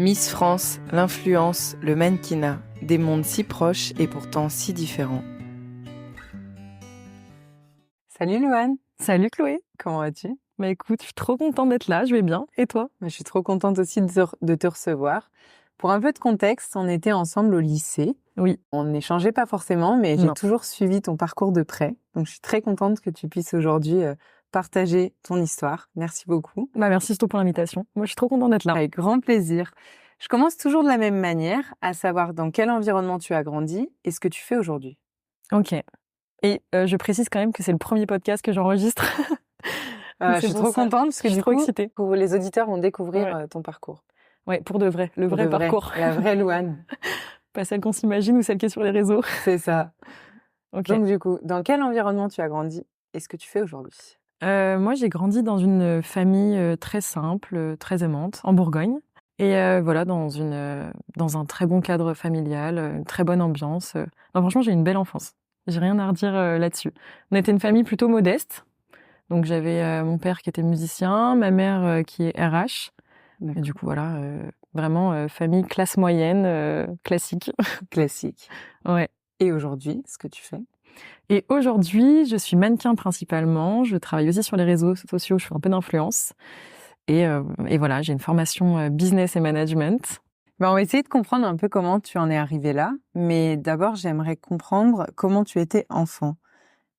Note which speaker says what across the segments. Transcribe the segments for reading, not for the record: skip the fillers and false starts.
Speaker 1: Miss France, l'influence, le mannequinat, des mondes si proches et pourtant si différents. Salut Louane.
Speaker 2: Salut Chloé.
Speaker 1: Comment vas-tu?
Speaker 2: Bah écoute, je suis trop contente d'être là, je vais bien. Et toi?
Speaker 1: Je suis trop contente aussi de te recevoir. Pour un peu de contexte, on était ensemble au lycée.
Speaker 2: Oui.
Speaker 1: On n'échangeait pas forcément, mais j'ai
Speaker 2: Non.
Speaker 1: toujours suivi ton parcours de près. Donc je suis très contente que tu puisses aujourd'hui partager ton histoire. Merci beaucoup.
Speaker 2: Bah merci surtout pour l'invitation. Moi je suis trop contente d'être là.
Speaker 1: Avec grand plaisir. Je commence toujours de la même manière, à savoir dans quel environnement tu as grandi et ce que tu fais aujourd'hui.
Speaker 2: Ok. Et je précise quand même que c'est le premier podcast que j'enregistre.
Speaker 1: Je suis trop contente parce que
Speaker 2: je suis
Speaker 1: du
Speaker 2: trop
Speaker 1: coup,
Speaker 2: excitée.
Speaker 1: les auditeurs vont découvrir ton parcours.
Speaker 2: Ouais, pour de vrai, le
Speaker 1: Pour
Speaker 2: vrai
Speaker 1: de vrai,
Speaker 2: parcours.
Speaker 1: la vraie Louane.
Speaker 2: Pas celle qu'on s'imagine ou celle qui est sur les réseaux.
Speaker 1: C'est ça.
Speaker 2: Ok.
Speaker 1: Donc du coup, dans quel environnement tu as grandi et ce que tu fais aujourd'hui?
Speaker 2: Moi j'ai grandi dans une famille très simple, très aimante, en Bourgogne. Et voilà, dans un très bon cadre familial, une très bonne ambiance. Non, franchement, j'ai une belle enfance. J'ai rien à redire là-dessus. On était une famille plutôt modeste. Donc j'avais mon père qui était musicien, ma mère qui est RH. Et du coup voilà, vraiment famille classe moyenne, classique.
Speaker 1: Classique.
Speaker 2: Ouais.
Speaker 1: Et aujourd'hui, ce que tu fais?
Speaker 2: Et aujourd'hui, je suis mannequin principalement. Je travaille aussi sur les réseaux sociaux. Je fais un peu d'influence. Et voilà, j'ai une formation business et management.
Speaker 1: On va essayer de comprendre un peu comment tu en es arrivé là. Mais d'abord, j'aimerais comprendre comment tu étais enfant.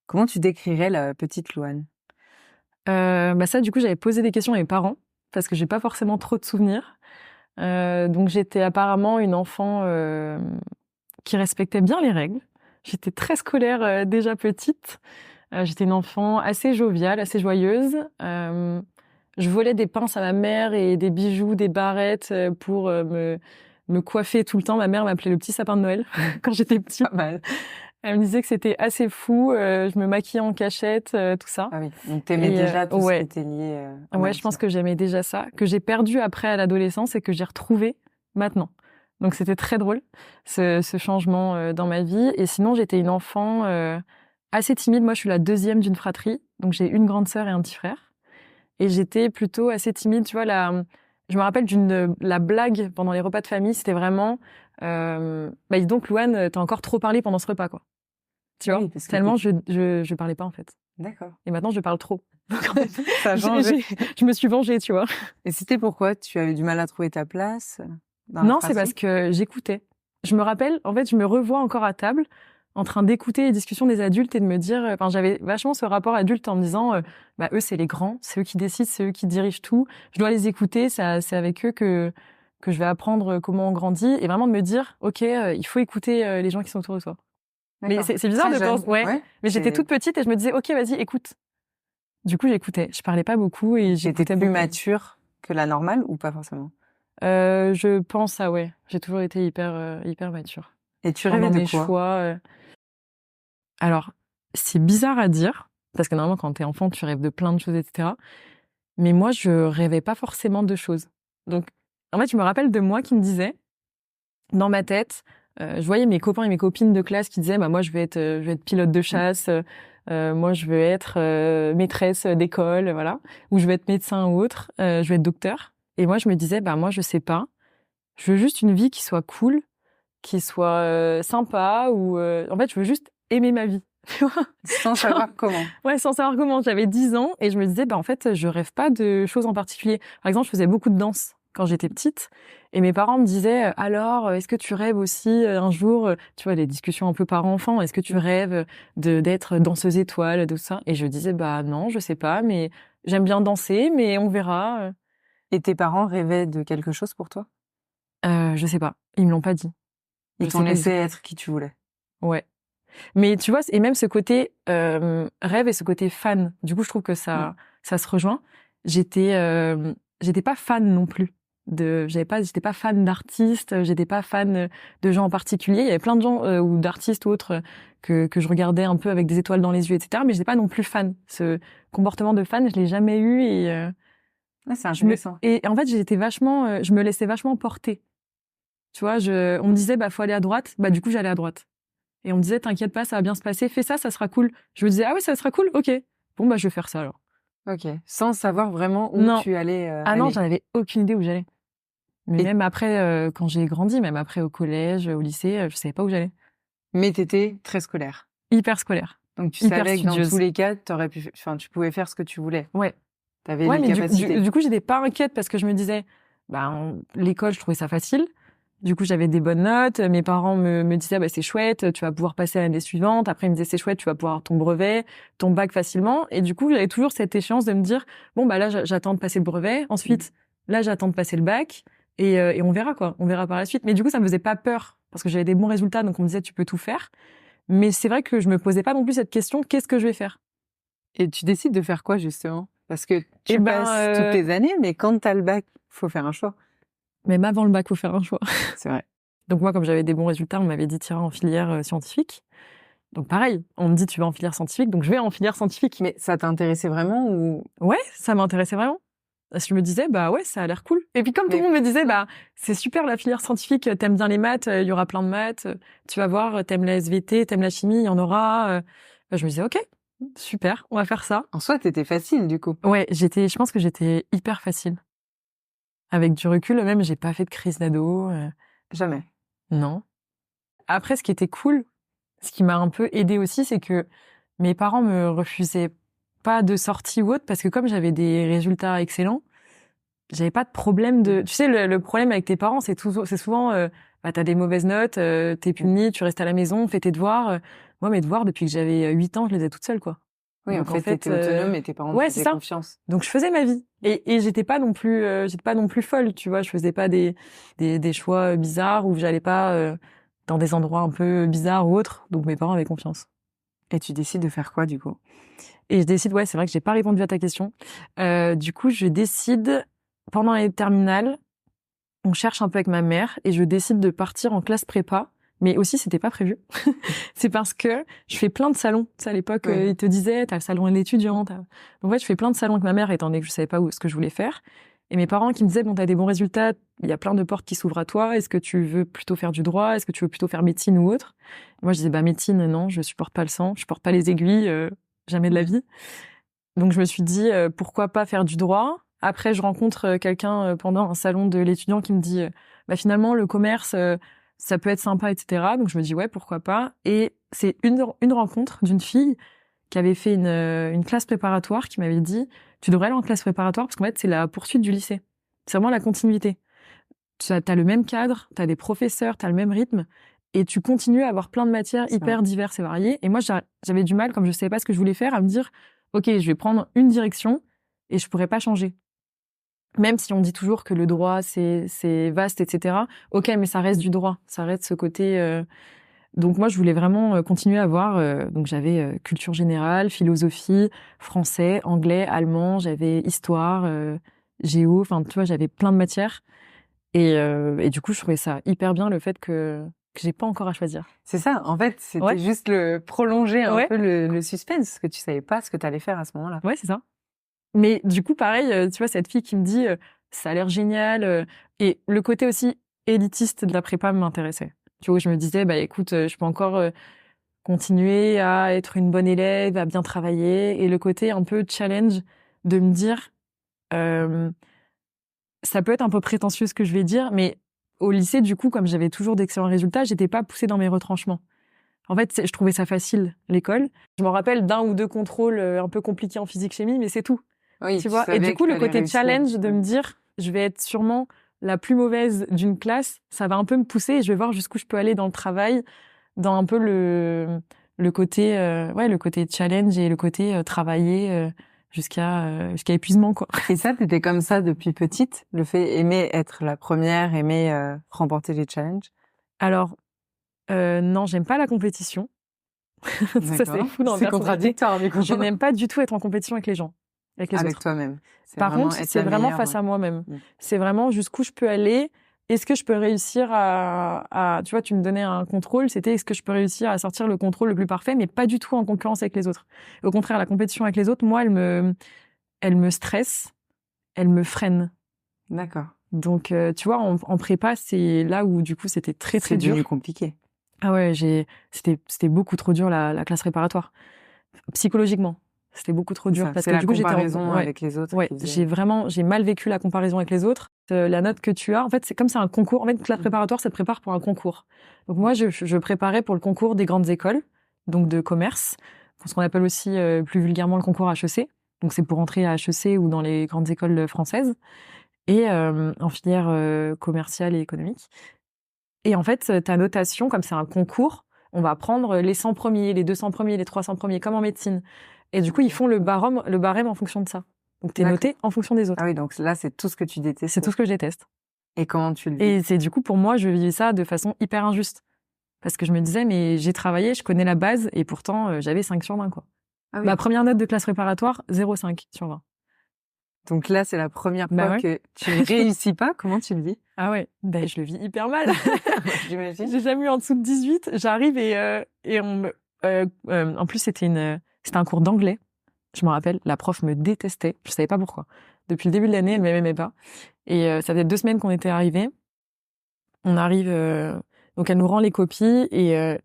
Speaker 1: Comment tu décrirais la petite Louane?
Speaker 2: Ça, du coup, j'avais posé des questions à mes parents parce que j'ai pas forcément trop de souvenirs. Donc, j'étais apparemment une enfant qui respectait bien les règles. J'étais très scolaire déjà petite. J'étais une enfant assez joviale, assez joyeuse. Je volais des pinces à ma mère et des bijoux, des barrettes pour me coiffer tout le temps. Ma mère m'appelait le petit sapin de Noël quand j'étais petite.
Speaker 1: Pas mal.
Speaker 2: Elle me disait que c'était assez fou. Je me maquillais en cachette, tout ça.
Speaker 1: Ah oui, donc t'aimais déjà tout ce qui était lié à
Speaker 2: Ouais, je pense que j'aimais déjà ça, que j'ai perdu après à l'adolescence et que j'ai retrouvé maintenant. Donc c'était très drôle, ce changement dans ma vie. Et sinon, j'étais une enfant assez timide. Moi, je suis la deuxième d'une fratrie, donc j'ai une grande sœur et un petit frère. Et j'étais plutôt assez timide, tu vois. Je me rappelle la blague pendant les repas de famille, c'était vraiment dis donc, Louane, t'as encore trop parlé pendant ce repas, quoi. Tu vois,
Speaker 1: parce que
Speaker 2: tellement je parlais pas, en fait.
Speaker 1: D'accord.
Speaker 2: Et maintenant, je parle trop.
Speaker 1: Ça a changé.
Speaker 2: Je me suis vengée, tu vois.
Speaker 1: Et c'était pourquoi tu as eu du mal à trouver ta place dans la
Speaker 2: Non,
Speaker 1: fratrie?
Speaker 2: c'est parce que j'écoutais. Je me rappelle, en fait, je me revois encore à table en train d'écouter les discussions des adultes et de me dire, j'avais vachement ce rapport adulte en me disant, eux, c'est les grands, c'est eux qui décident, c'est eux qui dirigent tout. Je dois les écouter, c'est avec eux que je vais apprendre comment on grandit et vraiment de me dire, ok, il faut écouter les gens qui sont autour de toi. Mais c'est bizarre de penser, ouais. Mais j'étais toute petite et je me disais, ok, vas-y, écoute. Du coup, j'écoutais. Je parlais pas beaucoup et j'écoutais
Speaker 1: beaucoup. T'étais plus mature que la normale ou pas forcément?
Speaker 2: Je pense, ouais. J'ai toujours été hyper mature.
Speaker 1: Et tu rêvais de quoi?
Speaker 2: Choix. Alors, c'est bizarre à dire, parce que normalement, quand t'es enfant, tu rêves de plein de choses, etc. Mais moi, je rêvais pas forcément de choses. Donc, en fait, je me rappelle de moi qui me disais, dans ma tête, je voyais mes copains et mes copines de classe qui disaient, moi, je vais être pilote de chasse, moi, je veux être maîtresse d'école, voilà, ou je vais être médecin ou autre, je vais être docteur. Et moi, je me disais, moi, je sais pas. Je veux juste une vie qui soit cool, qui soit sympa, ou en fait, je veux juste aimer ma vie.
Speaker 1: Sans savoir comment.
Speaker 2: Ouais, sans savoir comment. J'avais 10 ans et je me disais, en fait, je rêve pas de choses en particulier. Par exemple, je faisais beaucoup de danse quand j'étais petite et mes parents me disaient, alors, est-ce que tu rêves aussi un jour, tu vois, les discussions un peu parents-enfants, est-ce que tu rêves d'être danseuse étoile, tout ça? Et je disais, non, je sais pas, mais j'aime bien danser, mais on verra.
Speaker 1: Et tes parents rêvaient de quelque chose pour toi?
Speaker 2: Je sais pas. Ils me l'ont pas dit.
Speaker 1: Ils t'ont laissé être qui tu voulais.
Speaker 2: Ouais. Mais tu vois, et même ce côté rêve et ce côté fan, du coup, je trouve que ça se rejoint. J'étais pas fan non plus. J'étais pas fan d'artistes, j'étais pas fan de gens en particulier. Il y avait plein de gens ou d'artistes ou autres que je regardais un peu avec des étoiles dans les yeux, etc. Mais j'étais pas non plus fan. Ce comportement de fan, je l'ai jamais eu et
Speaker 1: c'est intéressant.
Speaker 2: Et en fait, je me laissais vachement porter. Tu vois, on me disait, faut aller à droite. Du coup, j'allais à droite. Et on me disait, t'inquiète pas, ça va bien se passer, fais ça sera cool. Je me disais, ah ouais, ça sera cool, ok. Bon, je vais faire ça alors.
Speaker 1: Ok. Sans savoir vraiment où tu allais.
Speaker 2: Non, j'en avais aucune idée où j'allais. Mais même après, quand j'ai grandi, même après au collège, au lycée, je savais pas où j'allais.
Speaker 1: Mais t'étais très scolaire.
Speaker 2: Hyper scolaire.
Speaker 1: Donc tu
Speaker 2: Hyper
Speaker 1: savais que dans
Speaker 2: studieuse.
Speaker 1: tous les cas, tu pouvais faire ce que tu voulais.
Speaker 2: Ouais.
Speaker 1: T'avais
Speaker 2: Ouais,
Speaker 1: les
Speaker 2: mais
Speaker 1: capacités.
Speaker 2: du coup, j'étais pas inquiète parce que je me disais, l'école, je trouvais ça facile. Du coup, j'avais des bonnes notes. Mes parents me disaient, c'est chouette, tu vas pouvoir passer à l'année suivante. Après, ils me disaient, c'est chouette, tu vas pouvoir avoir ton brevet, ton bac facilement. Et du coup, j'avais toujours cette échéance de me dire, là, j'attends de passer le brevet. Ensuite, là, j'attends de passer le bac. Et on verra, quoi. On verra par la suite. Mais du coup, ça me faisait pas peur parce que j'avais des bons résultats. Donc, on me disait, tu peux tout faire. Mais c'est vrai que je me posais pas non plus cette question, qu'est-ce que je vais faire?
Speaker 1: Et tu décides de faire quoi, justement? Parce que tu passes toutes tes années, mais quand t'as le bac, faut faire un choix.
Speaker 2: Même avant le bac, faut faire un choix.
Speaker 1: C'est vrai.
Speaker 2: Donc moi, comme j'avais des bons résultats, on m'avait dit t'iras en filière scientifique. Donc pareil, on me dit tu vas en filière scientifique, donc je vais en filière scientifique.
Speaker 1: Mais ça t'intéressait vraiment ou...
Speaker 2: Ouais, ça m'intéressait vraiment. Je me disais, ouais, ça a l'air cool. Et puis comme tout le monde me disait, c'est super la filière scientifique, t'aimes bien les maths, il y aura plein de maths, tu vas voir, t'aimes la SVT, t'aimes la chimie, il y en aura. Je me disais, ok, super, on va faire ça.
Speaker 1: En soi, t'étais facile, du coup.
Speaker 2: Ouais, je pense que j'étais hyper facile. Avec du recul, même, j'ai pas fait de crise d'ado.
Speaker 1: Jamais.
Speaker 2: Non. Après, ce qui était cool, ce qui m'a un peu aidée aussi, c'est que mes parents me refusaient pas de sortie ou autre parce que comme j'avais des résultats excellents, j'avais pas de problème de... Tu sais, le problème avec tes parents, c'est souvent, t'as des mauvaises notes, t'es puni, tu restes à la maison, fais tes devoirs. Moi, mes devoirs, depuis que j'avais 8 ans, je les ai toutes seules, quoi.
Speaker 1: Oui,
Speaker 2: donc,
Speaker 1: en fait, t'étais autonome et tes parents te faisaient confiance.
Speaker 2: Donc, je faisais ma vie. Et j'étais pas non plus folle, tu vois. Je faisais pas des choix bizarres ou j'allais pas dans des endroits un peu bizarres ou autres. Donc, mes parents avaient confiance.
Speaker 1: Et tu décides de faire quoi, du coup?
Speaker 2: Et je décide, ouais, c'est vrai que j'ai pas répondu à ta question. Du coup, je décide, pendant les terminales, on cherche un peu avec ma mère et je décide de partir en classe prépa. Mais aussi, c'était pas prévu. C'est parce que je fais plein de salons. Tu sais, à l'époque, ils te disaient, t'as le salon de l'étudiant. Donc, en fait, je fais plein de salons avec ma mère, étant donné que je savais pas ce que je voulais faire. Et mes parents qui me disaient, t'as des bons résultats, il y a plein de portes qui s'ouvrent à toi. Est-ce que tu veux plutôt faire du droit? Est-ce que tu veux plutôt faire médecine ou autre? Et moi, je disais, médecine, non, je supporte pas le sang, je supporte pas les aiguilles, jamais de la vie. Donc, je me suis dit, pourquoi pas faire du droit? Après, je rencontre quelqu'un pendant un salon de l'étudiant qui me dit, finalement, le commerce, ça peut être sympa, etc. Donc, je me dis, ouais, pourquoi pas. Et c'est une rencontre d'une fille qui avait fait une classe préparatoire qui m'avait dit, tu devrais aller en classe préparatoire parce qu'en fait, c'est la poursuite du lycée. C'est vraiment la continuité. T'as le même cadre, t'as des professeurs, t'as le même rythme et tu continues à avoir plein de matières hyper diverses et variées. Et moi, j'avais du mal, comme je savais pas ce que je voulais faire, à me dire, ok, je vais prendre une direction et je pourrais pas changer. Même si on dit toujours que le droit, c'est vaste, etc. Ok, mais ça reste du droit. Ça reste ce côté... Donc moi, je voulais vraiment continuer à voir. Donc j'avais culture générale, philosophie, français, anglais, allemand. J'avais histoire, géo. Enfin, tu vois, j'avais plein de matières. Et du coup, je trouvais ça hyper bien le fait que j'ai pas encore à choisir.
Speaker 1: C'est ça. En fait, c'était juste le prolonger un peu le suspense, parce que tu savais pas ce que t'allais faire à ce moment-là.
Speaker 2: Ouais, c'est ça. Mais du coup, pareil, tu vois, cette fille qui me dit, ça a l'air génial. Et le côté aussi élitiste de la prépa m'intéressait. Tu vois, je me disais, écoute, je peux encore continuer à être une bonne élève, à bien travailler. Et le côté un peu challenge de me dire, ça peut être un peu prétentieux ce que je vais dire, mais au lycée, du coup, comme j'avais toujours d'excellents résultats, j'étais pas poussée dans mes retranchements. En fait, je trouvais ça facile, l'école. Je me rappelle d'un ou deux contrôles un peu compliqués en physique-chimie, mais c'est tout.
Speaker 1: Oui,
Speaker 2: tu vois. Et du coup, le côté challenge de me dire, je vais être sûrement la plus mauvaise d'une classe, ça va un peu me pousser et je vais voir jusqu'où je peux aller dans le travail, dans un peu le côté le côté challenge et le côté travailler jusqu'à épuisement, quoi.
Speaker 1: Et ça, t'étais comme ça depuis petite, le fait aimer être la première, aimer remporter les challenges?
Speaker 2: Alors non, j'aime pas la compétition. Ça, c'est fou dans
Speaker 1: c'est contradictoire, du coup.
Speaker 2: Je n'aime pas du tout être en compétition avec les gens, avec les autres.
Speaker 1: Toi-même.
Speaker 2: Par contre, c'est vraiment face à moi-même. C'est vraiment jusqu'où je peux aller. Est-ce que je peux réussir à tu vois, tu me donnais un contrôle, c'était est-ce que je peux réussir à sortir le contrôle le plus parfait, mais pas du tout en concurrence avec les autres. Au contraire, la compétition avec les autres, moi, elle me stresse, elle me freine.
Speaker 1: D'accord.
Speaker 2: Donc, tu vois, en prépa, c'est là où, du coup, c'était très, très dur.
Speaker 1: C'est devenu compliqué.
Speaker 2: Ah ouais, c'était beaucoup trop dur, la classe préparatoire. Psychologiquement. C'était beaucoup trop dur.
Speaker 1: Ça,
Speaker 2: Parce
Speaker 1: c'est
Speaker 2: que
Speaker 1: la
Speaker 2: du coup,
Speaker 1: comparaison avec les autres.
Speaker 2: Ouais, j'ai mal vécu la comparaison avec les autres. La note que tu as, en fait, c'est comme c'est un concours. En fait, classe préparatoire, ça te prépare pour un concours. Donc moi, je préparais pour le concours des grandes écoles, donc de commerce, ce qu'on appelle aussi plus vulgairement le concours HEC. Donc c'est pour entrer à HEC ou dans les grandes écoles françaises et en filière commerciale et économique. Et en fait, ta notation, comme c'est un concours, on va prendre les 100 premiers, les 200 premiers, les 300 premiers, comme en médecine. Et du coup, ils font le barème en fonction de ça. Donc, t'es noté en fonction des autres.
Speaker 1: Ah oui, donc là, c'est tout ce que tu détestes.
Speaker 2: C'est tout ce que je déteste.
Speaker 1: Et comment tu le vis?
Speaker 2: Et c'est du coup, pour moi, je vivais ça de façon hyper injuste. Parce que je me disais, mais j'ai travaillé, je connais la base, et pourtant, j'avais 5 sur 20, quoi.
Speaker 1: Ah oui.
Speaker 2: Ma première note de classe préparatoire, 0,5 sur 20.
Speaker 1: Donc là, c'est la première fois que tu ne réussis pas. Comment tu le vis?
Speaker 2: Ah ouais, ben je le vis hyper mal.
Speaker 1: J'imagine.
Speaker 2: J'ai jamais eu en dessous de 18. J'arrive et on me... en plus, c'était un cours d'anglais. Je me rappelle, la prof me détestait. Je savais pas pourquoi. Depuis le début de l'année, elle m'aimait pas. Et ça faisait 2 semaines qu'on était arrivés. On arrive... donc elle nous rend les copies et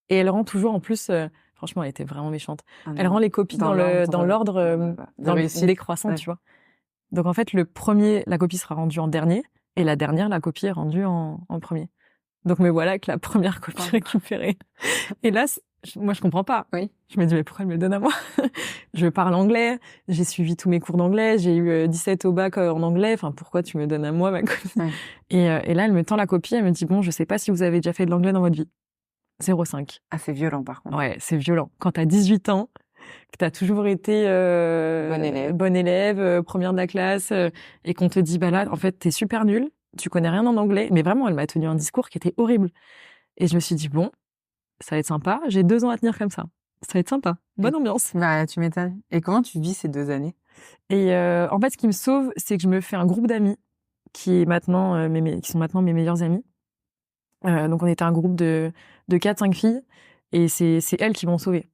Speaker 2: elle rend toujours en plus... franchement, elle était vraiment méchante. Elle rend les copies dans l'ordre décroissant, tu vois. Donc en fait, la copie sera rendue en dernier, et la dernière, la copie est rendue en premier. Donc me voilà avec la première copie récupérée. Et là, moi je comprends pas.
Speaker 1: Oui.
Speaker 2: Je me dis mais pourquoi elle me le donne à moi? Je parle anglais, j'ai suivi tous mes cours d'anglais, j'ai eu 17 au bac en anglais. Enfin pourquoi tu me donnes à moi ma copie? Oui. Et là elle me tend la copie, elle me dit bon je sais pas si vous avez déjà fait de l'anglais dans votre vie. 0,5.
Speaker 1: Ah c'est violent par contre.
Speaker 2: Ouais c'est violent. Quand t'as 18 ans. Que t'as toujours été bonne élève, première de la classe, et qu'on te dit bah là en fait t'es super nulle, tu connais rien en anglais, mais vraiment elle m'a tenu un discours qui était horrible. Et je me suis dit bon, ça va être sympa, j'ai 2 ans à tenir comme ça va être sympa, bonne ambiance.
Speaker 1: Bah tu m'étonnes. Et comment tu vis ces 2 années?
Speaker 2: Et en fait ce qui me sauve, c'est que je me fais un groupe d'amis qui sont maintenant mes meilleurs amis. Donc on était un groupe de 4-5 filles, et c'est elles qui m'ont sauvée.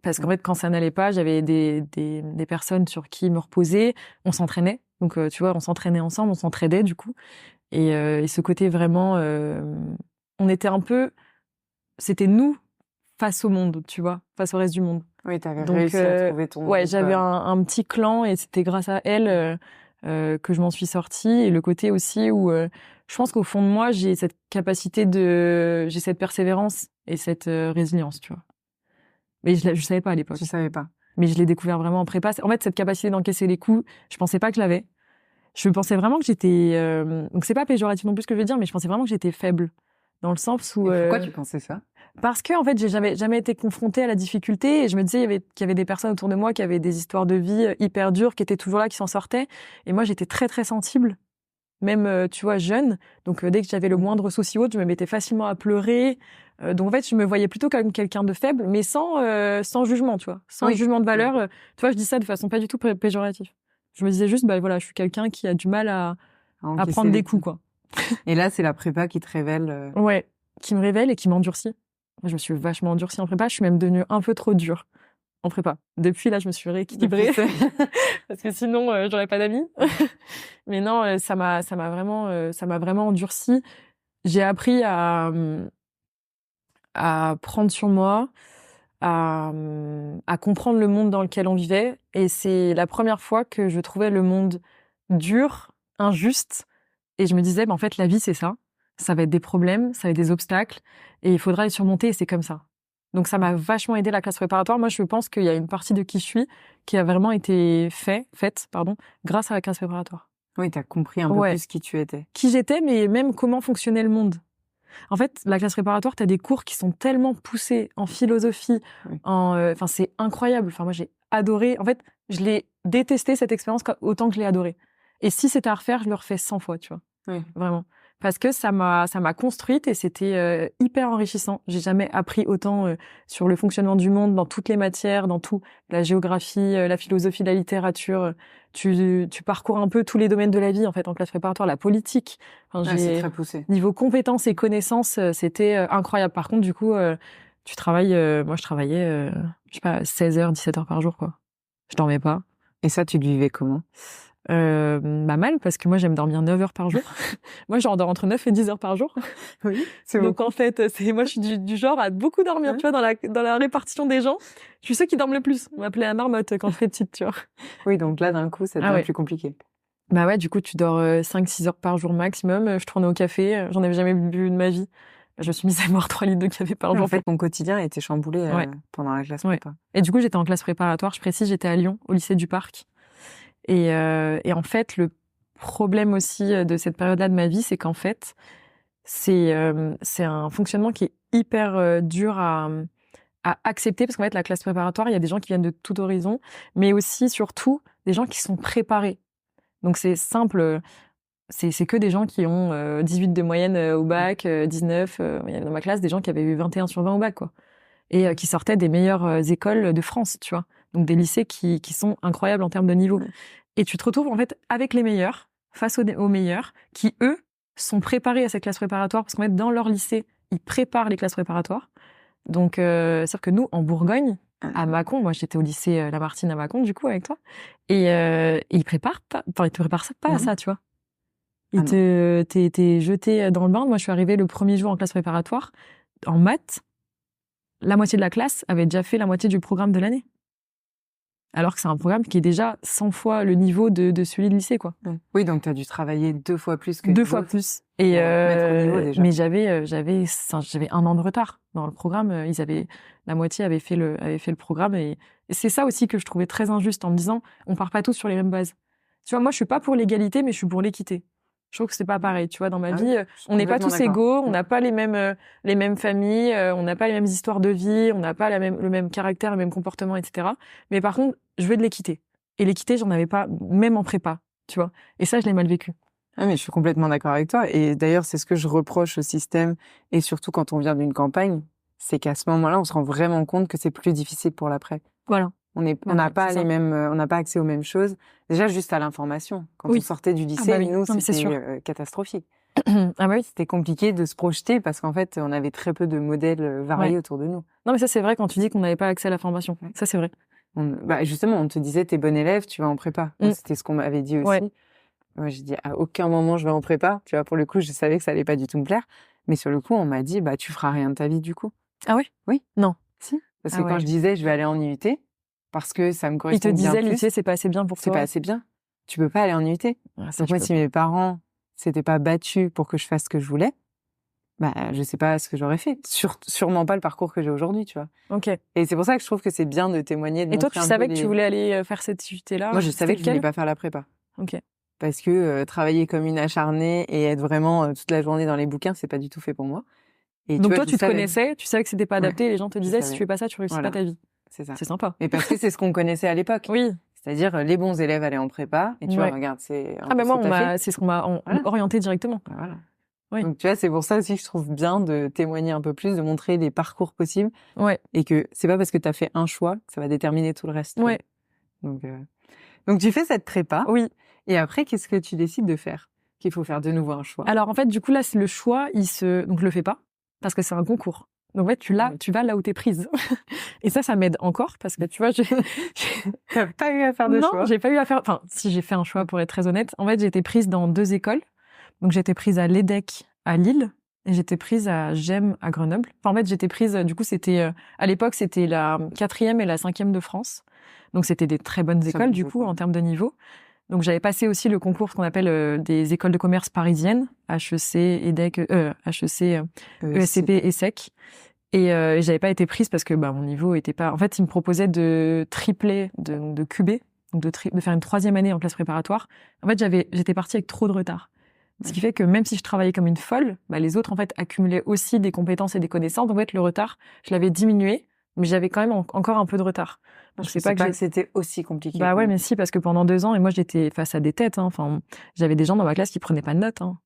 Speaker 2: Parce qu'en fait, quand ça n'allait pas, j'avais des personnes sur qui me reposer. On s'entraînait. Donc, tu vois, on s'entraînait ensemble, on s'entraidait, du coup. Et ce côté vraiment... on était un peu... C'était nous face au monde, tu vois, face au reste du monde.
Speaker 1: Oui, t'avais réussi à trouver ton...
Speaker 2: Ouais, j'avais un petit clan, et c'était grâce à elle que je m'en suis sortie. Et le côté aussi où... je pense qu'au fond de moi, j'ai cette capacité j'ai cette persévérance et cette résilience, tu vois. Mais je savais pas à l'époque.
Speaker 1: Je savais pas.
Speaker 2: Mais je l'ai découvert vraiment en prépa. En fait, cette capacité d'encaisser les coups, je pensais pas que je l'avais. Je pensais vraiment que j'étais... donc c'est pas péjoratif non plus ce que je veux dire, mais je pensais vraiment que j'étais faible. Dans le sens où...
Speaker 1: Et pourquoi tu pensais ça?
Speaker 2: Parce que en fait, j'ai jamais été confrontée à la difficulté, et je me disais qu'il y avait des personnes autour de moi qui avaient des histoires de vie hyper dures, qui étaient toujours là, qui s'en sortaient. Et moi, j'étais très très sensible. Même, tu vois, jeune. Donc, dès que j'avais le moindre souci autre, je me mettais facilement à pleurer. Donc, en fait, je me voyais plutôt comme quelqu'un de faible, mais sans jugement, tu vois. Sans jugement de valeur. Tu vois, je dis ça de façon pas du tout péjorative. Je me disais juste, bah voilà, je suis quelqu'un qui a du mal à prendre des coups, quoi.
Speaker 1: Et là, c'est la prépa qui te révèle...
Speaker 2: Ouais, qui me révèle et qui m'endurcit. Je me suis vachement endurcie en prépa. Je suis même devenue un peu trop dure en prépa. Depuis, là, je me suis rééquilibrée. Parce que sinon, j'aurais pas d'amis. Mais non, ça m'a vraiment endurcie. J'ai appris à prendre sur moi, à comprendre le monde dans lequel on vivait. Et c'est la première fois que je trouvais le monde dur, injuste. Et je me disais, en fait, la vie, c'est ça. Ça va être des problèmes, ça va être des obstacles, et il faudra les surmonter, et c'est comme ça. Donc ça m'a vachement aidé la classe préparatoire. Moi, je pense qu'il y a une partie de qui je suis qui a vraiment été faite, grâce à la classe préparatoire.
Speaker 1: Oui, t'as compris un peu plus qui tu étais.
Speaker 2: Qui j'étais, mais même comment fonctionnait le monde. En fait, la classe préparatoire, t'as des cours qui sont tellement poussés en philosophie, enfin, c'est incroyable. Enfin, moi, j'ai adoré. En fait, je l'ai détesté, cette expérience, autant que je l'ai adoré. Et si c'était à refaire, je le refais 100 fois, tu vois.
Speaker 1: Oui.
Speaker 2: Vraiment. Parce que ça m'a construite, et c'était hyper enrichissant. J'ai jamais appris autant sur le fonctionnement du monde dans toutes les matières, dans tout, la géographie, la philosophie, la littérature. Tu parcours un peu tous les domaines de la vie en fait en classe préparatoire, la politique. Enfin,
Speaker 1: c'est très poussé.
Speaker 2: Niveau compétences et connaissances, c'était incroyable. Par contre, du coup, tu travailles. Moi, je travaillais, je sais pas, 16 heures, 17 heures par jour, quoi. Je dormais pas.
Speaker 1: Et ça, tu le vivais comment?
Speaker 2: Mal, parce que moi, j'aime dormir 9 heures par jour. Moi, j'en dors entre 9 et 10 heures par jour.
Speaker 1: Oui, c'est
Speaker 2: Donc, en fait, moi, je suis du genre à beaucoup dormir, tu vois, dans la répartition des gens. Je suis ceux qui dorment le plus. On m'appelait la marmotte quand j'étais petite, tu vois.
Speaker 1: Oui, donc là, d'un coup, ça devient plus compliqué.
Speaker 2: Bah ouais, du coup, tu dors 5-6 heures par jour maximum. Je tournais au café. J'en avais jamais bu de ma vie. Je me suis mise à boire 3 litres de café par jour.
Speaker 1: En fait, mon quotidien était chamboulé pendant la classe prépa.
Speaker 2: Et du coup, j'étais en classe préparatoire. Je précise, j'étais à Lyon, au lycée du Parc. Et en fait, le problème aussi de cette période-là de ma vie, c'est qu'en fait, c'est un fonctionnement qui est hyper dur à accepter, parce qu'en fait, la classe préparatoire, il y a des gens qui viennent de tout horizon, mais aussi, surtout, des gens qui sont préparés. Donc, c'est simple, c'est que des gens qui ont 18 de moyenne au bac, 19, il y avait dans ma classe des gens qui avaient eu 21 sur 20 au bac, quoi. Et qui sortaient des meilleures écoles de France, tu vois. Donc, des lycées qui sont incroyables en termes de niveau. Et tu te retrouves, en fait, avec les meilleurs, face aux meilleurs, qui, eux, sont préparés à cette classe préparatoire, parce qu'en fait, dans leur lycée, ils préparent les classes préparatoires. Donc, c'est-à-dire que nous, en Bourgogne, à Mâcon, moi, j'étais au lycée Lamartine à Mâcon, du coup, avec toi, et ils préparent pas, enfin, ils te préparent pas à ça, tu vois. T'es jeté dans le bain. Moi, je suis arrivée le premier jour en classe préparatoire. En maths, la moitié de la classe avait déjà fait la moitié du programme de l'année. Alors que c'est un programme qui est déjà 100 fois le niveau de celui de lycée, quoi.
Speaker 1: Oui, donc tu as dû travailler 2 fois plus que
Speaker 2: 2 fois plus. Et
Speaker 1: déjà.
Speaker 2: mais j'avais 1 an de retard dans le programme. La moitié avait fait le programme, et c'est ça aussi que je trouvais très injuste, en me disant, on part pas tous sur les mêmes bases. Tu vois, moi, je suis pas pour l'égalité, mais je suis pour l'équité. Je trouve que c'est pas pareil, tu vois, dans ma vie, on n'est pas tous égaux, on n'a pas les mêmes familles, on n'a pas les mêmes histoires de vie, on n'a pas le même caractère, le même comportement, etc. Mais par contre, je veux de l'équité. Et l'équité, j'en avais pas, même en prépa, tu vois. Et ça, je l'ai mal vécu.
Speaker 1: Ah, mais je suis complètement d'accord avec toi. Et d'ailleurs, c'est ce que je reproche au système, et surtout quand on vient d'une campagne, c'est qu'à ce moment-là, on se rend vraiment compte que c'est plus difficile pour l'après.
Speaker 2: Voilà.
Speaker 1: On n'a pas on n'a pas accès aux mêmes choses. Déjà, juste à l'information. Quand on sortait du lycée, nous, c'était catastrophique.
Speaker 2: Ah bah oui.
Speaker 1: C'était compliqué de se projeter, parce qu'en fait, on avait très peu de modèles variés autour de nous.
Speaker 2: Non, mais ça, c'est vrai quand tu dis qu'on n'avait pas accès à la formation. Ça, c'est vrai.
Speaker 1: Justement, on te disait, t'es bon élève, tu vas en prépa. C'était ce qu'on m'avait dit aussi. Moi, j'ai dit, à aucun moment je vais en prépa. Tu vois, pour le coup, je savais que ça allait pas du tout me plaire. Mais sur le coup, on m'a dit, tu feras rien de ta vie, du coup.
Speaker 2: Ah ouais?
Speaker 1: Oui.
Speaker 2: Non.
Speaker 1: Si. Parce que quand je disais, je vais aller en UT, parce que ça me correspond bien plus.
Speaker 2: Ils te disaient, l'UT, c'est pas assez bien pour toi.
Speaker 1: C'est pas assez bien. Tu peux pas aller en UT. Donc moi, si mes parents s'étaient pas battus pour que je fasse ce que je voulais, je sais pas ce que j'aurais fait. Sûrement pas le parcours que j'ai aujourd'hui, tu vois.
Speaker 2: Ok.
Speaker 1: Et c'est pour ça que je trouve que c'est bien de témoigner.
Speaker 2: Et toi, tu savais que tu voulais aller faire cette UT-là?
Speaker 1: Moi, je savais que je voulais pas faire la prépa.
Speaker 2: Ok.
Speaker 1: Parce que travailler comme une acharnée et être vraiment toute la journée dans les bouquins, c'est pas du tout fait pour moi. Et
Speaker 2: donc toi, tu te connaissais, tu savais que c'était pas adapté, et les gens te disaient, si tu fais pas ça, tu réussis pas ta vie.
Speaker 1: C'est ça.
Speaker 2: C'est sympa.
Speaker 1: Et parce que c'est ce qu'on connaissait à l'époque.
Speaker 2: Oui.
Speaker 1: C'est-à-dire, les bons élèves allaient en prépa, et tu vois, regarde, c'est...
Speaker 2: moi, c'est ce qu'on m'a orienté directement.
Speaker 1: Voilà.
Speaker 2: Oui.
Speaker 1: Donc, tu vois, c'est pour ça aussi que je trouve bien de témoigner un peu plus, de montrer les parcours possibles.
Speaker 2: Ouais.
Speaker 1: Et que c'est pas parce que t'as fait un choix que ça va déterminer tout le reste.
Speaker 2: Ouais.
Speaker 1: Donc, tu fais cette prépa.
Speaker 2: Oui.
Speaker 1: Et après, qu'est-ce que tu décides de faire? Qu'il faut faire de nouveau un choix.
Speaker 2: Alors, en fait, du coup, là, c'est le choix, donc je le fais pas, parce que c'est un concours. Donc, en fait, tu vas là où t'es prise. Et ça m'aide encore, parce que tu vois,
Speaker 1: T'as pas eu à faire de choix?
Speaker 2: Non, j'ai pas eu à faire, enfin, si j'ai fait un choix, pour être très honnête. En fait, j'ai été prise dans 2 écoles. Donc, j'étais prise à l'EDEC à Lille, et j'étais prise à GEM à Grenoble. Enfin, en fait, j'étais prise, du coup, c'était, à l'époque, c'était la 4e et la 5e de France. Donc, c'était des très bonnes écoles, du coup, en termes de niveau. Donc, j'avais passé aussi le concours, ce qu'on appelle des écoles de commerce parisiennes, HEC, EDEC, HEC, ESCP, ESSEC. Et j'avais pas été prise parce que mon niveau était pas... En fait, ils me proposaient de tripler, de cuber, donc de faire une 3e année en classe préparatoire. En fait, j'étais partie avec trop de retard. Ce qui fait que même si je travaillais comme une folle, les autres, en fait, accumulaient aussi des compétences et des connaissances. Donc, en fait, le retard, je l'avais diminué, mais j'avais quand même encore un peu de retard.
Speaker 1: Donc, je sais pas que c'était aussi compliqué.
Speaker 2: Ouais, mais si, parce que pendant 2 ans, et moi, j'étais face à des têtes, hein. Enfin, j'avais des gens dans ma classe qui prenaient pas de notes, hein.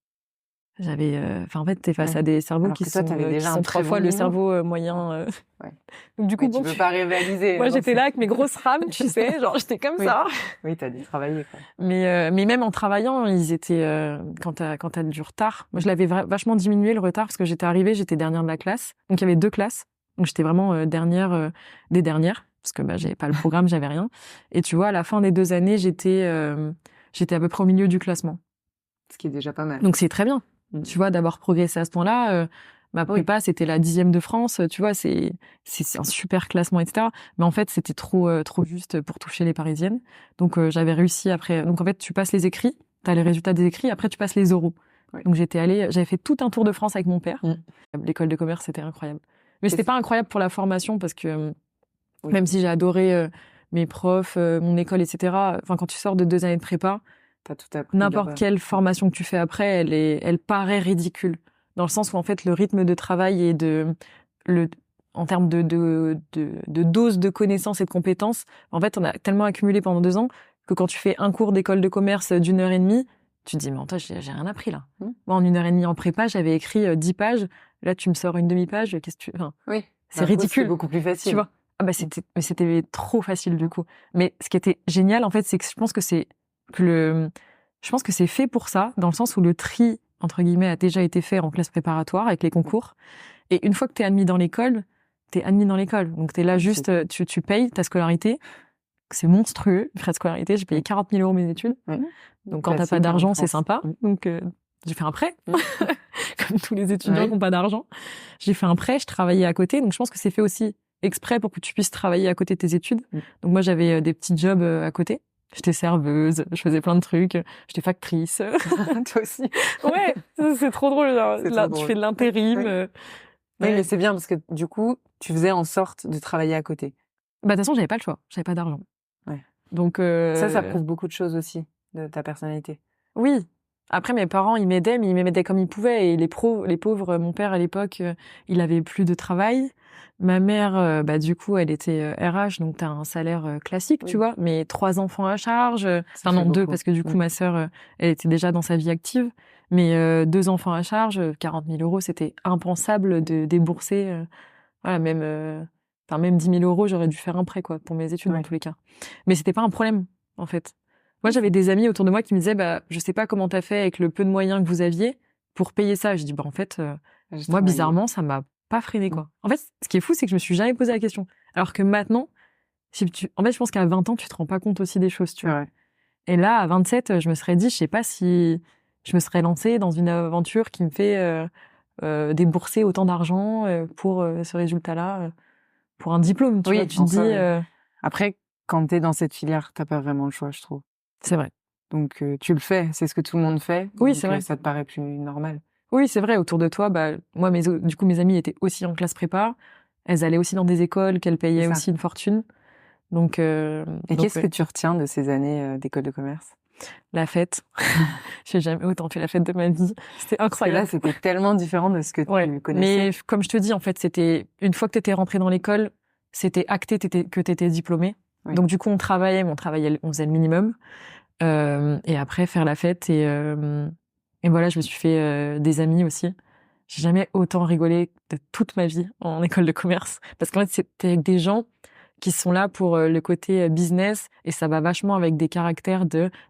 Speaker 2: En fait, t'es face à des cerveaux qui sont 3 fois le cerveau moyen. Donc, du coup,
Speaker 1: tu peux pas rivaliser.
Speaker 2: Moi, j'étais là avec mes grosses rames, tu sais, genre, j'étais comme ça.
Speaker 1: Oui, t'as dû travailler, quoi.
Speaker 2: Mais même en travaillant, ils étaient, quand t'as du retard. Moi, je l'avais vachement diminué, le retard, parce que j'étais dernière de la classe. Donc, il y avait 2 classes. Donc, j'étais vraiment dernière des dernières, parce que j'avais pas le programme, j'avais rien. Et tu vois, à la fin des 2 années, j'étais j'étais à peu près au milieu du classement.
Speaker 1: Ce qui est déjà pas mal.
Speaker 2: Donc c'est très bien, tu vois, d'avoir progressé à ce point-là. Ma prépa, c'était la 10e de France, tu vois, c'est un super classement, etc. Mais en fait, c'était trop juste pour toucher les Parisiennes. Donc j'avais réussi après. Donc en fait, tu passes les écrits, t'as les résultats des écrits, après tu passes les oraux. Oui. Donc j'avais fait tout un tour de France avec mon père. L'école de commerce, c'était incroyable. Mais c'était pas incroyable pour la formation parce que même si j'ai adoré mes profs, mon école, etc. Enfin, quand tu sors de 2 années de prépa,
Speaker 1: t'as tout appris
Speaker 2: n'importe quelle formation que tu fais après, elle paraît ridicule. Dans le sens où, en fait, le rythme de travail et en termes de dose de connaissances et de compétences, en fait, on a tellement accumulé pendant 2 ans que quand tu fais un cours d'école de commerce d'1h30, tu te dis, mais toi, j'ai rien appris, là. Moi, en 1h30 en prépa, j'avais écrit 10 pages. Là, tu me sors une demi-page. Qu'est-ce que tu... Enfin,
Speaker 1: oui.
Speaker 2: C'est ridicule.
Speaker 1: C'est beaucoup plus facile.
Speaker 2: Tu vois? Ah bah, c'était trop facile, du coup. Mais ce qui était génial, en fait, c'est que je pense que c'est fait pour ça, dans le sens où le tri, entre guillemets, a déjà été fait en classe préparatoire avec les concours. Et une fois que t'es admis dans l'école, t'es admis dans l'école. Donc t'es là juste, tu payes ta scolarité. C'est monstrueux, les frais de scolarité. J'ai payé 40 000 € mes études. Donc quand t'as pas d'argent, c'est sympa. Donc j'ai fait un prêt, comme tous les étudiants qui n'ont pas d'argent. J'ai fait un prêt, je travaillais à côté. Donc je pense que c'est fait aussi exprès pour que tu puisses travailler à côté de tes études. Donc moi j'avais des petits jobs à côté. J'étais serveuse, je faisais plein de trucs, j'étais factrice.
Speaker 1: Toi aussi.
Speaker 2: Ouais, c'est trop drôle. Genre, là, tu fais de l'intérim.
Speaker 1: Oui, mais c'est bien parce que du coup, tu faisais en sorte de travailler à côté.
Speaker 2: Bah, de toute façon, j'avais pas le choix. J'avais pas d'argent.
Speaker 1: Ouais.
Speaker 2: Donc,
Speaker 1: ça prouve beaucoup de choses aussi, de ta personnalité.
Speaker 2: Oui. Après, mes parents, ils m'aidaient, mais ils m'aidaient comme ils pouvaient. Et les pauvres, mon père, à l'époque, il avait plus de travail. Ma mère, bah, du coup, elle était RH, donc t'as un salaire classique, tu vois, mais 3 enfants à charge. Enfin, non, 2, parce que du coup, ma sœur, elle était déjà dans sa vie active. Mais 2 enfants à charge, 40 000 €, c'était impensable de débourser. Voilà, même 10 000 €, j'aurais dû faire un prêt, quoi, pour mes études, dans tous les cas. Mais c'était pas un problème, en fait. Moi, j'avais des amis autour de moi qui me disaient, bah, je sais pas comment t'as fait avec le peu de moyens que vous aviez pour payer ça. Je dis, bah, en fait, moi, bizarrement, ça m'a pas freiné, quoi. En fait, ce qui est fou, c'est que je me suis jamais posé la question. Alors que maintenant, en fait, je pense qu'à 20 ans, tu te rends pas compte aussi des choses, tu vois. Et là, à 27, je me serais dit, je sais pas si je me serais lancée dans une aventure qui me fait débourser autant d'argent pour ce résultat-là, pour un diplôme, tu vois. Tu te dis...
Speaker 1: Après, quand t'es dans cette filière, t'as pas vraiment le choix, je trouve.
Speaker 2: C'est vrai.
Speaker 1: Donc, tu le fais, c'est ce que tout le monde fait.
Speaker 2: Oui, c'est vrai.
Speaker 1: Ça te paraît plus normal.
Speaker 2: Oui, c'est vrai. Autour de toi, bah, moi, du coup, mes amies étaient aussi en classe prépa. Elles allaient aussi dans des écoles qu'elles payaient aussi une fortune. Donc,
Speaker 1: et qu'est-ce que tu retiens de ces années d'école de commerce?
Speaker 2: La fête. J'ai jamais autant fait la fête de ma vie. C'était incroyable.
Speaker 1: Parce que là, c'était tellement différent de ce que tu connaissais.
Speaker 2: Mais comme je te dis, en fait, c'était une fois que t'étais rentrée dans l'école, c'était acté que t'étais diplômée. Oui. Donc du coup, on faisait le minimum. Et après, faire la fête. Et voilà, je me suis fait des amis aussi. J'ai jamais autant rigolé de toute ma vie en école de commerce. Parce qu'en fait, c'était avec des gens qui sont là pour le côté business, et ça va vachement avec des caractères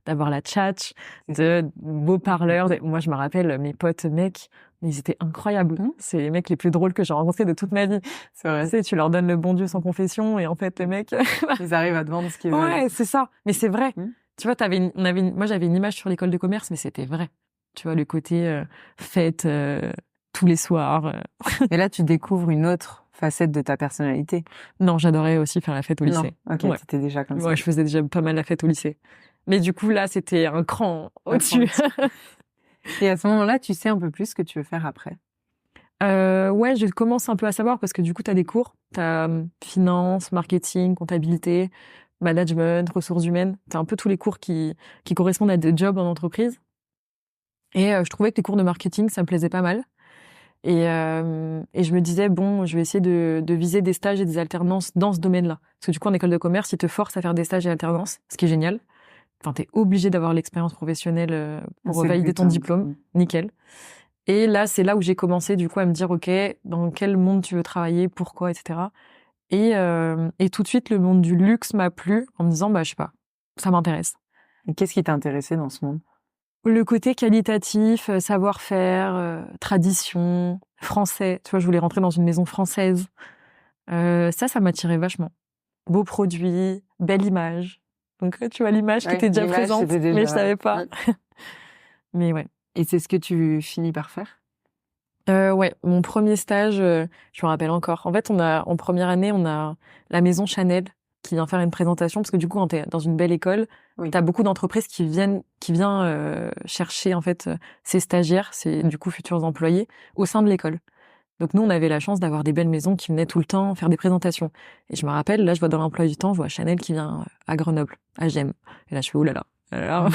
Speaker 2: d'avoir la tchatch, de beaux parleurs. Moi, je me rappelle, mes potes mecs, ils étaient incroyables. C'est les mecs les plus drôles que j'ai rencontrés de toute ma vie. C'est vrai. Tu sais, tu leur donnes le bon Dieu sans confession, et en fait, les mecs...
Speaker 1: ils arrivent à te vendre ce qu'ils veulent.
Speaker 2: Ouais, c'est ça. Mais c'est vrai. Tu vois, moi, j'avais une image sur l'école de commerce, mais c'était vrai. Tu vois, le côté fête tous les soirs.
Speaker 1: Et là, tu découvres une autre facette de ta personnalité.
Speaker 2: Non, j'adorais aussi faire la fête au lycée.
Speaker 1: Non, ok, t'étais déjà comme ça.
Speaker 2: Ouais, je faisais déjà pas mal la fête au lycée. Mais du coup, là, c'était un cran au-dessus.
Speaker 1: Et à ce moment-là, tu sais un peu plus ce que tu veux faire après?
Speaker 2: Ouais, je commence un peu à savoir parce que du coup, t'as des cours. T'as finance, marketing, comptabilité, management, ressources humaines. T'as un peu tous les cours qui correspondent à des jobs en entreprise. Et je trouvais que les cours de marketing, ça me plaisait pas mal. Et je me disais, bon, je vais essayer de viser des stages et des alternances dans ce domaine-là. Parce que du coup, en école de commerce, ils te forcent à faire des stages et alternances, ce qui est génial. Enfin, t'es obligé d'avoir l'expérience professionnelle pour valider ton diplôme. Nickel. Et là, c'est là où j'ai commencé, du coup, à me dire, OK, dans quel monde tu veux travailler, pourquoi, etc. Et tout de suite, le monde du luxe m'a plu en me disant, bah, je sais pas, ça m'intéresse.
Speaker 1: Et qu'est-ce qui t'a intéressé dans ce monde?
Speaker 2: Le côté qualitatif, savoir-faire, tradition, français. Tu vois, je voulais rentrer dans une maison française. Ça m'attirait vachement. Beaux produits, belle image. Donc, tu vois l'image qui était déjà présente, mais je savais pas. Mais ouais.
Speaker 1: Et c'est ce que tu finis par faire?
Speaker 2: Ouais, mon premier stage, je me rappelle encore. En fait, en première année, on a la maison Chanel qui vient faire une présentation, parce que du coup, quand t'es dans une belle école, t'as beaucoup d'entreprises qui viennent chercher, en fait, ces stagiaires, ces, du coup, futurs employés, au sein de l'école. Donc nous, on avait la chance d'avoir des belles maisons qui venaient tout le temps faire des présentations. Et je me rappelle, là, je vois dans l'emploi du temps, je vois Chanel qui vient à Grenoble, à Gênes. Et là, je fais, oulala. Alors,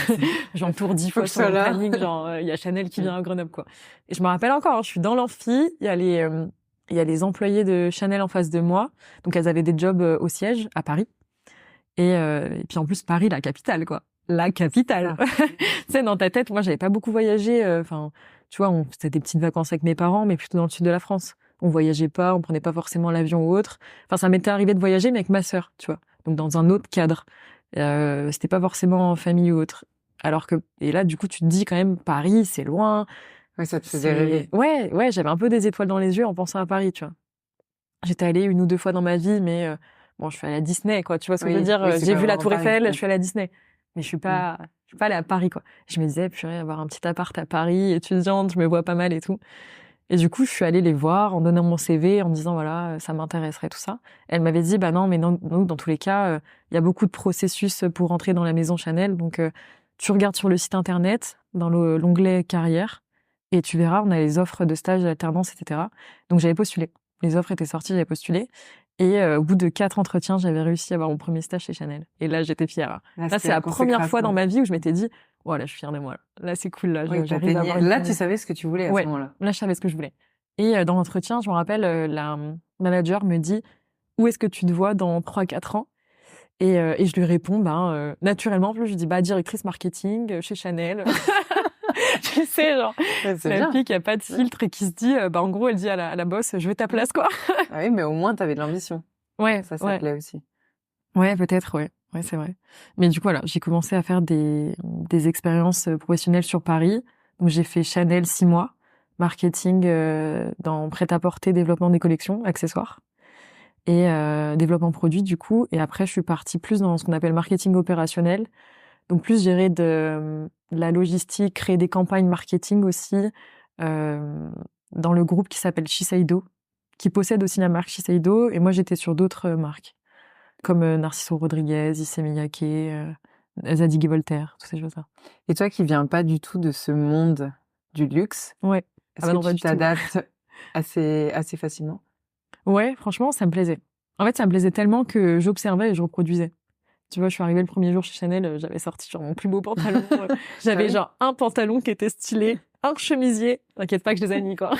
Speaker 2: j'entoure 10 fois sur le planning, genre, il y a Chanel qui vient à Grenoble, quoi. Et je me rappelle encore, je suis dans l'amphi, il y a les employés de Chanel en face de moi. Donc elles avaient des jobs au siège, à Paris. Et puis en plus, Paris, la capitale, quoi. La capitale. Tu sais, dans ta tête, moi, j'avais pas beaucoup voyagé, enfin, tu vois, c'était des petites vacances avec mes parents, mais plutôt dans le sud de la France. On voyageait pas, on prenait pas forcément l'avion ou autre. Enfin, ça m'était arrivé de voyager, mais avec ma sœur, tu vois. Donc, dans un autre cadre. C'était pas forcément en famille ou autre. Alors que, et là, du coup, tu te dis quand même, Paris, c'est loin.
Speaker 1: Ouais, ça te faisait rêver.
Speaker 2: Ouais, j'avais un peu des étoiles dans les yeux en pensant à Paris, tu vois. J'étais allée 1 ou 2 fois dans ma vie, mais bon, je suis allée à Disney, quoi. Tu vois ce que je veux dire? J'ai vu la Tour Eiffel, je suis allée à Disney. Mais je suis pas allée à Paris, quoi. Je me disais, purée, avoir un petit appart à Paris, étudiante, je me vois pas mal et tout. Et du coup, je suis allée les voir en donnant mon CV, en me disant, voilà, ça m'intéresserait, tout ça. Elle m'avait dit, bah non, mais non, nous, dans tous les cas, il y a beaucoup de processus pour rentrer dans la maison Chanel. Donc, tu regardes sur le site internet, dans l'onglet carrière, et tu verras, on a les offres de stage, d'alternance, etc. Donc, j'avais postulé. Les offres étaient sorties, j'avais postulé. Et au bout de 4 entretiens, j'avais réussi à avoir mon premier stage chez Chanel. Et là, j'étais fière. Là, c'est la première fois dans ma vie où je m'étais dit, voilà, je suis fière de moi. Là, c'est cool. Là, j'arrive à avoir
Speaker 1: là, tu savais ce que tu voulais à ce moment-là.
Speaker 2: Là, je savais ce que je voulais. Et dans l'entretien, je me rappelle, la manager me dit, où est-ce que tu te vois dans 3-4 ans? Et je lui réponds, naturellement, en plus, je lui dis, directrice marketing chez Chanel. Tu sais, genre, la fille qui a pas de filtre et qui se dit, en gros, elle dit à la boss, je veux ta place, quoi.
Speaker 1: Ah oui, mais au moins, t'avais de l'ambition.
Speaker 2: Ouais.
Speaker 1: Ça plaît aussi.
Speaker 2: Ouais, peut-être, ouais. Ouais, c'est vrai. Mais du coup, voilà, j'ai commencé à faire des expériences professionnelles sur Paris. Donc, j'ai fait Chanel 6 mois, marketing dans prêt-à-porter, développement des collections, accessoires et développement produit, du coup. Et après, je suis partie plus dans ce qu'on appelle marketing opérationnel. Donc, plus gérer de la logistique, créer des campagnes marketing aussi dans le groupe qui s'appelle Shiseido, qui possède aussi la marque Shiseido. Et moi, j'étais sur d'autres marques, comme Narciso Rodriguez, Issey Miyake, Zadig & Voltaire, toutes ces choses-là.
Speaker 1: Et toi qui viens pas du tout de ce monde du luxe,
Speaker 2: ouais.
Speaker 1: est-ce que tu t'adaptes assez facilement? Ouais,
Speaker 2: franchement, ça me plaisait. En fait, ça me plaisait tellement que j'observais et je reproduisais. Tu vois, je suis arrivée le premier jour chez Chanel, j'avais sorti genre mon plus beau pantalon. J'avais genre un pantalon qui était stylé, un chemisier. T'inquiète pas que je les ai mis, quoi.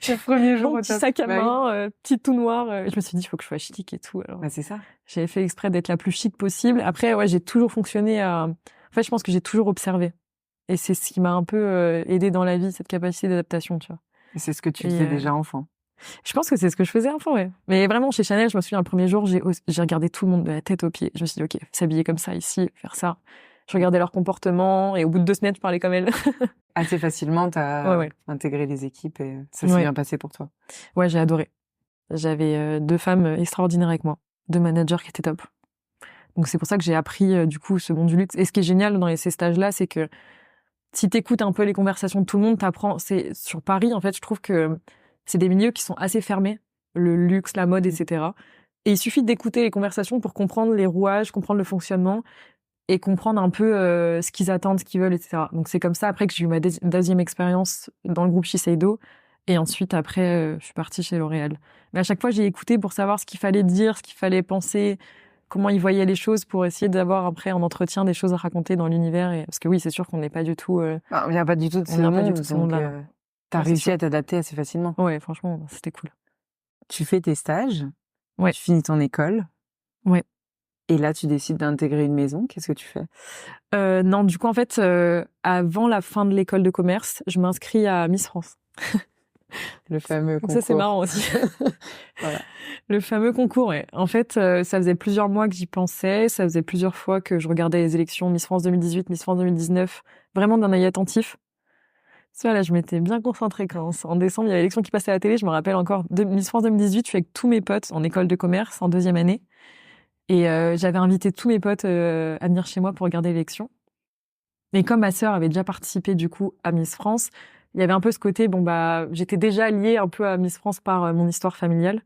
Speaker 1: Le premier jour,
Speaker 2: mon petit sac à main, petit tout noir. Je me suis dit, il faut que je sois chic et tout. Alors,
Speaker 1: c'est ça.
Speaker 2: J'avais fait exprès d'être la plus chic possible. Après, ouais, j'ai toujours fonctionné en fait, je pense que j'ai toujours observé. Et c'est ce qui m'a un peu aidé dans la vie, cette capacité d'adaptation, tu vois.
Speaker 1: Et c'est ce que tu faisais déjà enfant.
Speaker 2: Je pense que c'est ce que je faisais enfant, ouais. Mais vraiment, chez Chanel, je me souviens, le premier jour, j'ai regardé tout le monde de la tête aux pieds. Je me suis dit, OK, s'habiller comme ça ici, faire ça. Je regardais leur comportement et au bout de 2 semaines, je parlais comme elles.
Speaker 1: Assez facilement, t'as intégré les équipes et ça s'est bien passé pour toi.
Speaker 2: Ouais, j'ai adoré. J'avais 2 femmes extraordinaires avec moi, 2 managers qui étaient top. Donc c'est pour ça que j'ai appris du coup ce monde du luxe. Et ce qui est génial dans ces stages-là, c'est que si t'écoutes un peu les conversations de tout le monde, t'apprends. C'est sur Paris, en fait, je trouve que c'est des milieux qui sont assez fermés, le luxe, la mode, etc. Et il suffit d'écouter les conversations pour comprendre les rouages, comprendre le fonctionnement et comprendre un peu ce qu'ils attendent, ce qu'ils veulent, etc. Donc c'est comme ça après que j'ai eu ma deuxième expérience dans le groupe Shiseido. Et ensuite, après, je suis partie chez L'Oréal. Mais à chaque fois, j'ai écouté pour savoir ce qu'il fallait dire, ce qu'il fallait penser, comment ils voyaient les choses pour essayer d'avoir après en entretien des choses à raconter dans l'univers. Parce que oui, c'est sûr qu'on n'est pas du tout...
Speaker 1: on vient pas du tout de ce monde-là. T'as réussi à t'adapter assez facilement.
Speaker 2: Ouais, franchement, c'était cool.
Speaker 1: Tu fais tes stages.
Speaker 2: Ouais.
Speaker 1: Tu finis ton école.
Speaker 2: Ouais.
Speaker 1: Et là, tu décides d'intégrer une maison. Qu'est-ce que tu fais?
Speaker 2: Non, du coup, en fait, avant la fin de l'école de commerce, je m'inscris à Miss France.
Speaker 1: Le fameux concours.
Speaker 2: Ça, c'est marrant aussi. Voilà. Le fameux concours, ouais. En fait, ça faisait plusieurs mois que j'y pensais. Ça faisait plusieurs fois que je regardais les élections Miss France 2018, Miss France 2019, vraiment d'un œil attentif. Tu vois, là, je m'étais bien concentrée quand en décembre, il y avait l'élection qui passait à la télé. Je me rappelle encore de Miss France 2018, je suis avec tous mes potes en école de commerce en 2e année. Et j'avais invité tous mes potes à venir chez moi pour regarder l'élection. Et comme ma sœur avait déjà participé du coup à Miss France, il y avait un peu ce côté, j'étais déjà liée un peu à Miss France par mon histoire familiale.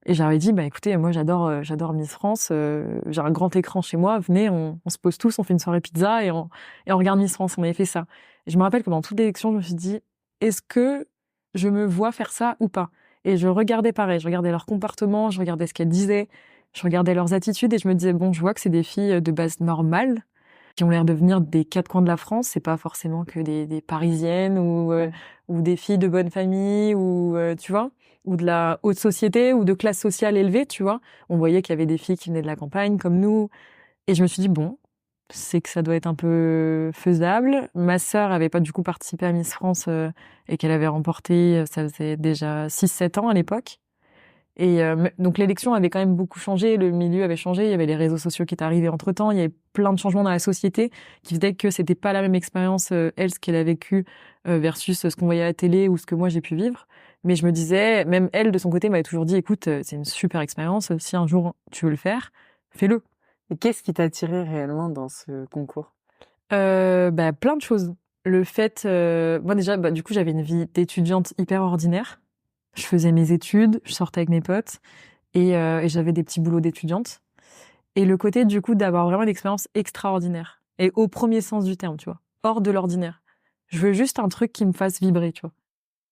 Speaker 2: Et j'avais dit, écoutez, moi j'adore Miss France, j'ai un grand écran chez moi, venez, on se pose tous, on fait une soirée pizza et on regarde Miss France. On avait fait ça. Et je me rappelle que pendant toute l'élection, je me suis dit, est-ce que je me vois faire ça ou pas? Et je regardais pareil, je regardais leur comportement, je regardais ce qu'elles disaient, je regardais leurs attitudes et je me disais, bon, je vois que c'est des filles de base normale, qui ont l'air de venir des quatre coins de la France, c'est pas forcément que des Parisiennes ou des filles de bonne famille ou tu vois, ou de la haute société ou de classe sociale élevée, tu vois. On voyait qu'il y avait des filles qui venaient de la campagne comme nous et je me suis dit bon, c'est que ça doit être un peu faisable. Ma sœur avait pas du coup participé à Miss France et qu'elle avait remporté, ça faisait déjà 6-7 ans à l'époque. Et donc l'élection avait quand même beaucoup changé, le milieu avait changé, il y avait les réseaux sociaux qui étaient arrivés entre-temps, il y avait plein de changements dans la société qui faisaient que c'était pas la même expérience, elle, ce qu'elle a vécu versus ce qu'on voyait à la télé ou ce que moi j'ai pu vivre. Mais je me disais, même elle, de son côté, m'avait toujours dit, écoute, c'est une super expérience, si un jour tu veux le faire, fais-le.
Speaker 1: Et qu'est-ce qui t'a attiré réellement dans ce concours?
Speaker 2: Plein de choses. Le fait, moi déjà, du coup, j'avais une vie d'étudiante hyper ordinaire. Je faisais mes études, je sortais avec mes potes et j'avais des petits boulots d'étudiante. Et le côté, du coup, d'avoir vraiment une expérience extraordinaire. Et au premier sens du terme, tu vois. Hors de l'ordinaire. Je veux juste un truc qui me fasse vibrer, tu vois.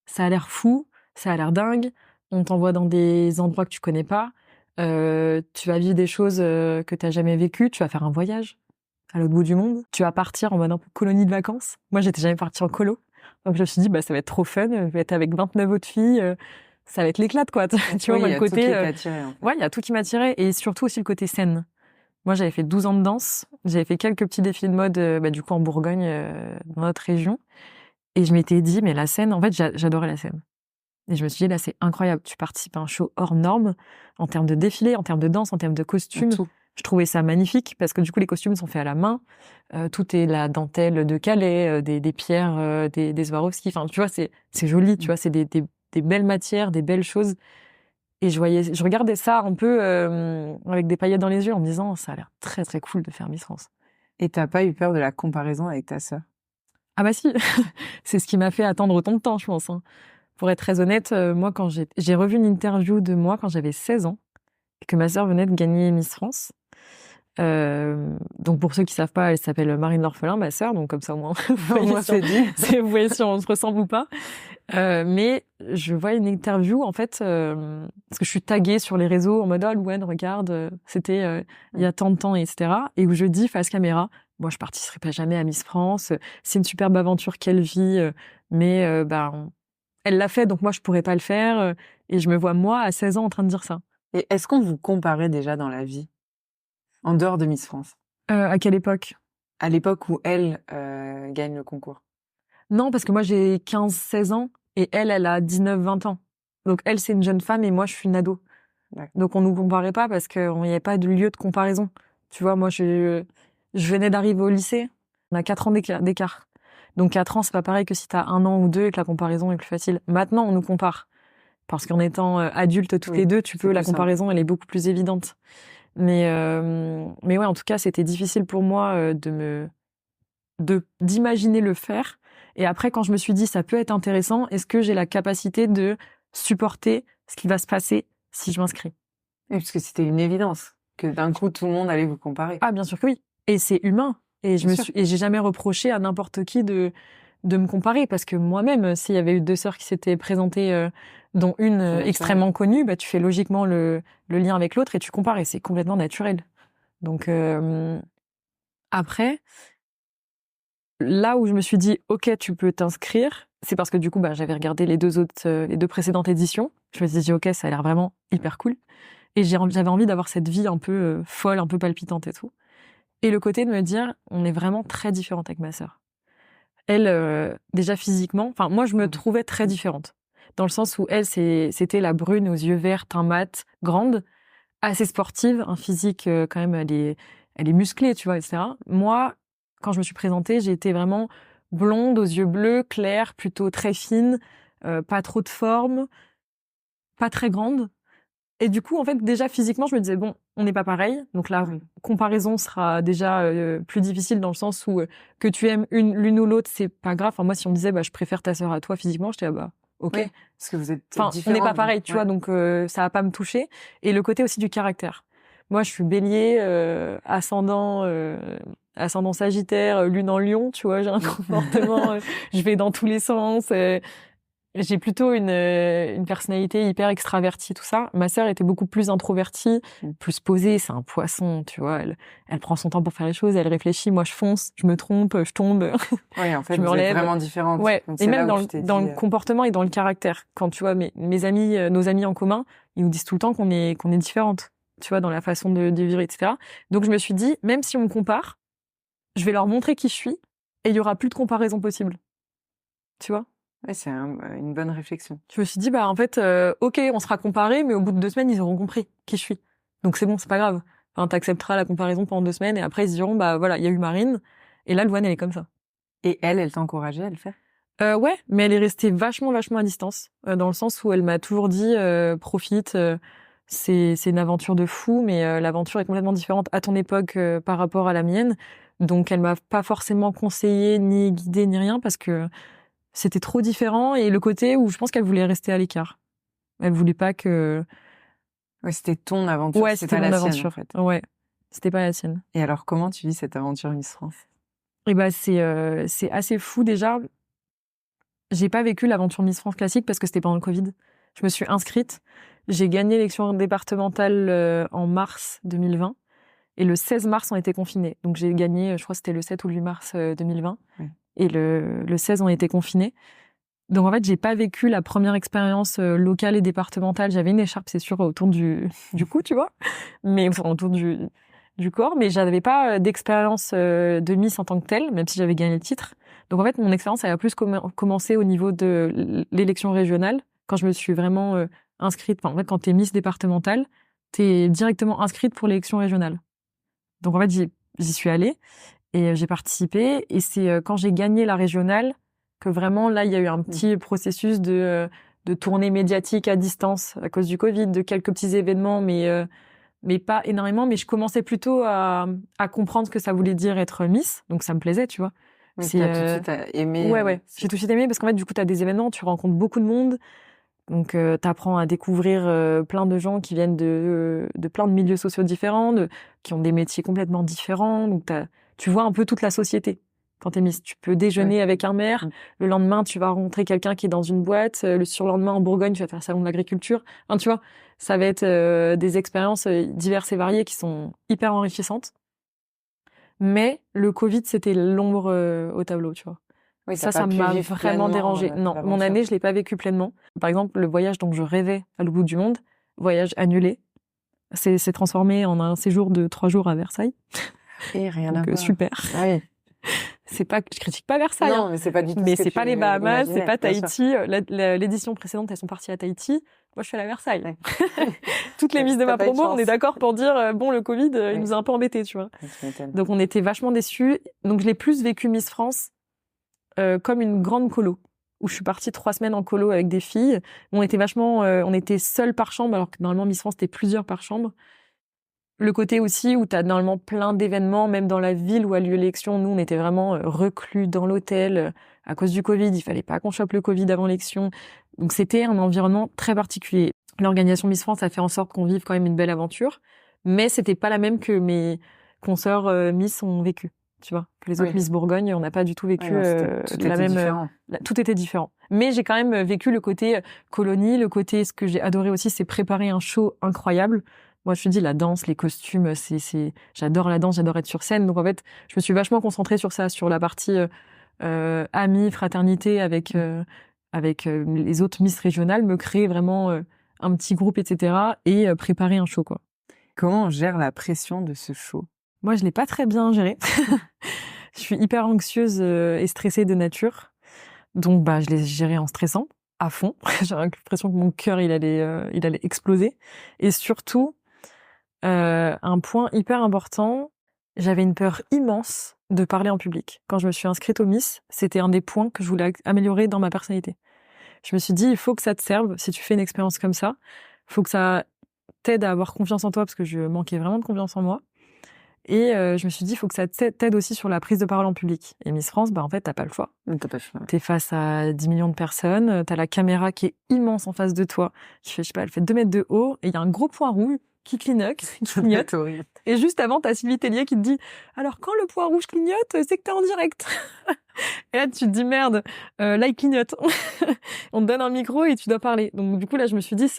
Speaker 2: Ça a l'air fou, ça a l'air dingue. On t'envoie dans des endroits que tu connais pas. Tu vas vivre des choses que t'as jamais vécues. Tu vas faire un voyage à l'autre bout du monde. Tu vas partir en mode un peu colonie de vacances. Moi, j'étais jamais partie en colo. Donc, je me suis dit, ça va être trop fun. Je vais être avec 29 autres filles. Ça va être l'éclate, quoi. Tu vois, moi, le côté.
Speaker 1: Il y a tout qui t'attirait, en fait.
Speaker 2: Ouais, il y a tout qui m'attirait. Et surtout aussi le côté scène. Moi, j'avais fait 12 ans de danse. J'avais fait quelques petits défis de mode, du coup, en Bourgogne, dans notre région. Et je m'étais dit, mais la scène, en fait, j'adorais la scène. Et je me suis dit, là, c'est incroyable. Tu participes à un show hors norme, en termes de défilé, en termes de danse, en termes de costumes. Je trouvais ça magnifique, parce que du coup, les costumes sont faits à la main. Tout est la dentelle de Calais, des pierres, des Swarovski. Enfin, tu vois, c'est joli, tu vois, c'est des belles matières, des belles choses. Et je regardais ça un peu avec des paillettes dans les yeux en me disant, ça a l'air très très cool de faire Miss France.
Speaker 1: Et t'as pas eu peur de la comparaison avec ta sœur?
Speaker 2: Ah bah si, c'est ce qui m'a fait attendre autant de temps, je pense. Hein. Pour être très honnête, moi quand j'ai revu une interview de moi quand j'avais 16 ans, et que ma sœur venait de gagner Miss France. Donc pour ceux qui savent pas, elle s'appelle Marine L'Orphelin, ma sœur, donc comme ça au moins, vous voyez si on se ressemble ou pas. Mais je vois une interview en fait parce que je suis taguée sur les réseaux en mode Louane regarde c'était il y a tant de temps etc. Et où je dis face caméra moi je participerai jamais à Miss France, c'est une superbe aventure qu'elle vit mais elle l'a fait donc moi je pourrais pas le faire et je me vois moi à 16 ans en train de dire ça.
Speaker 1: Et est-ce qu'on vous comparait déjà dans la vie en dehors de Miss France?
Speaker 2: À quelle époque?
Speaker 1: À l'époque où elle gagne le concours.
Speaker 2: Non, parce que moi, j'ai 15-16 ans et elle a 19-20 ans. Donc, elle, c'est une jeune femme et moi, je suis une ado.
Speaker 1: D'accord.
Speaker 2: Donc, on nous comparait pas parce qu'il n'y avait pas de lieu de comparaison. Tu vois, moi, je venais d'arriver au lycée. On a 4 ans d'écart. Donc, 4 ans, c'est pas pareil que si t'as 1 an ou 2 et que la comparaison est plus facile. Maintenant, on nous compare. Parce qu'en étant adultes toutes les deux, la comparaison, elle est beaucoup plus évidente. Mais ouais, en tout cas, c'était difficile pour moi d'imaginer le faire. Et après, quand je me suis dit, ça peut être intéressant, est-ce que j'ai la capacité de supporter ce qui va se passer si je m'inscris?
Speaker 1: Oui, parce que c'était une évidence que d'un coup, tout le monde allait vous comparer.
Speaker 2: Ah, bien sûr que oui. Et c'est humain. Et j'ai jamais reproché à n'importe qui de me comparer. Parce que moi-même, s'il y avait eu 2 sœurs qui s'étaient présentées, dont une extrêmement connue, tu fais logiquement le lien avec l'autre et tu compares. Et c'est complètement naturel. Donc, après, là où je me suis dit, OK, tu peux t'inscrire, c'est parce que du coup, j'avais regardé les 2 précédentes éditions. Je me suis dit, OK, ça a l'air vraiment hyper cool. Et j'avais envie d'avoir cette vie un peu folle, un peu palpitante et tout. Et le côté de me dire, on est vraiment très différentes avec ma sœur. Elle, déjà physiquement, moi, je me trouvais très différente. Dans le sens où elle, c'était la brune aux yeux verts, teint mat, grande, assez sportive, un physique quand même, elle est musclée, tu vois, etc. Moi, quand je me suis présentée, j'ai été vraiment blonde, aux yeux bleus, claire, plutôt très fine, pas trop de forme, pas très grande. Et du coup, en fait, déjà physiquement, je me disais, bon, on n'est pas pareil. Donc la comparaison sera déjà plus difficile dans le sens où que tu aimes l'une ou l'autre, c'est pas grave. Enfin, moi, si on me disait, je préfère ta sœur à toi physiquement, j'étais ok.
Speaker 1: Oui, parce que vous êtes
Speaker 2: on
Speaker 1: différents.
Speaker 2: n'est pas pareil, tu vois, donc ça va pas me toucher. Et le côté aussi du caractère. Moi, je suis bélier, ascendant sagittaire, lune en lion, tu vois, j'ai un comportement, je vais dans tous les sens. J'ai plutôt une personnalité hyper extravertie, tout ça. Ma sœur était beaucoup plus introvertie, plus posée. C'est un poisson, tu vois. Elle prend son temps pour faire les choses, elle réfléchit. Moi, je fonce, je me trompe, je tombe.
Speaker 1: Oui, en fait,
Speaker 2: je me
Speaker 1: vous êtes
Speaker 2: relève.
Speaker 1: vraiment différentes.
Speaker 2: Ouais.
Speaker 1: Donc,
Speaker 2: et même dans le comportement et dans le caractère. Quand tu vois mes amis, nos amis en commun, ils nous disent tout le temps qu'on est différentes. Tu vois, dans la façon de vivre, etc. Donc, je me suis dit, même si on me compare, je vais leur montrer qui je suis et il y aura plus de comparaison possible. Tu vois?
Speaker 1: Ouais, c'est une bonne réflexion.
Speaker 2: Je me suis dit, en fait, ok, on sera comparés, mais au bout de 2 semaines, ils auront compris qui je suis. Donc c'est bon, c'est pas grave. Enfin, t'accepteras la comparaison pendant 2 semaines et après, ils se diront, voilà, il y a eu Marine. Et là, Louane, elle est comme ça.
Speaker 1: Et elle t'a encouragée à le faire?
Speaker 2: Ouais, mais elle est restée vachement à distance. Dans le sens où elle m'a toujours dit, profite, c'est une aventure de fou, mais l'aventure est complètement différente à ton époque par rapport à la mienne. Donc elle m'a pas forcément conseillé, ni guidée, ni rien, parce que c'était trop différent, et le côté où je pense qu'elle voulait rester à l'écart. Elle voulait pas que...
Speaker 1: Ouais, c'était ton aventure,
Speaker 2: Ouais,
Speaker 1: c'était pas
Speaker 2: mon
Speaker 1: la
Speaker 2: aventure.
Speaker 1: sienne, en fait.
Speaker 2: Ouais, c'était pas la sienne.
Speaker 1: Et alors, comment tu vis cette aventure Miss France?
Speaker 2: C'est assez fou déjà. J'ai pas vécu l'aventure Miss France classique parce que c'était pendant le Covid. Je me suis inscrite. J'ai gagné l'élection départementale en mars 2020. Et le 16 mars, on était confinés. Donc j'ai gagné, je crois que c'était le 7 ou le 8 mars 2020.
Speaker 1: Oui.
Speaker 2: Et le 16, on était confinés. Donc en fait, j'ai pas vécu la première expérience locale et départementale. J'avais une écharpe, c'est sûr, autour du cou, tu vois, mais enfin, autour du corps, mais j'avais pas d'expérience de Miss en tant que telle, même si j'avais gagné le titre. Donc en fait, mon expérience elle a plus commencé au niveau de l'élection régionale, quand je me suis vraiment inscrite. Enfin, en fait, quand t'es Miss départementale, t'es directement inscrite pour l'élection régionale. Donc en fait, j'y suis allée et j'ai participé. Et c'est quand j'ai gagné la régionale que vraiment, là, il y a eu un petit processus de tournée médiatique à distance à cause du Covid, de quelques petits événements, mais pas énormément. Mais je commençais plutôt à comprendre ce que ça voulait dire être Miss. Donc ça me plaisait, tu vois.
Speaker 1: Oui, t'as tout de suite aimé.
Speaker 2: Ouais. J'ai tout de suite aimé parce qu'en fait, du coup, t'as des événements, tu rencontres beaucoup de monde. Donc, t'apprends à découvrir plein de gens qui viennent de plein de milieux sociaux différents, qui ont des métiers complètement différents. Donc, tu vois un peu toute la société quand t'es Miss. Tu peux déjeuner avec un maire. Le lendemain, tu vas rencontrer quelqu'un qui est dans une boîte. Le surlendemain, en Bourgogne, tu vas faire le salon de l'agriculture. Enfin, tu vois, ça va être des expériences diverses et variées qui sont hyper enrichissantes. Mais le Covid, c'était l'ombre au tableau, tu vois.
Speaker 1: Oui,
Speaker 2: ça m'a vraiment dérangé. Non, mon année, je l'ai pas vécu pleinement. Par exemple, le voyage dont je rêvais à l'autre bout du monde, voyage annulé, c'est transformé en un séjour de 3 jours à Versailles.
Speaker 1: Et rien
Speaker 2: donc,
Speaker 1: à voir.
Speaker 2: Super.
Speaker 1: Ah oui.
Speaker 2: Je critique pas Versailles.
Speaker 1: Non, mais c'est pas du tout.
Speaker 2: Mais c'est pas les Bahamas, c'est pas Tahiti. L'édition précédente, elles sont parties à Tahiti. Moi, je suis allée à Versailles. Ouais. Toutes les Miss de ma promo, on est d'accord pour dire, bon, le Covid, il nous a un peu embêtés, tu vois. Donc, on était vachement déçus. Donc, je l'ai plus vécu Miss France comme une grande colo, où je suis partie 3 semaines en colo avec des filles. On était on était seuls par chambre, alors que normalement Miss France c'était plusieurs par chambre. Le côté aussi où t'as normalement plein d'événements, même dans la ville où a lieu l'élection, nous on était vraiment reclus dans l'hôtel à cause du Covid. Il fallait pas qu'on chope le Covid avant l'élection. Donc c'était un environnement très particulier. L'organisation Miss France a fait en sorte qu'on vive quand même une belle aventure, mais c'était pas la même que mes consoeurs Miss ont vécu. Tu vois, que les autres Miss Bourgogne, on n'a pas du tout vécu la même. Tout était différent. Mais j'ai quand même vécu le côté colonie, le côté, ce que j'ai adoré aussi, c'est préparer un show incroyable. Moi, je te dis, la danse, les costumes, j'adore la danse, j'adore être sur scène. Donc en fait, je me suis vachement concentrée sur ça, sur la partie amie, fraternité avec les autres Miss régionales, me créer vraiment un petit groupe, etc. et préparer un show, quoi.
Speaker 1: Comment on gère la pression de ce show?
Speaker 2: Moi, je l'ai pas très bien géré. Je suis hyper anxieuse et stressée de nature. Donc, je l'ai géré en stressant, à fond. J'ai l'impression que mon cœur, il allait exploser. Et surtout, un point hyper important, j'avais une peur immense de parler en public. Quand je me suis inscrite au Miss, c'était un des points que je voulais améliorer dans ma personnalité. Je me suis dit, il faut que ça te serve, si tu fais une expérience comme ça, il faut que ça t'aide à avoir confiance en toi parce que je manquais vraiment de confiance en moi. Et je me suis dit, il faut que ça t'aide aussi sur la prise de parole en public. Et Miss France, en fait, t'as pas le choix.
Speaker 1: T'as pas le choix.
Speaker 2: T'es face à 10 millions de personnes, t'as la caméra qui est immense en face de toi, qui fait, je sais pas, elle fait 2 mètres de haut, et il y a un gros point rouge qui clignote. Et juste avant, t'as Sylvie Tellier qui te dit, alors quand le point rouge clignote, c'est que t'es en direct. Et là, tu te dis, merde, là, il clignote. On te donne un micro et tu dois parler. Donc, du coup, là, je me suis dit,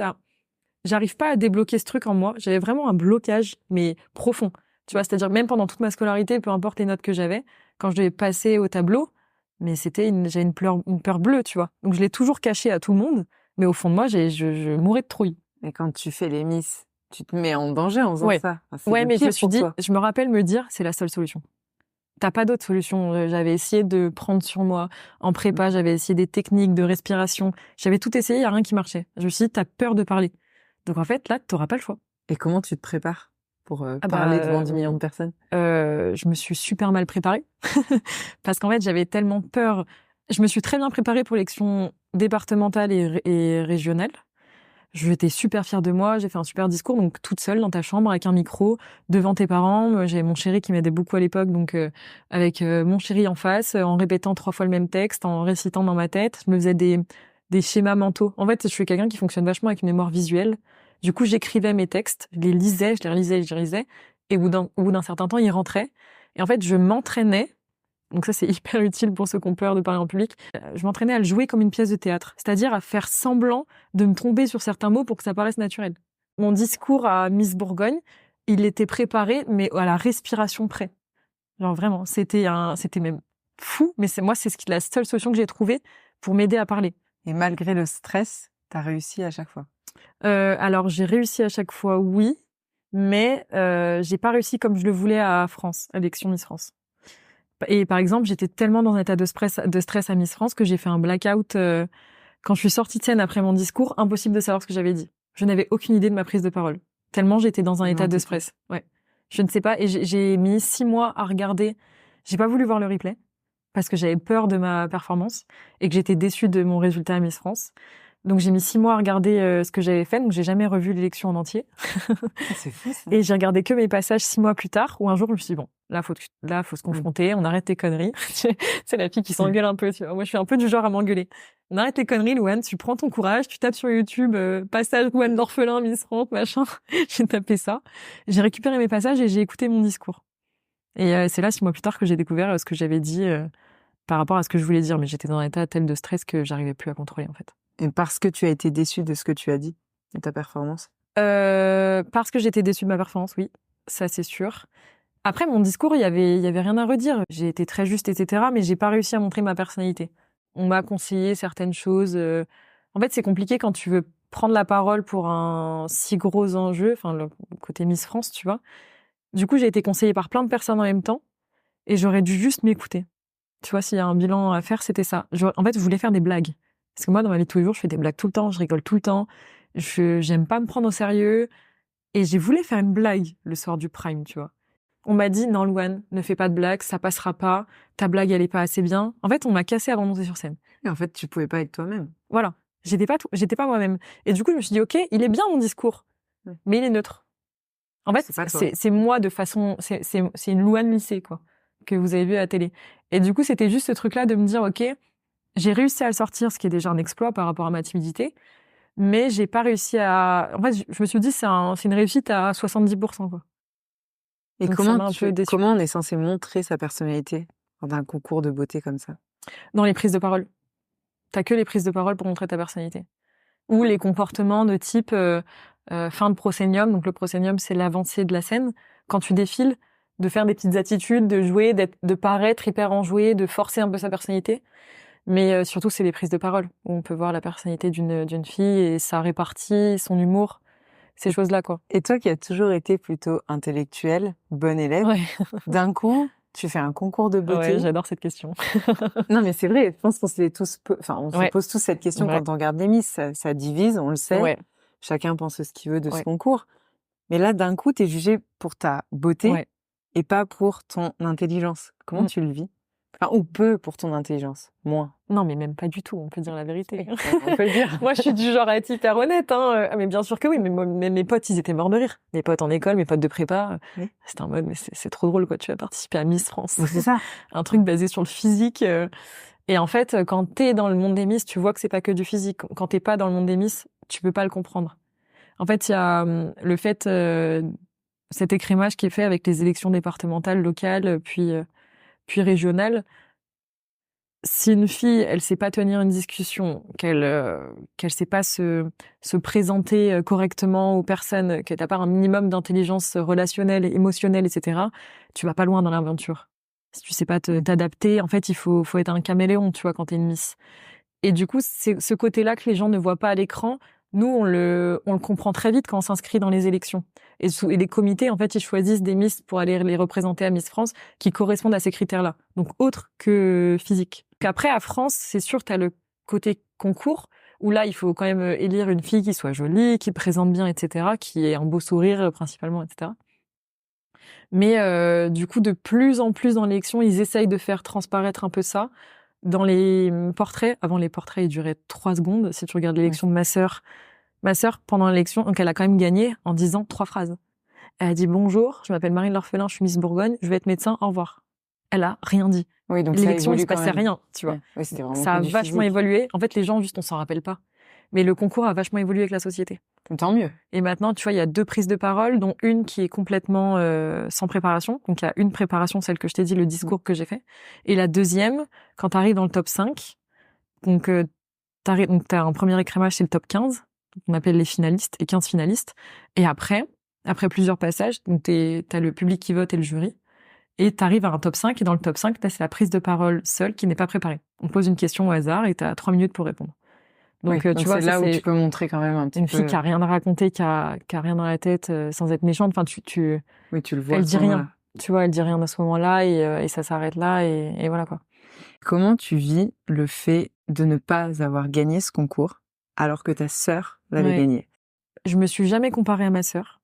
Speaker 2: j'arrive pas à débloquer ce truc en moi. J'avais vraiment un blocage, mais profond. Tu vois, c'est-à-dire même pendant toute ma scolarité, peu importe les notes que j'avais, quand je devais passer au tableau, mais j'avais une peur bleue, tu vois. Donc je l'ai toujours caché à tout le monde, mais au fond de moi, je mourais de trouille.
Speaker 1: Et quand tu fais les Miss, tu te mets en danger en faisant ça. Enfin,
Speaker 2: ouais, mais je me suis dit, je me rappelle me dire, c'est la seule solution. T'as pas d'autre solution. J'avais essayé de prendre sur moi en prépa, j'avais essayé des techniques de respiration, j'avais tout essayé, il y a rien qui marchait. Je me suis dit, t'as peur de parler. Donc en fait, là, t'auras pas le choix.
Speaker 1: Et comment tu te prépares pour parler devant 10 millions de personnes?
Speaker 2: Je me suis super mal préparée parce qu'en fait, j'avais tellement peur. Je me suis très bien préparée pour l'élection départementale et régionale. J'étais super fière de moi, j'ai fait un super discours, donc toute seule dans ta chambre avec un micro, devant tes parents. J'avais mon chéri qui m'aidait beaucoup à l'époque, donc avec mon chéri en face, en répétant 3 fois le même texte, en récitant dans ma tête. Je me faisais des schémas mentaux. En fait, je suis quelqu'un qui fonctionne vachement avec une mémoire visuelle. Du coup, j'écrivais mes textes, je les lisais, je les relisais, je les relisais, et au bout d'un certain temps, ils rentraient. Et en fait, je m'entraînais. Donc ça, c'est hyper utile pour ceux qui ont peur de parler en public. Je m'entraînais à le jouer comme une pièce de théâtre, c'est-à-dire à faire semblant de me tromper sur certains mots pour que ça paraisse naturel. Mon discours à Miss Bourgogne, il était préparé, mais à la respiration près. Genre vraiment, c'était même fou, mais c'est la seule solution que j'ai trouvée pour m'aider à parler.
Speaker 1: Et malgré le stress, t'as réussi à chaque fois?
Speaker 2: Alors j'ai réussi à chaque fois, oui, mais j'ai pas réussi comme je le voulais à France, à l'élection Miss France. Et par exemple, j'étais tellement dans un état de stress à Miss France que j'ai fait un blackout quand je suis sortie de scène après mon discours, impossible de savoir ce que j'avais dit. Je n'avais aucune idée de ma prise de parole. Tellement j'étais dans un état de stress. Ouais. Je ne sais pas, et j'ai mis 6 mois à regarder. J'ai pas voulu voir le replay parce que j'avais peur de ma performance et que j'étais déçue de mon résultat à Miss France. Donc j'ai mis 6 mois à regarder ce que j'avais fait, donc j'ai jamais revu l'élection en entier.
Speaker 1: C'est fou ça.
Speaker 2: Et j'ai regardé que mes passages 6 mois plus tard, où un jour je me suis dit bon, là faut se confronter, on arrête tes conneries. C'est la fille qui s'engueule un peu, tu vois. Moi je suis un peu du genre à m'engueuler. On arrête les conneries, Louane, tu prends ton courage, tu tapes sur YouTube passage Louane d'orphelin, Miss France, machin. J'ai tapé ça. J'ai récupéré mes passages et j'ai écouté mon discours. Et c'est là 6 mois plus tard que j'ai découvert ce que j'avais dit par rapport à ce que je voulais dire, mais j'étais dans un état tel de stress que j'arrivais plus à contrôler en fait.
Speaker 1: Et parce que tu as été déçue de ce que tu as dit, de ta performance?
Speaker 2: Parce que j'étais déçue de ma performance, oui, ça c'est sûr. Après mon discours, il y avait rien à redire. J'ai été très juste, etc. Mais j'ai pas réussi à montrer ma personnalité. On m'a conseillé certaines choses. En fait, c'est compliqué quand tu veux prendre la parole pour un si gros enjeu, enfin le côté Miss France, tu vois. Du coup, j'ai été conseillée par plein de personnes en même temps, et j'aurais dû juste m'écouter. Tu vois, s'il y a un bilan à faire, c'était ça. En fait, je voulais faire des blagues. Parce que moi, dans ma vie de tous les jours, je fais des blagues tout le temps, je rigole tout le temps. J'aime pas me prendre au sérieux. Et j'ai voulu faire une blague le soir du prime, tu vois. On m'a dit, non, Louane, ne fais pas de blague, ça passera pas. Ta blague, elle est pas assez bien. En fait, on m'a cassé avant de monter sur scène.
Speaker 1: Et en fait, tu pouvais pas être toi-même.
Speaker 2: Voilà. J'étais pas moi-même. Et du coup, je me suis dit, OK, il est bien mon discours, mais il est neutre. En fait, c'est moi de façon, c'est une Louane lycée, quoi, que vous avez vu à la télé. Et du coup, c'était juste ce truc-là de me dire, OK, j'ai réussi à le sortir, ce qui est déjà un exploit par rapport à ma timidité, mais j'ai pas réussi à... En fait, je me suis dit, c'est une réussite à 70%, quoi.
Speaker 1: Et comment on est censé montrer sa personnalité dans un concours de beauté comme ça?
Speaker 2: Dans les prises de parole. T'as que les prises de parole pour montrer ta personnalité. Ou les comportements de type fin de proscénium. Donc le proscénium, c'est l'avancée de la scène. Quand tu défiles, de faire des petites attitudes, de jouer, de paraître hyper enjoué, de forcer un peu sa personnalité. Mais surtout, c'est les prises de parole, où on peut voir la personnalité d'une fille et sa répartie, son humour, ces choses-là, quoi.
Speaker 1: Et toi qui as toujours été plutôt intellectuelle, bonne élève, d'un coup, tu fais un concours de beauté.
Speaker 2: Ouais, j'adore cette question.
Speaker 1: Non, mais c'est vrai, je pense qu'on se pose tous cette question quand on regarde les Miss. Ça divise, on le sait. Ouais. Chacun pense ce qu'il veut de ce concours. Mais là, d'un coup, t'es jugée pour ta beauté et pas pour ton intelligence. Comment tu le vis? Enfin, ou peu pour ton intelligence. Moins.
Speaker 2: Non, mais même pas du tout, on peut dire la vérité.
Speaker 1: On peut le dire.
Speaker 2: Moi, je suis du genre à être hyper honnête, hein. Mais bien sûr que oui, mais mes potes, ils étaient morts de rire. Mes potes en école, mes potes de prépa, c'était en mode, mais c'est trop drôle, quoi. Tu vas participer à Miss France.
Speaker 1: C'est ça.
Speaker 2: Un truc basé sur le physique. Et en fait, quand t'es dans le monde des Miss, tu vois que c'est pas que du physique. Quand t'es pas dans le monde des Miss, tu peux pas le comprendre. En fait, il y a le fait, cet écrémage qui est fait avec les élections départementales, locales, puis régionales. Si une fille, elle sait pas tenir une discussion, qu'elle sait pas se présenter correctement aux personnes, que t'as pas un minimum d'intelligence relationnelle, émotionnelle, etc., tu vas pas loin dans l'aventure. Si tu sais pas t'adapter, en fait, il faut être un caméléon, tu vois, quand t'es une Miss. Et du coup, c'est ce côté-là que les gens ne voient pas à l'écran. Nous, on le comprend très vite quand on s'inscrit dans les élections. Et les comités, en fait, ils choisissent des Miss pour aller les représenter à Miss France qui correspondent à ces critères-là. Donc, autre que physique. Qu'après, à France, c'est sûr, t'as le côté concours, où là, il faut quand même élire une fille qui soit jolie, qui présente bien, etc., qui ait un beau sourire, principalement, etc. Mais du coup, de plus en plus dans l'élection, ils essayent de faire transparaître un peu ça. Dans les portraits, avant les portraits, ils duraient 3 secondes. Si tu regardes l'élection de ma sœur, pendant l'élection, donc elle a quand même gagné en disant 3 phrases. Elle a dit bonjour, je m'appelle Marine L'Orphelin, je suis Miss Bourgogne, je vais être médecin, au revoir. Elle a rien dit.
Speaker 1: Oui, donc
Speaker 2: l'élection, il se passait rien, tu vois.
Speaker 1: Ouais, c'était vraiment
Speaker 2: ça a vachement évolué. En fait, les gens, juste, on s'en rappelle pas. Mais le concours a vachement évolué avec la société.
Speaker 1: Tant mieux.
Speaker 2: Et maintenant, tu vois, il y a 2 prises de parole, dont une qui est complètement sans préparation. Donc, il y a une préparation, celle que je t'ai dit, le discours que j'ai fait. Et la deuxième, quand tu arrives dans le top 5, donc t'as un premier écrémage, c'est le top 15. On appelle les finalistes, et 15 finalistes. Et après plusieurs passages, donc t'as le public qui vote et le jury. Et t'arrives à un top 5, et dans le top 5, c'est la prise de parole seule qui n'est pas préparée. On pose une question au hasard, et t'as 3 minutes pour répondre. Donc,
Speaker 1: oui,
Speaker 2: tu vois,
Speaker 1: c'est là où tu peux montrer quand même un petit peu.
Speaker 2: Une fille qui a rien à raconter, qui a rien dans la tête, sans être méchante. Enfin,
Speaker 1: oui, tu le vois.
Speaker 2: Elle dit rien. Tu vois, elle dit rien à ce moment-là, et ça s'arrête là, et voilà, quoi.
Speaker 1: Comment tu vis le fait de ne pas avoir gagné ce concours alors que ta sœur l'avait gagné?
Speaker 2: Je me suis jamais comparée à ma sœur.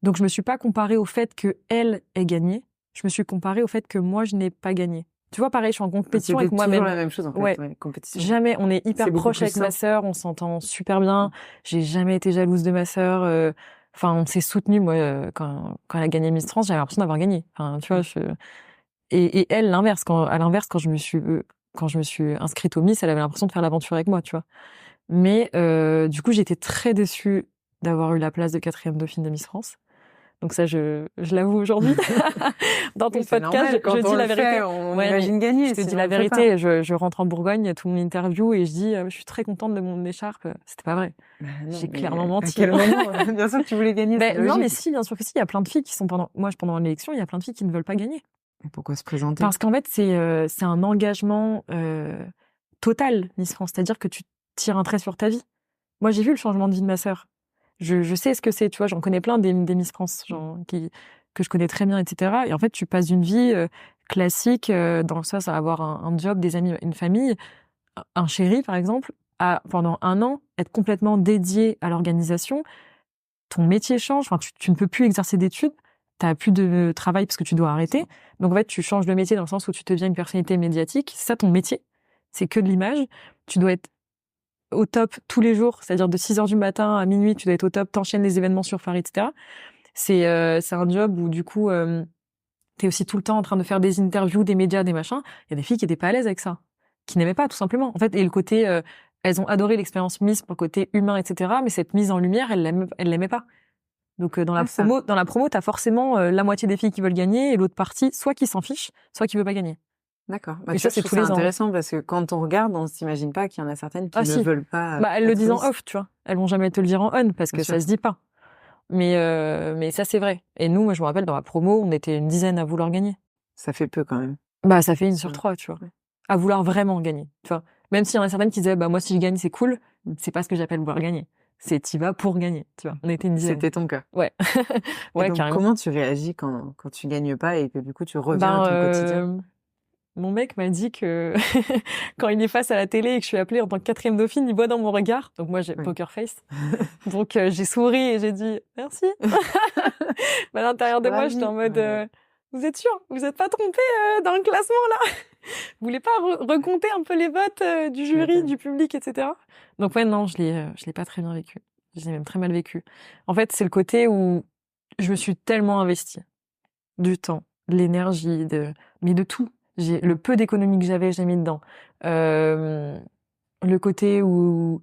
Speaker 2: Donc, je me suis pas comparée au fait que elle ait gagné. Je me suis comparée au fait que moi, je n'ai pas gagné. Tu vois, pareil, je suis en compétition avec moi-même.
Speaker 1: C'est toujours la même chose, en fait. Ouais, compétition.
Speaker 2: Jamais. On est hyper proche avec ma sœur. On s'entend super bien. J'ai jamais été jalouse de ma sœur. Enfin, on s'est soutenus. Moi, quand elle a gagné Miss France, j'avais l'impression d'avoir gagné. Enfin, tu vois, et elle, l'inverse. À l'inverse, quand je me suis inscrite au Miss, elle avait l'impression de faire l'aventure avec moi, tu vois. Mais du coup, j'étais très déçue d'avoir eu la place de 4e dauphine de Miss France. Donc ça, je l'avoue aujourd'hui. Dans ton podcast,
Speaker 1: normal,
Speaker 2: je dis la vérité.
Speaker 1: On imagine gagner.
Speaker 2: Je te dis la vérité. Je rentre en Bourgogne, tout mon interview, et je dis, je suis très contente de mon écharpe. C'était pas vrai. J'ai clairement menti.
Speaker 1: À quel moment? Bien sûr que tu voulais gagner.
Speaker 2: Non, mais si, bien sûr que si. Il y a plein de filles qui sont pendant l'élection, il y a plein de filles qui ne veulent pas gagner.
Speaker 1: Et pourquoi se présenter?
Speaker 2: Parce qu'en fait, c'est un engagement total, Miss France. C'est-à-dire que tu tires un trait sur ta vie. Moi, j'ai vu le changement de vie de ma sœur. Je sais ce que c'est, tu vois, j'en connais plein des Miss France, que je connais très bien, etc. Et en fait, tu passes d'une vie classique, dans le sens à avoir un job, des amis, une famille, un chéri, par exemple, à, pendant 1 an, être complètement dédié à l'organisation. Ton métier change, enfin, tu ne peux plus exercer d'études, t'as plus de travail parce que tu dois arrêter. Donc, en fait, tu changes de métier dans le sens où tu deviens une personnalité médiatique. C'est ça ton métier. C'est que de l'image. Tu dois être au top tous les jours, c'est-à-dire de 6h du matin à minuit, tu dois être au top, t'enchaînes les événements sur Paris, etc. C'est un job où, du coup, t'es aussi tout le temps en train de faire des interviews, des médias, des machins. Il y a des filles qui étaient pas à l'aise avec ça, qui n'aimaient pas, tout simplement. En fait, et le côté, elles ont adoré l'expérience Miss pour le côté humain, etc. Mais cette mise en lumière, elles l'aimaient pas. Donc, dans la promo, t'as forcément la moitié des filles qui veulent gagner et l'autre partie, soit qui s'en fiche, soit qui veut pas gagner.
Speaker 1: D'accord.
Speaker 2: Et ça, c'est tous les ans.
Speaker 1: Intéressant parce que quand on regarde, on s'imagine pas qu'il y en a certaines qui ne veulent pas.
Speaker 2: Elles le disent en off, tu vois. Elles vont jamais te le dire en on parce que ça se dit pas. Mais ça, c'est vrai. Et nous, moi, je me rappelle, dans la promo, on était une dizaine à vouloir gagner.
Speaker 1: Ça fait peu quand même.
Speaker 2: Ça fait 1 sur 3, tu vois. À vouloir vraiment gagner, tu vois. Même s'il y en a certaines qui disaient, moi, si je gagne, c'est cool. C'est pas ce que j'appelle vouloir gagner. C'est t'y vas pour gagner, tu vois. On était une dizaine.
Speaker 1: C'était ton cas.
Speaker 2: Ouais. Ouais,
Speaker 1: donc,
Speaker 2: carrément.
Speaker 1: Comment tu réagis quand tu gagnes pas et que du coup, tu reviens à ton quotidien?
Speaker 2: Mon mec m'a dit que quand il est face à la télé et que je suis appelée en tant que 4e dauphine, il voit dans mon regard. Donc moi, j'ai poker face. Donc j'ai souri et j'ai dit merci. À l'intérieur de moi, j'étais en mode Vous êtes sûr? Vous êtes pas trompé dans le classement là? Vous voulez pas recompter un peu les votes du jury, du public, etc. Donc ouais, non, je l'ai pas très bien vécu. Je l'ai même très mal vécu. En fait, c'est le côté où je me suis tellement investie. Du temps, de l'énergie, mais de tout. Le peu d'économie que j'avais, j'ai mis dedans. Le côté où,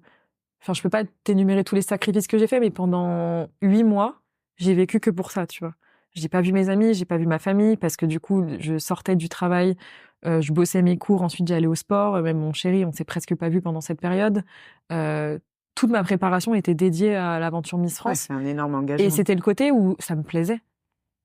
Speaker 2: enfin, je peux pas t'énumérer tous les sacrifices que j'ai faits, mais pendant 8 mois, j'ai vécu que pour ça, tu vois. J'ai pas vu mes amis, j'ai pas vu ma famille, parce que du coup, je sortais du travail, je bossais mes cours, ensuite j'allais au sport, même mon chéri, on s'est presque pas vu pendant cette période. Toute ma préparation était dédiée à l'aventure Miss France.
Speaker 1: Ouais, c'est un énorme engagement.
Speaker 2: Et c'était le côté où ça me plaisait.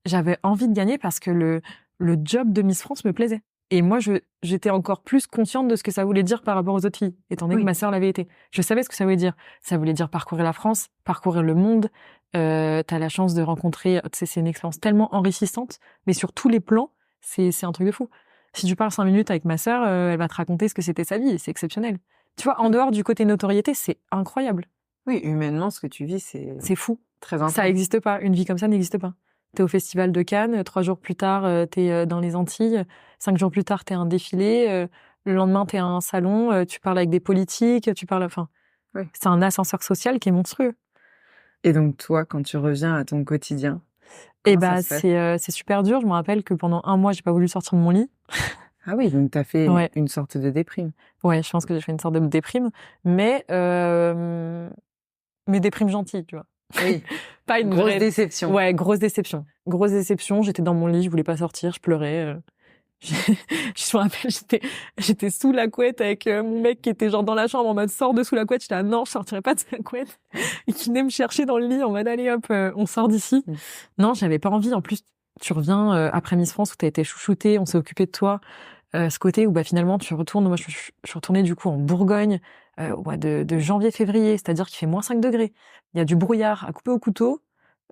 Speaker 2: J'avais envie de gagner parce que le job de Miss France me plaisait. Et moi, j'étais encore plus consciente de ce que ça voulait dire par rapport aux autres filles, étant donné que ma sœur l'avait été. Je savais ce que ça voulait dire. Ça voulait dire parcourir la France, parcourir le monde. T'as la chance de rencontrer, tu sais, c'est une expérience tellement enrichissante, mais sur tous les plans, c'est un truc de fou. Si tu parles 5 minutes avec ma sœur, elle va te raconter ce que c'était sa vie, c'est exceptionnel. Tu vois, en dehors du côté notoriété, c'est incroyable.
Speaker 1: Oui, humainement, ce que tu vis, c'est
Speaker 2: fou.
Speaker 1: Très intense.
Speaker 2: Ça n'existe pas. Une vie comme ça n'existe pas. T'es au festival de Cannes, 3 jours plus tard, t'es dans les Antilles, 5 jours plus tard, t'es à un défilé, le lendemain, t'es à un salon, tu parles avec des politiques, enfin, c'est un ascenseur social qui est monstrueux.
Speaker 1: Et donc, toi, quand tu reviens à ton quotidien,
Speaker 2: c'est super dur. Je me rappelle que pendant 1 mois, j'ai pas voulu sortir de mon lit.
Speaker 1: Ah oui, donc t'as fait une sorte de déprime.
Speaker 2: Ouais, je pense que j'ai fait une sorte de déprime, mais déprime gentille, tu vois.
Speaker 1: Oui.
Speaker 2: Pas une
Speaker 1: grosse déception.
Speaker 2: Ouais, grosse déception. Grosse déception. J'étais dans mon lit, je voulais pas sortir, je pleurais. Je me rappelle, j'étais sous la couette avec mon mec qui était genre dans la chambre en mode sors de sous la couette. J'étais non, je sortirai pas de sous la couette. Et qui venait me chercher dans le lit en mode allez hop, on sort d'ici. Non, j'avais pas envie. En plus, tu reviens après Miss France où t'as été chouchoutée, on s'est occupé de toi. Ce côté où finalement tu retournes. Moi, je suis retournée du coup en Bourgogne au mois de janvier-février, c'est-à-dire qu'il fait -5 degrés. Il y a du brouillard à couper au couteau.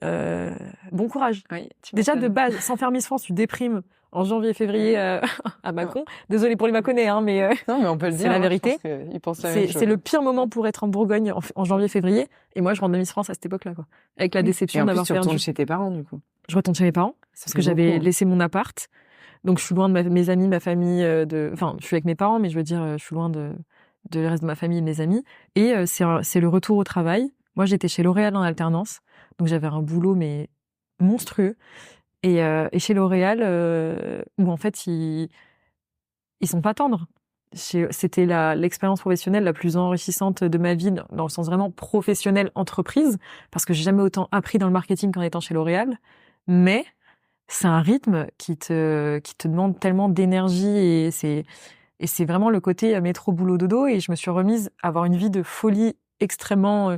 Speaker 2: Bon courage.
Speaker 1: Oui,
Speaker 2: déjà de base, sans faire Miss France, tu déprimes en janvier-février à Macron. Désolée pour les Maconnais, hein, mais
Speaker 1: non, mais on peut le dire.
Speaker 2: C'est la vérité.
Speaker 1: C'est
Speaker 2: le pire moment pour être en Bourgogne en janvier-février. Et moi, je rentre de Miss France à cette époque-là, quoi. Avec la déception d'avoir perdu.
Speaker 1: Tu retournes chez tes parents, du coup.
Speaker 2: Je retourne chez mes parents parce que j'avais laissé mon appart. Donc, je suis loin de mes amis, ma famille. Enfin, je suis avec mes parents, mais je veux dire, je suis loin de le reste de ma famille et de mes amis. Et c'est le retour au travail. Moi, j'étais chez L'Oréal en alternance. Donc, j'avais un boulot, mais monstrueux. Et chez L'Oréal, où en fait, ils sont pas tendres. C'était l'expérience professionnelle la plus enrichissante de ma vie, dans le sens vraiment professionnel entreprise, parce que j'ai jamais autant appris dans le marketing qu'en étant chez L'Oréal. Mais c'est un rythme qui te demande tellement d'énergie et c'est vraiment le côté métro boulot dodo. Et je me suis remise à avoir une vie de folie extrêmement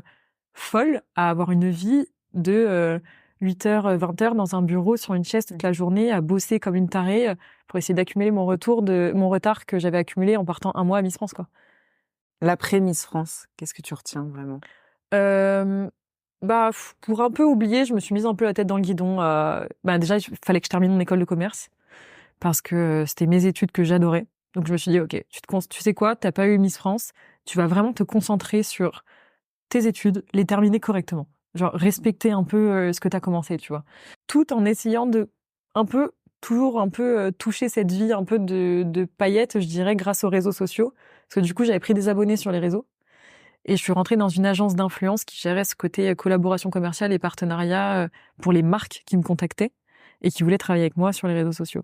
Speaker 2: folle, à avoir une vie de 8h, 20h dans un bureau sur une chaise toute la journée, à bosser comme une tarée pour essayer d'accumuler mon retard que j'avais accumulé en partant 1 mois à Miss France, quoi.
Speaker 1: L'après Miss France, qu'est-ce que tu retiens vraiment?
Speaker 2: Pour un peu oublier, je me suis mise un peu la tête dans le guidon. Déjà, il fallait que je termine mon école de commerce parce que c'était mes études que j'adorais. Donc je me suis dit, ok, tu sais quoi, t'as pas eu Miss France, tu vas vraiment te concentrer sur tes études, les terminer correctement. Genre respecter un peu ce que t'as commencé, tu vois. Tout en essayant de toujours un peu toucher cette vie un peu de paillettes, je dirais, grâce aux réseaux sociaux. Parce que du coup, j'avais pris des abonnés sur les réseaux. Et je suis rentrée dans une agence d'influence qui gérait ce côté collaboration commerciale et partenariat pour les marques qui me contactaient et qui voulaient travailler avec moi sur les réseaux sociaux.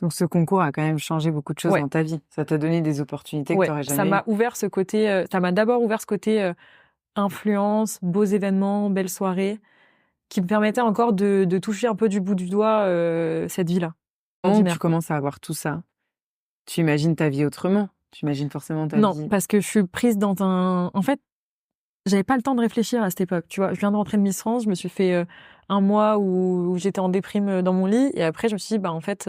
Speaker 1: Donc ce concours a quand même changé beaucoup de choses dans ta vie. Ça t'a donné des opportunités que t'aurais jamais
Speaker 2: ça m'a ouvert ce côté. Ça m'a d'abord ouvert ce côté influence, beaux événements, belles soirées, qui me permettaient encore de toucher un peu du bout du doigt cette vie-là.
Speaker 1: Quand tu commences à avoir tout ça, tu imagines ta vie autrement? Tu imagines forcément ta vie?
Speaker 2: Non, parce que je suis prise dans un... En fait, j'avais pas le temps de réfléchir à cette époque. Tu vois, je viens de rentrer de Miss France, je me suis fait 1 mois où j'étais en déprime dans mon lit, et après je me suis dit, en fait,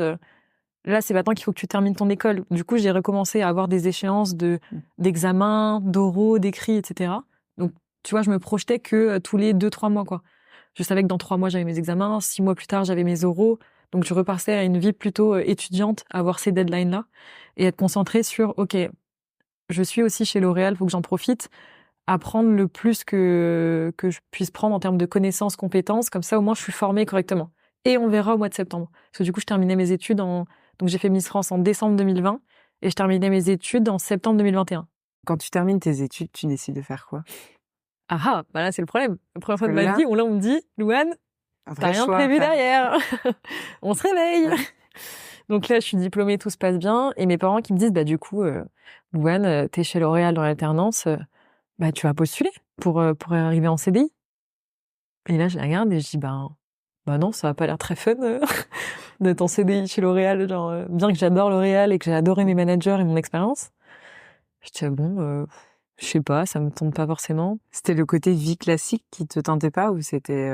Speaker 2: là c'est maintenant qu'il faut que tu termines ton école. Du coup, j'ai recommencé à avoir des échéances d'examens, d'oraux, d'écrits, etc. Donc, tu vois, je me projetais que tous les 2-3 mois, quoi. Je savais que dans 3 mois j'avais mes examens, 6 mois plus tard j'avais mes oraux. Donc je repassais à une vie plutôt étudiante, à avoir ces deadlines-là, et être concentrée sur, ok, je suis aussi chez L'Oréal, faut que j'en profite, apprendre le plus que je puisse prendre en termes de connaissances, compétences, comme ça au moins je suis formée correctement. et on verra au mois de septembre. Parce que du coup, je terminais mes études donc j'ai fait Miss France en décembre 2020 et je terminais mes études en septembre 2021.
Speaker 1: Quand tu termines tes études, tu décides de faire quoi?
Speaker 2: Ah, bah là, c'est le problème. La première fois de
Speaker 1: Parce que
Speaker 2: ma
Speaker 1: là,
Speaker 2: vie, on me dit, Louane,
Speaker 1: un
Speaker 2: t'as
Speaker 1: vrai
Speaker 2: rien
Speaker 1: choix à
Speaker 2: prévu
Speaker 1: faire.
Speaker 2: derrière. On se réveille.
Speaker 1: Ouais.
Speaker 2: Donc là, je suis diplômée, tout se passe bien. Et mes parents qui me disent, bah du coup, Louane, t'es chez L'Oréal dans l'alternance, bah tu vas postuler pour arriver en CDI. Et là, je les regarde et je dis, bah non, ça va pas l'air très fun d'être en CDI chez L'Oréal. Genre, bien que j'adore L'Oréal et que j'ai adoré mes managers et mon expérience. Je dis, ah bon, je sais pas, ça me tente pas forcément.
Speaker 1: C'était le côté vie classique qui te tentait pas ou c'était...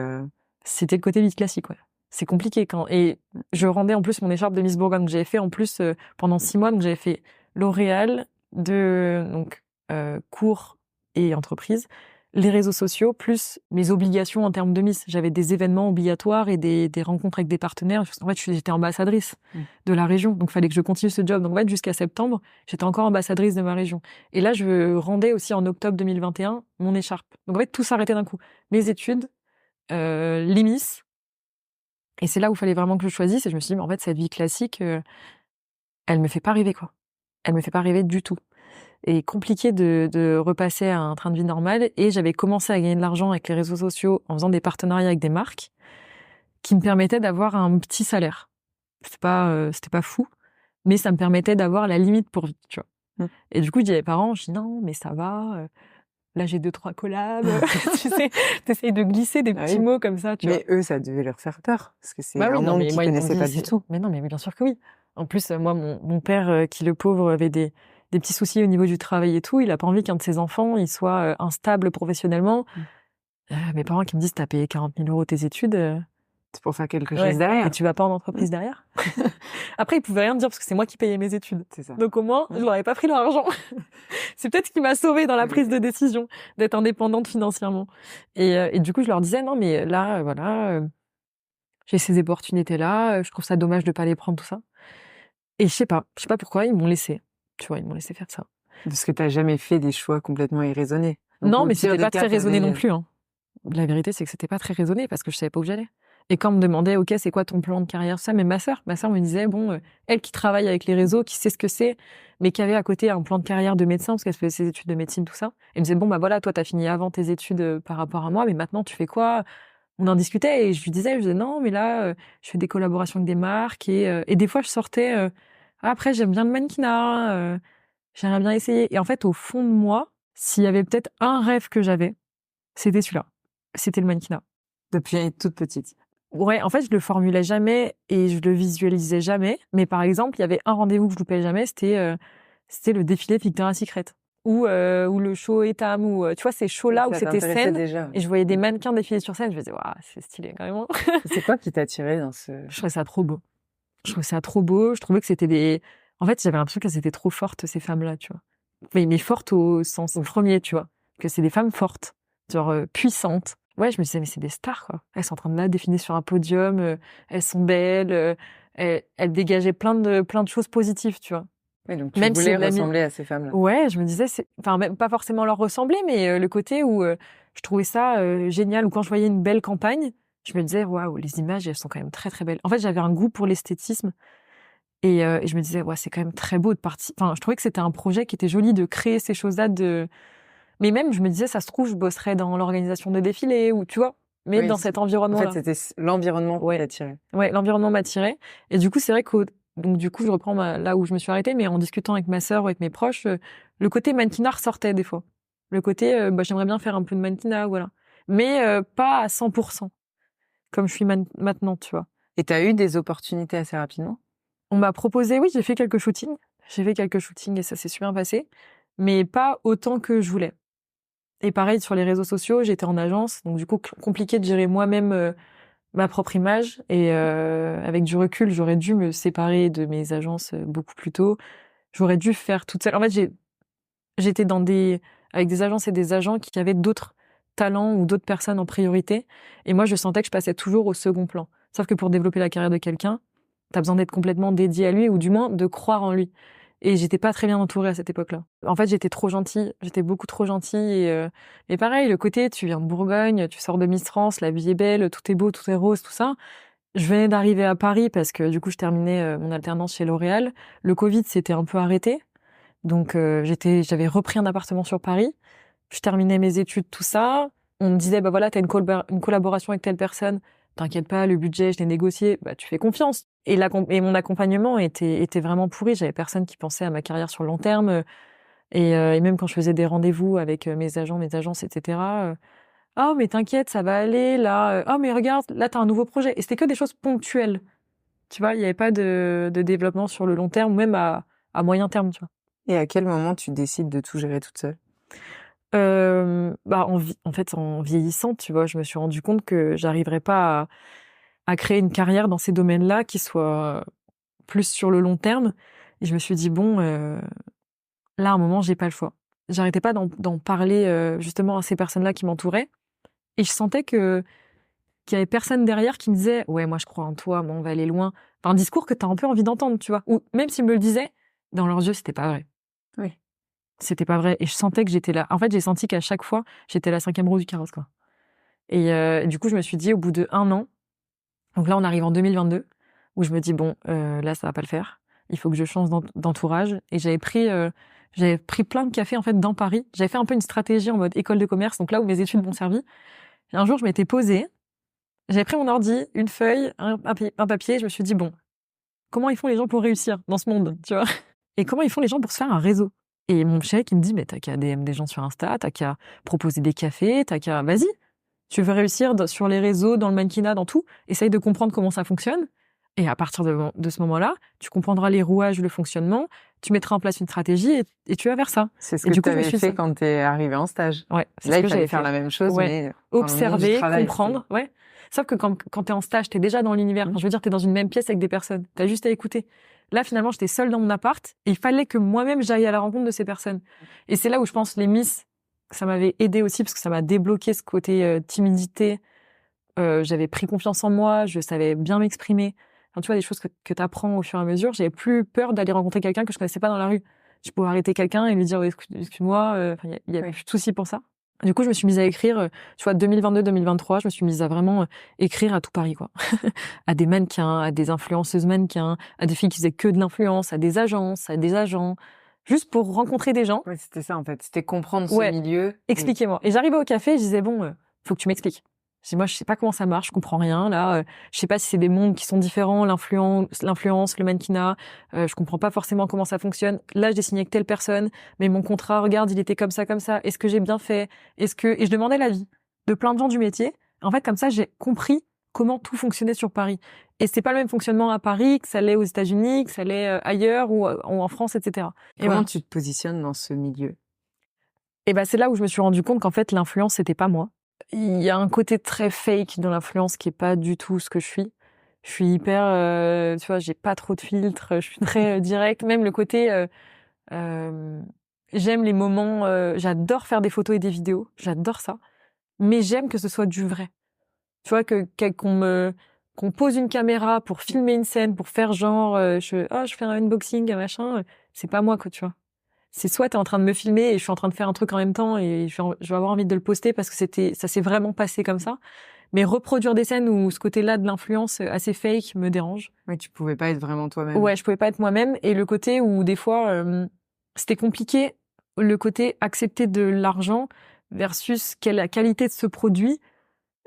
Speaker 2: C'était le côté vie classique, ouais. C'est compliqué et je rendais en plus mon écharpe de Miss Bourgogne que j'avais fait en plus pendant 6 mois. Donc j'avais fait L'Oréal, cours et entreprise, les réseaux sociaux, plus mes obligations en termes de Miss. J'avais des événements obligatoires et des rencontres avec des partenaires. En fait, j'étais ambassadrice de la région, donc il fallait que je continue ce job. Donc en fait, jusqu'à septembre, j'étais encore ambassadrice de ma région. Et là, je rendais aussi en octobre 2021 mon écharpe. Donc en fait, tout s'arrêtait d'un coup. Mes études, les Miss. Et c'est là où il fallait vraiment que je choisisse. Et je me suis dit, mais en fait, cette vie classique, elle me fait pas rêver, quoi. Elle me fait pas rêver du tout. Et compliqué de repasser à un train de vie normal. Et j'avais commencé à gagner de l'argent avec les réseaux sociaux en faisant des partenariats avec des marques qui me permettaient d'avoir un petit salaire. C'était pas fou, mais ça me permettait d'avoir la limite pour vivre, tu vois. Et du coup, je dis à mes parents, je dis non, mais ça va. Là, j'ai 2-3 collabs. Tu sais, t'essayes de glisser des petits mots comme ça, tu vois.
Speaker 1: Mais eux, ça devait leur faire peur, parce que c'est
Speaker 2: Bah oui,
Speaker 1: un monde qu'ils connaissaient pas du tout.
Speaker 2: Mais non, mais bien sûr que oui. En plus, moi, mon père, qui le pauvre, avait des petits soucis au niveau du travail et tout. Il a pas envie qu'un de ses enfants, il soit instable professionnellement. Mes parents qui me disent, t'as payé 40 000 € tes études.
Speaker 1: C'est pour faire quelque chose derrière.
Speaker 2: Et tu vas pas en entreprise derrière. Après, ils pouvaient rien me dire parce que c'est moi qui payais mes études.
Speaker 1: C'est ça.
Speaker 2: Donc au moins, je leur avais pas pris leur argent. C'est peut-être ce qui m'a sauvée dans la prise de décision, d'être indépendante financièrement. Et du coup, je leur disais, non, mais là, voilà, j'ai ces opportunités-là, je trouve ça dommage de pas les prendre, tout ça. Et je sais pas pourquoi, ils m'ont laissé. Tu vois, ils m'ont laissé faire ça.
Speaker 1: Parce que t'as jamais fait des choix complètement irraisonnés.
Speaker 2: Donc, non, mais c'était pas très raisonné non plus, hein. La vérité, c'est que c'était pas très raisonné parce que je savais pas où j'allais. Et quand on me demandait, OK, c'est quoi ton plan de carrière, ça, mais ma sœur me disait, bon, elle qui travaille avec les réseaux, qui sait ce que c'est, mais qui avait à côté un plan de carrière de médecin, parce qu'elle faisait ses études de médecine, tout ça. Elle me disait, bon, bah voilà, toi, t'as fini avant tes études par rapport à moi, mais maintenant, tu fais quoi? On en discutait et je lui disais, non, mais là, je fais des collaborations avec des marques et des fois, je sortais, après, j'aime bien le mannequinat, j'aimerais bien essayer. Et en fait, au fond de moi, s'il y avait peut-être un rêve que j'avais, c'était celui-là. C'était le mannequinat.
Speaker 1: Depuis toute petite.
Speaker 2: Ouais, en fait, je le formulais jamais et je le visualisais jamais. Mais par exemple, il y avait un rendez-vous que je loupais jamais, c'était le défilé Victoria's Secret ou le show Etam ou tu vois ces shows-là où c'était scène
Speaker 1: déjà.
Speaker 2: Et je voyais des mannequins défiler sur scène. Je me disais, waouh, c'est stylé carrément.
Speaker 1: C'est quoi qui t'a attiré dans ce...
Speaker 2: Je trouvais ça trop beau. Je trouvais que c'était En fait, j'avais l'impression qu'elles étaient trop fortes ces femmes-là, tu vois. Mais fortes au sens premier, tu vois. Que c'est des femmes fortes, genre puissantes. Ouais, je me disais, mais c'est des stars, quoi. Elles sont en train de défiler sur un podium, elles sont belles, elles dégageaient plein de choses positives, tu vois.
Speaker 1: Ouais, donc tu voulais ressembler à ces femmes-là.
Speaker 2: Ouais, je me disais, même pas forcément leur ressembler, mais le côté où je trouvais ça génial, ou quand je voyais une belle campagne, je me disais, waouh, les images, elles sont quand même très, très belles. En fait, j'avais un goût pour l'esthétisme, et je me disais, ouais, c'est quand même très beau de partir. Enfin, je trouvais que c'était un projet qui était joli de créer ces choses-là Mais même, je me disais, ça se trouve, je bosserais dans l'organisation de défilés ou, tu vois, mais oui, dans cet environnement-là.
Speaker 1: En fait, c'était l'environnement qui t'attirait.
Speaker 2: Ouais, l'environnement m'attirait. Et du coup, c'est vrai donc, du coup, je reprends là où je me suis arrêtée, mais en discutant avec ma sœur ou avec mes proches, le côté mannequinat ressortait des fois. Le côté, j'aimerais bien faire un peu de mannequinat, voilà. Mais pas à 100%, comme je suis maintenant, tu vois.
Speaker 1: Et t'as eu des opportunités assez rapidement?
Speaker 2: On m'a proposé, oui, j'ai fait quelques shootings. Et ça s'est super passé, mais pas autant que je voulais. Et pareil, sur les réseaux sociaux, j'étais en agence, donc du coup, compliqué de gérer moi-même ma propre image. Et avec du recul, j'aurais dû me séparer de mes agences beaucoup plus tôt. J'aurais dû faire toute seule. En fait, j'étais avec des agences et des agents qui avaient d'autres talents ou d'autres personnes en priorité. Et moi, je sentais que je passais toujours au second plan. Sauf que pour développer la carrière de quelqu'un, t'as besoin d'être complètement dédié à lui, ou du moins de croire en lui. Et j'étais pas très bien entourée à cette époque-là. En fait, j'étais trop gentille. J'étais beaucoup trop gentille. Et pareil, le côté, tu viens de Bourgogne, tu sors de Miss France, la vie est belle, tout est beau, tout est rose, tout ça. Je venais d'arriver à Paris parce que du coup, je terminais mon alternance chez L'Oréal. Le Covid s'était un peu arrêté. Donc, j'avais repris un appartement sur Paris. Je terminais mes études, tout ça. On me disait, bah voilà, t'as une collaboration avec telle personne. T'inquiète pas, le budget, je l'ai négocié. Bah, tu fais confiance. Et mon accompagnement était vraiment pourri. J'avais personne qui pensait à ma carrière sur le long terme. Et même quand je faisais des rendez-vous avec mes agents, mes agences, etc. Oh, mais t'inquiète, ça va aller, là. Oh, mais regarde, là, t'as un nouveau projet. Et c'était que des choses ponctuelles. Tu vois, il n'y avait pas de développement sur le long terme, ou même à moyen terme, tu vois.
Speaker 1: Et à quel moment tu décides de tout gérer toute seule?
Speaker 2: Bah, en fait, en vieillissant, tu vois, je me suis rendu compte que j'arriverais pas à créer une carrière dans ces domaines-là qui soit plus sur le long terme. Et je me suis dit, bon, là, à un moment, j'ai pas le choix. J'arrêtais pas d'en parler justement à ces personnes-là qui m'entouraient. Et je sentais qu'il y avait personne derrière qui me disait, ouais, moi, je crois en toi, moi, on va aller loin. Enfin, un discours que t'as un peu envie d'entendre, tu vois. Ou même s'ils me le disaient, dans leurs yeux, c'était pas vrai.
Speaker 1: Oui.
Speaker 2: C'était pas vrai. Et je sentais que j'étais là. En fait, j'ai senti qu'à chaque fois, j'étais la 5e roue du carrosse, quoi. Et du coup, je me suis dit, au bout de 1 an, donc là, on arrive en 2022, où je me dis, bon, là, ça va pas le faire. Il faut que je change d'entourage. Et j'avais pris plein de cafés, en fait, dans Paris. J'avais fait un peu une stratégie en mode école de commerce, donc là où mes études m'ont servi. Et un jour, je m'étais posée, j'avais pris mon ordi, une feuille, un papier, je me suis dit, bon, comment ils font les gens pour réussir dans ce monde, tu vois? Et comment ils font les gens pour se faire un réseau? Et mon chéri qui me dit, mais t'as qu'à DM des gens sur Insta, t'as qu'à proposer des cafés, vas-y. Tu veux réussir sur les réseaux, dans le mannequinat, dans tout, essaye de comprendre comment ça fonctionne. Et à partir de ce moment-là, tu comprendras les rouages, le fonctionnement, tu mettras en place une stratégie et tu vas vers ça.
Speaker 1: C'est ce que tu avais fait quand t'es arrivé en stage.
Speaker 2: Ouais.
Speaker 1: Là, il fallait faire la même chose, mais
Speaker 2: observer, comprendre, ouais. Sauf que quand t'es en stage, t'es déjà dans l'univers. Enfin, je veux dire, t'es dans une même pièce avec des personnes. T'as juste à écouter. Là, finalement, j'étais seule dans mon appart et il fallait que moi-même j'aille à la rencontre de ces personnes. Et c'est là où je pense les Miss, ça m'avait aidé aussi parce que ça m'a débloqué ce côté timidité. J'avais pris confiance en moi, je savais bien m'exprimer. Enfin, tu vois, des choses que t'apprends au fur et à mesure. J'avais plus peur d'aller rencontrer quelqu'un que je connaissais pas dans la rue. Je pouvais arrêter quelqu'un et lui dire, excuse-moi, il y a plus de soucis pour ça. Du coup, je me suis mise à écrire, tu vois, 2022-2023, je me suis mise à vraiment écrire à tout Paris, quoi. À des mannequins, à des influenceuses mannequins, à des filles qui faisaient que de l'influence, à des agences, à des agents, juste pour rencontrer des gens.
Speaker 1: Ouais, c'était ça, en fait. C'était comprendre ce milieu.
Speaker 2: Expliquez-moi. Et j'arrivais au café, je disais, bon, faut que tu m'expliques. Moi, je sais pas comment ça marche, je comprends rien, là. Je sais pas si c'est des mondes qui sont différents, l'influence, le mannequinat. Je comprends pas forcément comment ça fonctionne. Là, j'ai signé avec telle personne, mais mon contrat, regarde, il était comme ça, comme ça. Est-ce que j'ai bien fait? Et je demandais l'avis de plein de gens du métier. En fait, comme ça, j'ai compris comment tout fonctionnait sur Paris. Et c'est pas le même fonctionnement à Paris que ça l'est aux États-Unis, que ça l'est ailleurs ou en France, etc.
Speaker 1: Comment tu te positionnes dans ce milieu?
Speaker 2: Et ben, c'est là où je me suis rendu compte qu'en fait, l'influence, c'était pas moi. Il y a un côté très fake dans l'influence qui est pas du tout ce que je suis. Je suis hyper, tu vois, j'ai pas trop de filtres, je suis très directe. Même le côté, j'aime les moments, j'adore faire des photos et des vidéos, j'adore ça. Mais j'aime que ce soit du vrai. Tu vois, qu'on pose une caméra pour filmer une scène, pour faire genre, je fais un unboxing, un machin, c'est pas moi, quoi, tu vois. C'est soit t'es en train de me filmer et je suis en train de faire un truc en même temps et je vais avoir envie de le poster parce que ça s'est vraiment passé comme ça. Mais reproduire des scènes où ce côté-là de l'influence assez fake me dérange.
Speaker 1: Ouais, tu pouvais pas être vraiment toi-même.
Speaker 2: Ouais, je pouvais pas être moi-même. Et le côté où des fois, c'était compliqué, le côté accepter de l'argent versus quelle est la qualité de ce produit.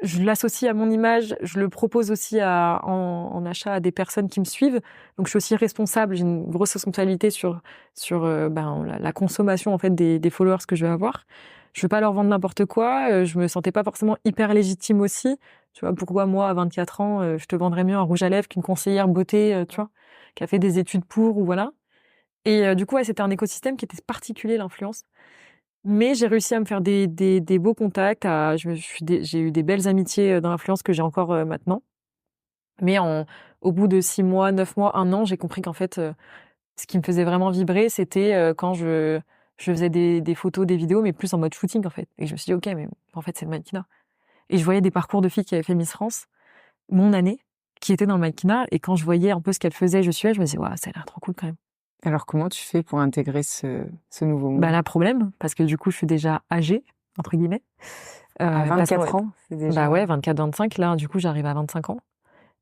Speaker 2: Je l'associe à mon image, je le propose aussi en achat à des personnes qui me suivent. Donc je suis aussi responsable, j'ai une grosse responsabilité sur la consommation en fait des followers que je vais avoir. Je veux pas leur vendre n'importe quoi, je me sentais pas forcément hyper légitime aussi. Tu vois, pourquoi moi à 24 ans, je te vendrais mieux un rouge à lèvres qu'une conseillère beauté, tu vois, qui a fait des études pour ou voilà. Et du coup, ouais, c'était un écosystème qui était particulier, l'influence. Mais j'ai réussi à me faire des beaux contacts. J'ai eu des belles amitiés dans l'influence que j'ai encore maintenant. Mais au bout de 6 mois, 9 mois, 1 an, j'ai compris qu'en fait, ce qui me faisait vraiment vibrer, c'était quand je faisais des photos, des vidéos, mais plus en mode shooting en fait. Et je me suis dit, ok, mais en fait, c'est le mannequinat. Et je voyais des parcours de filles qui avaient fait Miss France, mon année, qui étaient dans le mannequinat. Et quand je voyais un peu ce qu'elles faisaient, je me disais, ouais, ça a l'air trop cool quand même.
Speaker 1: Alors, comment tu fais pour intégrer ce nouveau monde?
Speaker 2: Bah, là, problème, parce que du coup, je suis déjà âgée, entre guillemets.
Speaker 1: À 24 ans, c'est déjà...
Speaker 2: Bah ouais, 24-25, là, du coup, j'arrive à 25 ans.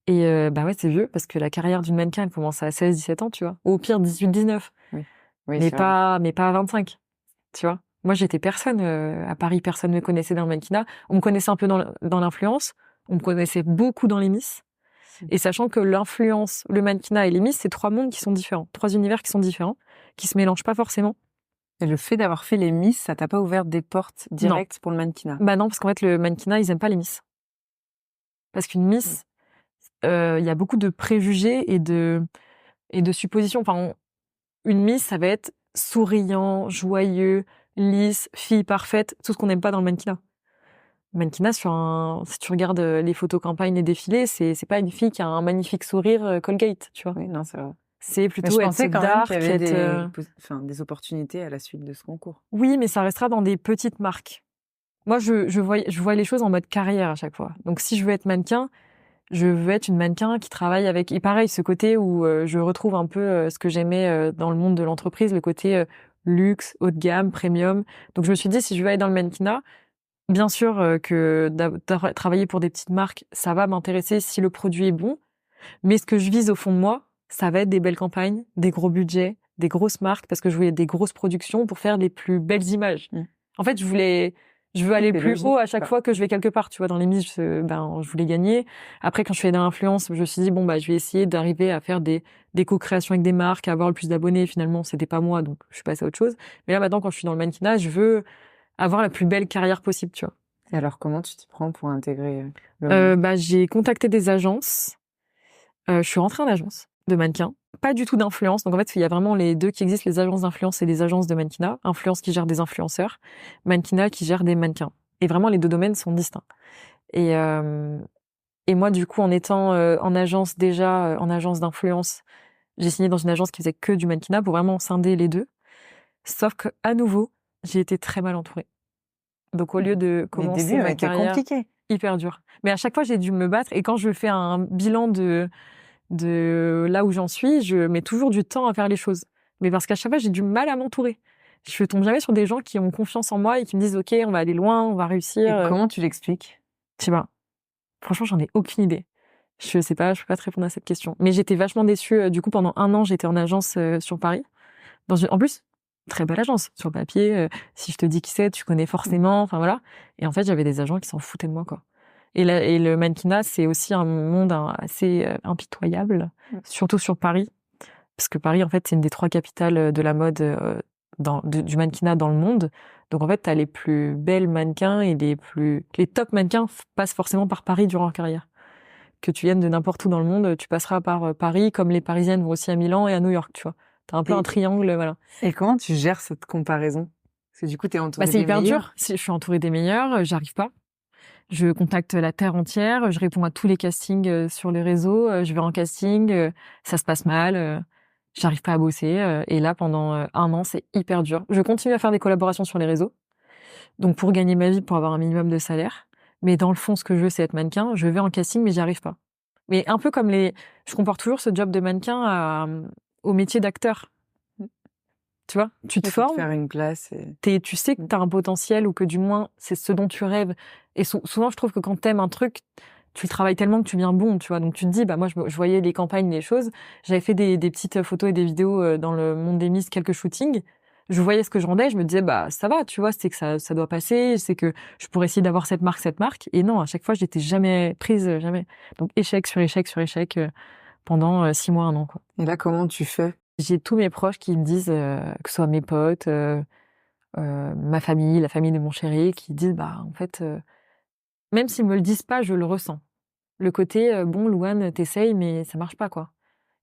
Speaker 2: Et bah ouais, c'est vieux parce que la carrière d'une mannequin, elle commence à 16-17 ans, tu vois. Ou au pire 18-19.
Speaker 1: Oui,
Speaker 2: Mais pas à 25, tu vois. Moi, j'étais personne à Paris, personne ne me connaissait dans le mannequinat. On me connaissait un peu dans l'influence, on me connaissait beaucoup dans les Miss. Et sachant que l'influence, le mannequinat et les Miss, c'est 3 mondes qui sont différents, 3 univers qui sont différents, qui se mélangent pas forcément.
Speaker 1: Et le fait d'avoir fait les Miss, ça t'a pas ouvert des portes directes pour le mannequinat?
Speaker 2: Bah non, parce qu'en fait, le mannequinat, ils aiment pas les Miss. Parce qu'une Miss, y a beaucoup de préjugés et de suppositions. Enfin, une Miss, ça va être souriant, joyeux, lisse, fille parfaite, tout ce qu'on n'aime pas dans le mannequinat. Le mannequinat, si tu regardes les photos campagnes, les défilés, c'est pas une fille qui a un magnifique sourire Colgate, tu vois.
Speaker 1: Oui, non, c'est vrai.
Speaker 2: C'est plutôt
Speaker 1: je pensais
Speaker 2: être
Speaker 1: quand
Speaker 2: dark,
Speaker 1: même qu'il y avait
Speaker 2: être...
Speaker 1: des opportunités à la suite de ce concours.
Speaker 2: Oui, mais ça restera dans des petites marques. Moi, je vois les choses en mode carrière à chaque fois. Donc, si je veux être mannequin, je veux être une mannequin qui travaille avec... Et pareil, ce côté où je retrouve un peu ce que j'aimais dans le monde de l'entreprise, le côté luxe, haut de gamme, premium. Donc, je me suis dit, si je veux aller dans le mannequinat, bien sûr que travailler pour des petites marques, ça va m'intéresser si le produit est bon. Mais ce que je vise au fond de moi, ça va être des belles campagnes, des gros budgets, des grosses marques, parce que je voulais des grosses productions pour faire les plus belles images. En fait, je veux aller plus haut à chaque fois que je vais quelque part, tu vois. Dans les Miss, je voulais gagner. Après, quand je suis allée dans l'influence, je me suis dit, bon, bah, je vais essayer d'arriver à faire des co-créations avec des marques, à avoir le plus d'abonnés. Finalement, c'était pas moi, donc je suis passée à autre chose. Mais là, maintenant, quand je suis dans le mannequinat, je veux avoir la plus belle carrière possible, tu vois.
Speaker 1: Et alors, comment tu t'y prends pour intégrer le monde?
Speaker 2: J'ai contacté des agences. Je suis rentrée en agence de mannequin. Pas du tout d'influence. Donc, en fait, il y a vraiment les deux qui existent, les agences d'influence et les agences de mannequinat. Influence qui gère des influenceurs, mannequinat qui gère des mannequins. Et vraiment, les deux domaines sont distincts. Et moi, du coup, en étant en agence déjà, en agence d'influence, j'ai signé dans une agence qui faisait que du mannequinat pour vraiment scinder les deux. Sauf que, à nouveau, j'ai été très mal entourée. Donc, au lieu de commencer ma carrière,
Speaker 1: compliqué.
Speaker 2: Hyper dur. Mais à chaque fois, j'ai dû me battre. Et quand je fais un bilan de là où j'en suis, je mets toujours du temps à faire les choses. Mais parce qu'à chaque fois, j'ai du mal à m'entourer. Je tombe jamais sur des gens qui ont confiance en moi et qui me disent, OK, on va aller loin, on va réussir.
Speaker 1: Et comment tu l'expliques?
Speaker 2: Je sais pas. Franchement, j'en ai aucune idée. Je sais pas, je peux pas te répondre à cette question. Mais j'étais vachement déçue. Du coup, pendant 1 an, j'étais en agence sur Paris. En plus, très belle agence. Sur le papier, si je te dis qui c'est, tu connais forcément. Enfin, voilà. Et en fait, j'avais des agents qui s'en foutaient de moi, quoi. Et le mannequinat, c'est aussi un monde assez impitoyable, surtout sur Paris. Parce que Paris, en fait, c'est une des 3 capitales de la mode du mannequinat dans le monde. Donc, en fait, t'as les plus belles mannequins et les top mannequins passent forcément par Paris durant leur carrière. Que tu viennes de n'importe où dans le monde, tu passeras par Paris, comme les Parisiennes vont aussi à Milan et à New York, tu vois. T'as un peu un triangle, voilà.
Speaker 1: Et comment tu gères cette comparaison? Parce que du coup, t'es entourée des meilleurs.
Speaker 2: C'est hyper dur. Si je suis entourée des meilleurs, j'arrive pas. Je contacte la terre entière, je réponds à tous les castings sur les réseaux, je vais en casting, ça se passe mal, j'arrive pas à bosser. Et là, pendant 1 an, c'est hyper dur. Je continue à faire des collaborations sur les réseaux, donc pour gagner ma vie, pour avoir un minimum de salaire. Mais dans le fond, ce que je veux, c'est être mannequin. Je vais en casting, mais j'y arrive pas. Mais un peu comme je compare toujours ce job de mannequin au métier d'acteur. Tu vois, tu te formes,
Speaker 1: faire une place
Speaker 2: tu sais que tu as un potentiel ou que du moins c'est ce dont tu rêves. Et souvent, je trouve que quand t'aimes un truc, tu le travailles tellement que tu deviens bon, tu vois. Donc tu te dis, bah moi, je voyais les campagnes, les choses. J'avais fait des petites photos et des vidéos dans le monde des Miss, quelques shootings. Je voyais ce que je rendais, je me disais, bah ça va, tu vois, c'est que ça doit passer, c'est que je pourrais essayer d'avoir cette marque. Et non, à chaque fois, j'étais jamais prise, jamais. Donc échec sur échec sur échec pendant 6 mois, 1 an, quoi.
Speaker 1: Et là, comment tu fais?
Speaker 2: J'ai tous mes proches qui me disent, que ce soit mes potes, ma famille, la famille de mon chéri, qui disent, bah, en fait, même s'ils me le disent pas, je le ressens. Le côté, bon, Louane, t'essayes, mais ça marche pas, quoi.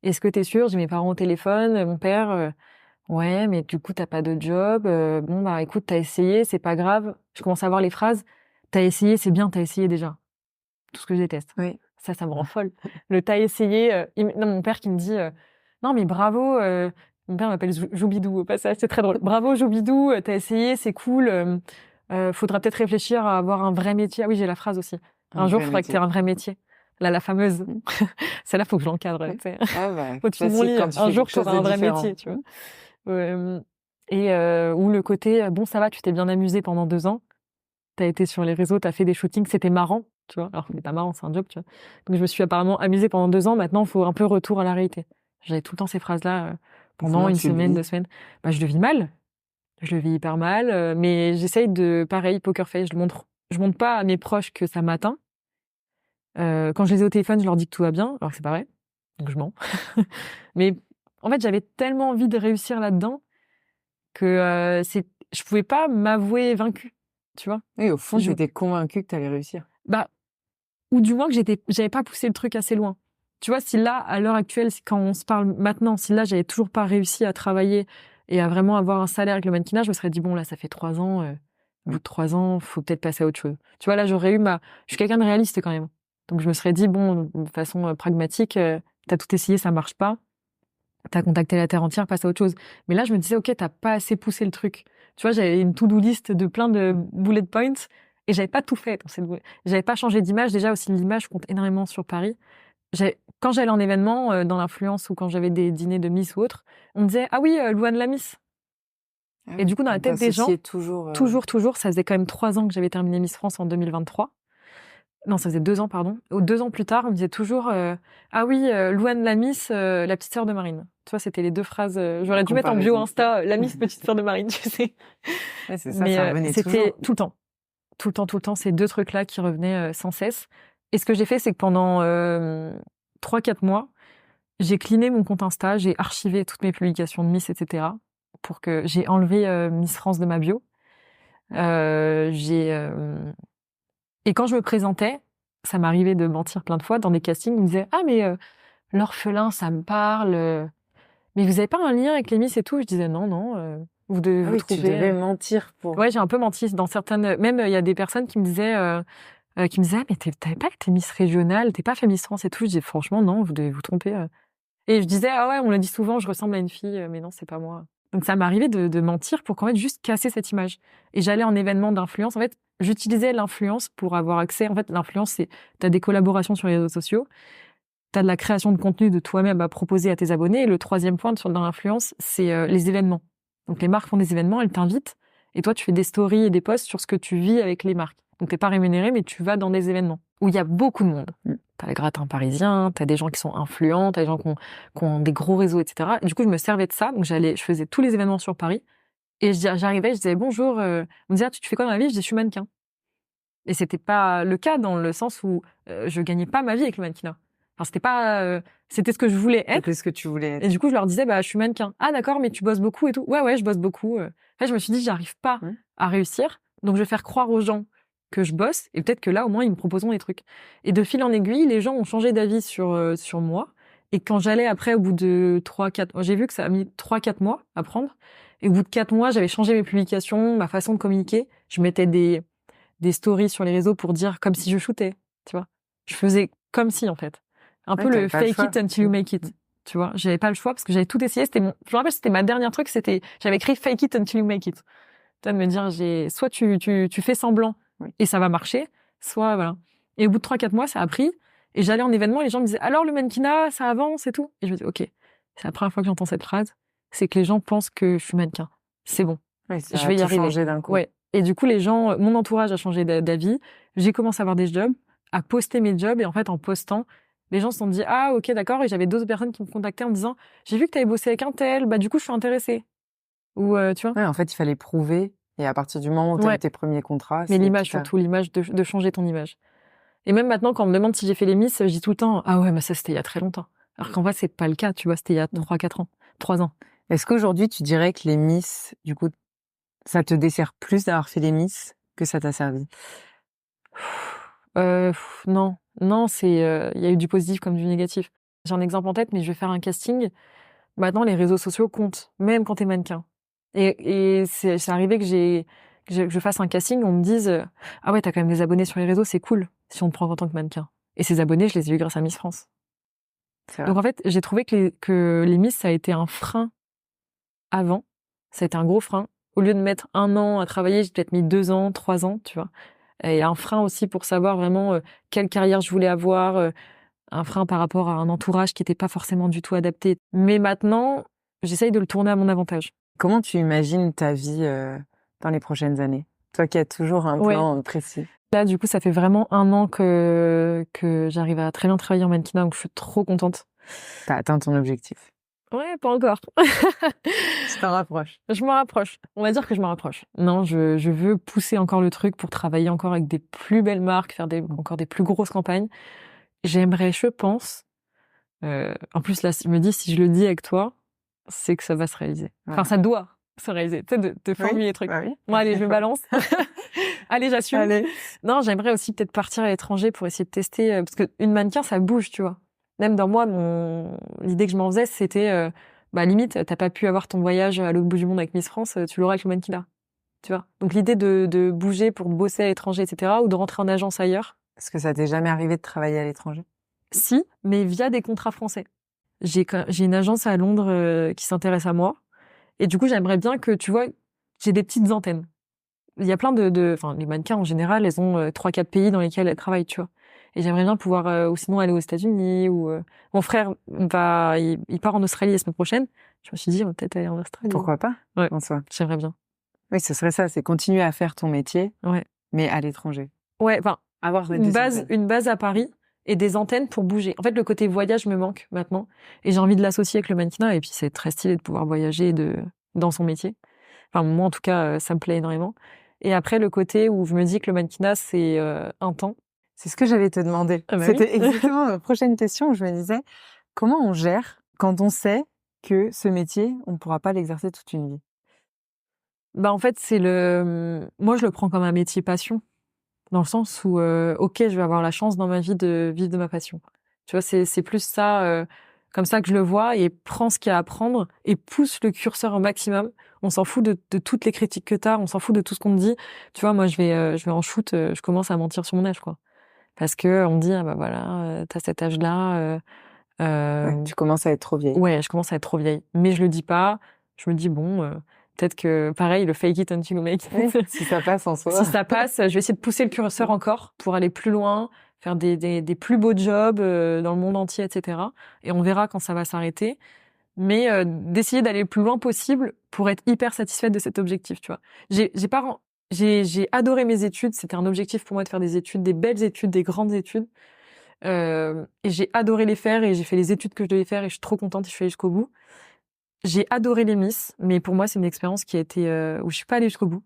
Speaker 2: Est-ce que t'es sûre? J'ai mes parents au téléphone, mon père, ouais, mais du coup, t'as pas de job, bon, bah, écoute, t'as essayé, c'est pas grave. Je commence à voir les phrases, t'as essayé, c'est bien, t'as essayé déjà. Tout ce que je déteste.
Speaker 1: Oui.
Speaker 2: Ça me rend folle. Le t'as essayé, non, mon père qui me dit, non, mais bravo, mon père m'appelle Joubidou au passage, c'est très drôle. Bravo Joubidou, t'as essayé, c'est cool. Faudra peut-être réfléchir à avoir un vrai métier. Ah oui, j'ai la phrase aussi. Un jour, il faudra que tu aies un vrai métier. Là, la fameuse. Celle-là, faut que je l'encadre.
Speaker 1: Oui.
Speaker 2: Au-dessus de mon lit. Un jour, tu auras un vrai métier, tu vois. Ou le côté, bon, ça va, tu t'es bien amusé pendant 2 ans. T'as été sur les réseaux, t'as fait des shootings, c'était marrant. tu vois. Alors, c'est pas marrant, c'est un job, tu vois. Donc, je me suis apparemment amusée pendant 2 ans. Maintenant, il faut un peu retour à la réalité. J'avais tout le temps ces phrases-là pendant une semaine, 2 semaines. Bah, je le vis mal. Je le vis hyper mal. Mais j'essaye de, pareil, poker face. Je montre pas à mes proches que ça m'atteint. Quand je les ai au téléphone, je leur dis que tout va bien, alors que c'est pas vrai. Donc, je mens. Mais en fait, j'avais tellement envie de réussir là-dedans que je pouvais pas m'avouer vaincue, tu vois.
Speaker 1: Oui, au fond, j'étais convaincue que tu allais réussir.
Speaker 2: Bah, ou du moins que j'avais pas poussé le truc assez loin. Tu vois, si là, à l'heure actuelle, quand on se parle maintenant, si là, j'avais toujours pas réussi à travailler et à vraiment avoir un salaire avec le mannequinat, je me serais dit, bon, là, ça fait 3 ans, au bout de 3 ans, faut peut-être passer à autre chose. Tu vois, là, je suis quelqu'un de réaliste quand même. Donc, je me serais dit, bon, de façon pragmatique, t'as tout essayé, ça marche pas. T'as contacté la terre entière, passe à autre chose. Mais là, je me disais, ok, t'as pas assez poussé le truc. Tu vois, j'avais une to-do list de plein de bullet points et j'avais pas tout fait. J'avais pas changé d'image. Déjà aussi, l'image compte énormément sur Paris. Quand j'allais en événement, dans l'influence ou quand j'avais des dîners de Miss ou autre, on me disait, ah oui, Louane la Miss.
Speaker 1: Ah
Speaker 2: et du coup, dans la tête des gens, toujours, ça faisait quand même 3 ans que j'avais terminé Miss France en 2023. Non, ça faisait 2 ans, pardon. 2 ans plus tard, on me disait toujours ah oui, Louane la Miss, la petite sœur de Marine. Tu vois, c'était les 2 phrases. J'aurais dû mettre en bio Insta la Miss petite sœur de Marine, tu sais.
Speaker 1: Ouais, c'est ça, ça revenait
Speaker 2: c'était
Speaker 1: toujours.
Speaker 2: tout le temps, ces 2 trucs-là qui revenaient sans cesse. Et ce que j'ai fait, c'est que pendant 3-4 mois, j'ai cleané mon compte Insta, j'ai archivé toutes mes publications de Miss, etc. pour que j'ai enlevé Miss France de ma bio. Et quand je me présentais, ça m'arrivait de mentir plein de fois dans des castings. Ils me disaient, ah mais l'orphelin, ça me parle. Mais vous avez pas un lien avec les Miss et tout? Je disais non. Vous devez vous trouver.
Speaker 1: Tu devais mentir pour.
Speaker 2: Ouais, j'ai un peu menti dans certaines. Même il y a des personnes qui me disaient, ah mais t'avais pas été Miss régionale, t'es pas fait Miss France et tout. Je disais franchement non, vous devez vous tromper. Et je disais ah ouais, on l'a dit souvent, je ressemble à une fille, mais non, c'est pas moi. Donc ça m'arrivait de mentir pour qu'en fait juste casser cette image. Et j'allais en événement d'influence. En fait, j'utilisais l'influence pour avoir accès. En fait, l'influence, c'est t'as des collaborations sur les réseaux sociaux, t'as de la création de contenu de toi-même à proposer à tes abonnés. Et le 3e point dans l'influence, c'est les événements. Donc les marques font des événements, elles t'invitent, et toi tu fais des stories et des posts sur ce que tu vis avec les marques. Donc t'es pas rémunéré, mais tu vas dans des événements où il y a beaucoup de monde. T'as les gratins parisiens, t'as des gens qui sont influents, t'as des gens qui ont des gros réseaux, etc. Et du coup, je me servais de ça. Donc je faisais tous les événements sur Paris. Et j'arrivais, je disais bonjour. On me disait, tu fais quoi dans la vie? Je disais, je suis mannequin. Et c'était pas le cas dans le sens où je gagnais pas ma vie avec le mannequinat. Enfin, c'était ce que je voulais être.
Speaker 1: C'était ce que tu voulais être.
Speaker 2: Et du coup, je leur disais, je suis mannequin. Ah, d'accord, mais tu bosses beaucoup et tout. Ouais, je bosse beaucoup. En fait, je me suis dit, j'arrive pas à réussir. Donc, je vais faire croire aux gens que je bosse. Et peut-être que là, au moins, ils me proposeront des trucs. Et de fil en aiguille, les gens ont changé d'avis sur moi. Et quand j'allais après, au bout de 3-4, j'ai vu que ça a mis 3-4 mois à prendre. Et au bout de 4 mois, j'avais changé mes publications, ma façon de communiquer. Je mettais des stories sur les réseaux pour dire comme si je shootais, tu vois. Je faisais comme si, en fait. Un peu le fake it until you make it. Tu vois, j'avais pas le choix parce que j'avais tout essayé. Je me rappelle, c'était ma dernière truc, j'avais écrit fake it until you make it. Tu vois, de me dire, soit tu fais semblant et ça va marcher, soit voilà. Et au bout de 3-4 mois, ça a pris. Et j'allais en événement, les gens me disaient, alors le mannequinat, ça avance et tout. Et je me dis, ok, c'est la première fois que j'entends cette phrase. C'est que les gens pensent que je suis mannequin. C'est bon. Je vais y arriver.
Speaker 1: Changer d'un coup.
Speaker 2: Ouais. Et du coup, mon entourage a changé d'avis. J'ai commencé à avoir des jobs, à poster mes jobs. Et en fait, en postant, les gens se sont dit, ah, ok, d'accord. Et j'avais d'autres personnes qui me contactaient en me disant, j'ai vu que tu avais bossé avec un tel, du coup, je suis intéressée. Ou, tu vois.
Speaker 1: Ouais, en fait, il fallait prouver. Et à partir du moment où tu as eu tes premiers contrats.
Speaker 2: Mais l'image, surtout, l'image de changer ton image. Et même maintenant, quand on me demande si j'ai fait les Miss, je dis tout le temps, ah ouais, mais ça, c'était il y a très longtemps. Alors qu'en vrai, c'est pas le cas, tu vois, c'était il y a 3-4 ans, 3 ans.
Speaker 1: Est-ce qu'aujourd'hui, tu dirais que les Miss, du coup, ça te dessert plus d'avoir fait les Miss que ça t'a servi?
Speaker 2: Non, il y a eu du positif comme du négatif. J'ai un exemple en tête, mais je vais faire un casting. Maintenant, les réseaux sociaux comptent, même quand t'es mannequin. Et c'est arrivé que je fasse un casting, on me dise, ah ouais, t'as quand même des abonnés sur les réseaux, c'est cool, si on te prend en tant que mannequin. Et ces abonnés, je les ai eus grâce à Miss France. Donc en fait, j'ai trouvé que les Miss, ça a été un frein avant. Ça a été un gros frein. Au lieu de mettre 1 an à travailler, j'ai peut-être mis 2 ans, 3 ans, tu vois. Et un frein aussi pour savoir vraiment quelle carrière je voulais avoir, un frein par rapport à un entourage qui n'était pas forcément du tout adapté. Mais maintenant, j'essaye de le tourner à mon avantage.
Speaker 1: Comment tu imagines ta vie dans les prochaines années? Toi qui as toujours un plan précis.
Speaker 2: Là, du coup, ça fait vraiment 1 an que j'arrive à très bien travailler en mannequinat, donc je suis trop contente.
Speaker 1: T'as atteint ton objectif.
Speaker 2: Ouais, pas encore.
Speaker 1: Tu t'en rapproches.
Speaker 2: Je m'en rapproche. On va dire que je m'en rapproche. Non, je veux pousser encore le truc pour travailler encore avec des plus belles marques, faire encore des plus grosses campagnes. J'aimerais, je pense. En plus, là, je me dis, si je le dis avec toi, c'est que ça va se réaliser. Ouais. Enfin, ça doit se réaliser. Tu sais, de formuler les trucs.
Speaker 1: Bah oui.
Speaker 2: Bon, allez, je balance. Allez, j'assume.
Speaker 1: Allez.
Speaker 2: Non, j'aimerais aussi peut-être partir à l'étranger pour essayer de tester, parce que une mannequin, ça bouge, tu vois. Même dans moi, l'idée que je m'en faisais, c'était, limite, t'as pas pu avoir ton voyage à l'autre bout du monde avec Miss France, tu l'auras avec le mannequinat. Tu vois. Donc l'idée de bouger pour bosser à l'étranger, etc., ou de rentrer en agence ailleurs.
Speaker 1: Est-ce que ça t'est jamais arrivé de travailler à l'étranger?
Speaker 2: Si, mais via des contrats français. J'ai une agence à Londres qui s'intéresse à moi. Et du coup, j'aimerais bien que, tu vois, j'ai des petites antennes. Il y a plein enfin, les mannequins, en général, elles ont 3-4 pays dans lesquels elles travaillent, tu vois. Et j'aimerais bien pouvoir, ou sinon aller aux États-Unis, ou, mon frère il part en Australie la semaine prochaine. Je me suis dit, on va peut-être aller en Australie.
Speaker 1: Pourquoi pas?
Speaker 2: Ouais.
Speaker 1: En soi.
Speaker 2: J'aimerais bien.
Speaker 1: Oui, ce serait ça, c'est continuer à faire ton métier.
Speaker 2: Ouais.
Speaker 1: Mais à l'étranger.
Speaker 2: Ouais, enfin,
Speaker 1: avoir
Speaker 2: une base à Paris et des antennes pour bouger. En fait, le côté voyage me manque maintenant. Et j'ai envie de l'associer avec le mannequinat. Et puis, c'est très stylé de pouvoir voyager dans son métier. Enfin, moi, en tout cas, ça me plaît énormément. Et après, le côté où je me dis que le mannequinat, c'est un temps.
Speaker 1: C'est ce que j'allais te demander.
Speaker 2: Ah bah
Speaker 1: C'était
Speaker 2: oui.
Speaker 1: exactement ma prochaine question où je me disais, comment on gère quand on sait que ce métier, on ne pourra pas l'exercer toute une vie?
Speaker 2: En fait, moi, je le prends comme un métier passion. Dans le sens où, ok, je vais avoir la chance dans ma vie de vivre de ma passion. Tu vois, c'est plus ça, comme ça que je le vois, et prends ce qu'il y a à prendre et pousse le curseur au maximum. On s'en fout de toutes les critiques que t'as, on s'en fout de tout ce qu'on te dit. Tu vois, moi, je vais en shoot, je commence à mentir sur mon âge, quoi. Parce que on me dit, ah bah voilà, t'as cet âge-là.
Speaker 1: Ouais, tu commences à être trop vieille.
Speaker 2: Ouais, je commence à être trop vieille. Mais je le dis pas. Je me dis, bon, peut-être que, pareil, le fake it until you make it.
Speaker 1: Oui, si ça passe en soi.
Speaker 2: Si ça passe, je vais essayer de pousser le curseur encore pour aller plus loin, faire des plus beaux jobs dans le monde entier, etc. Et on verra quand ça va s'arrêter. Mais d'essayer d'aller le plus loin possible pour être hyper satisfaite de cet objectif, tu vois. J'ai adoré mes études. C'était un objectif pour moi de faire des études, des belles études, des grandes études. Et j'ai adoré les faire et j'ai fait les études que je devais faire et je suis trop contente et je suis allée jusqu'au bout. J'ai adoré les Miss, mais pour moi, c'est une expérience qui a été où je suis pas allée jusqu'au bout.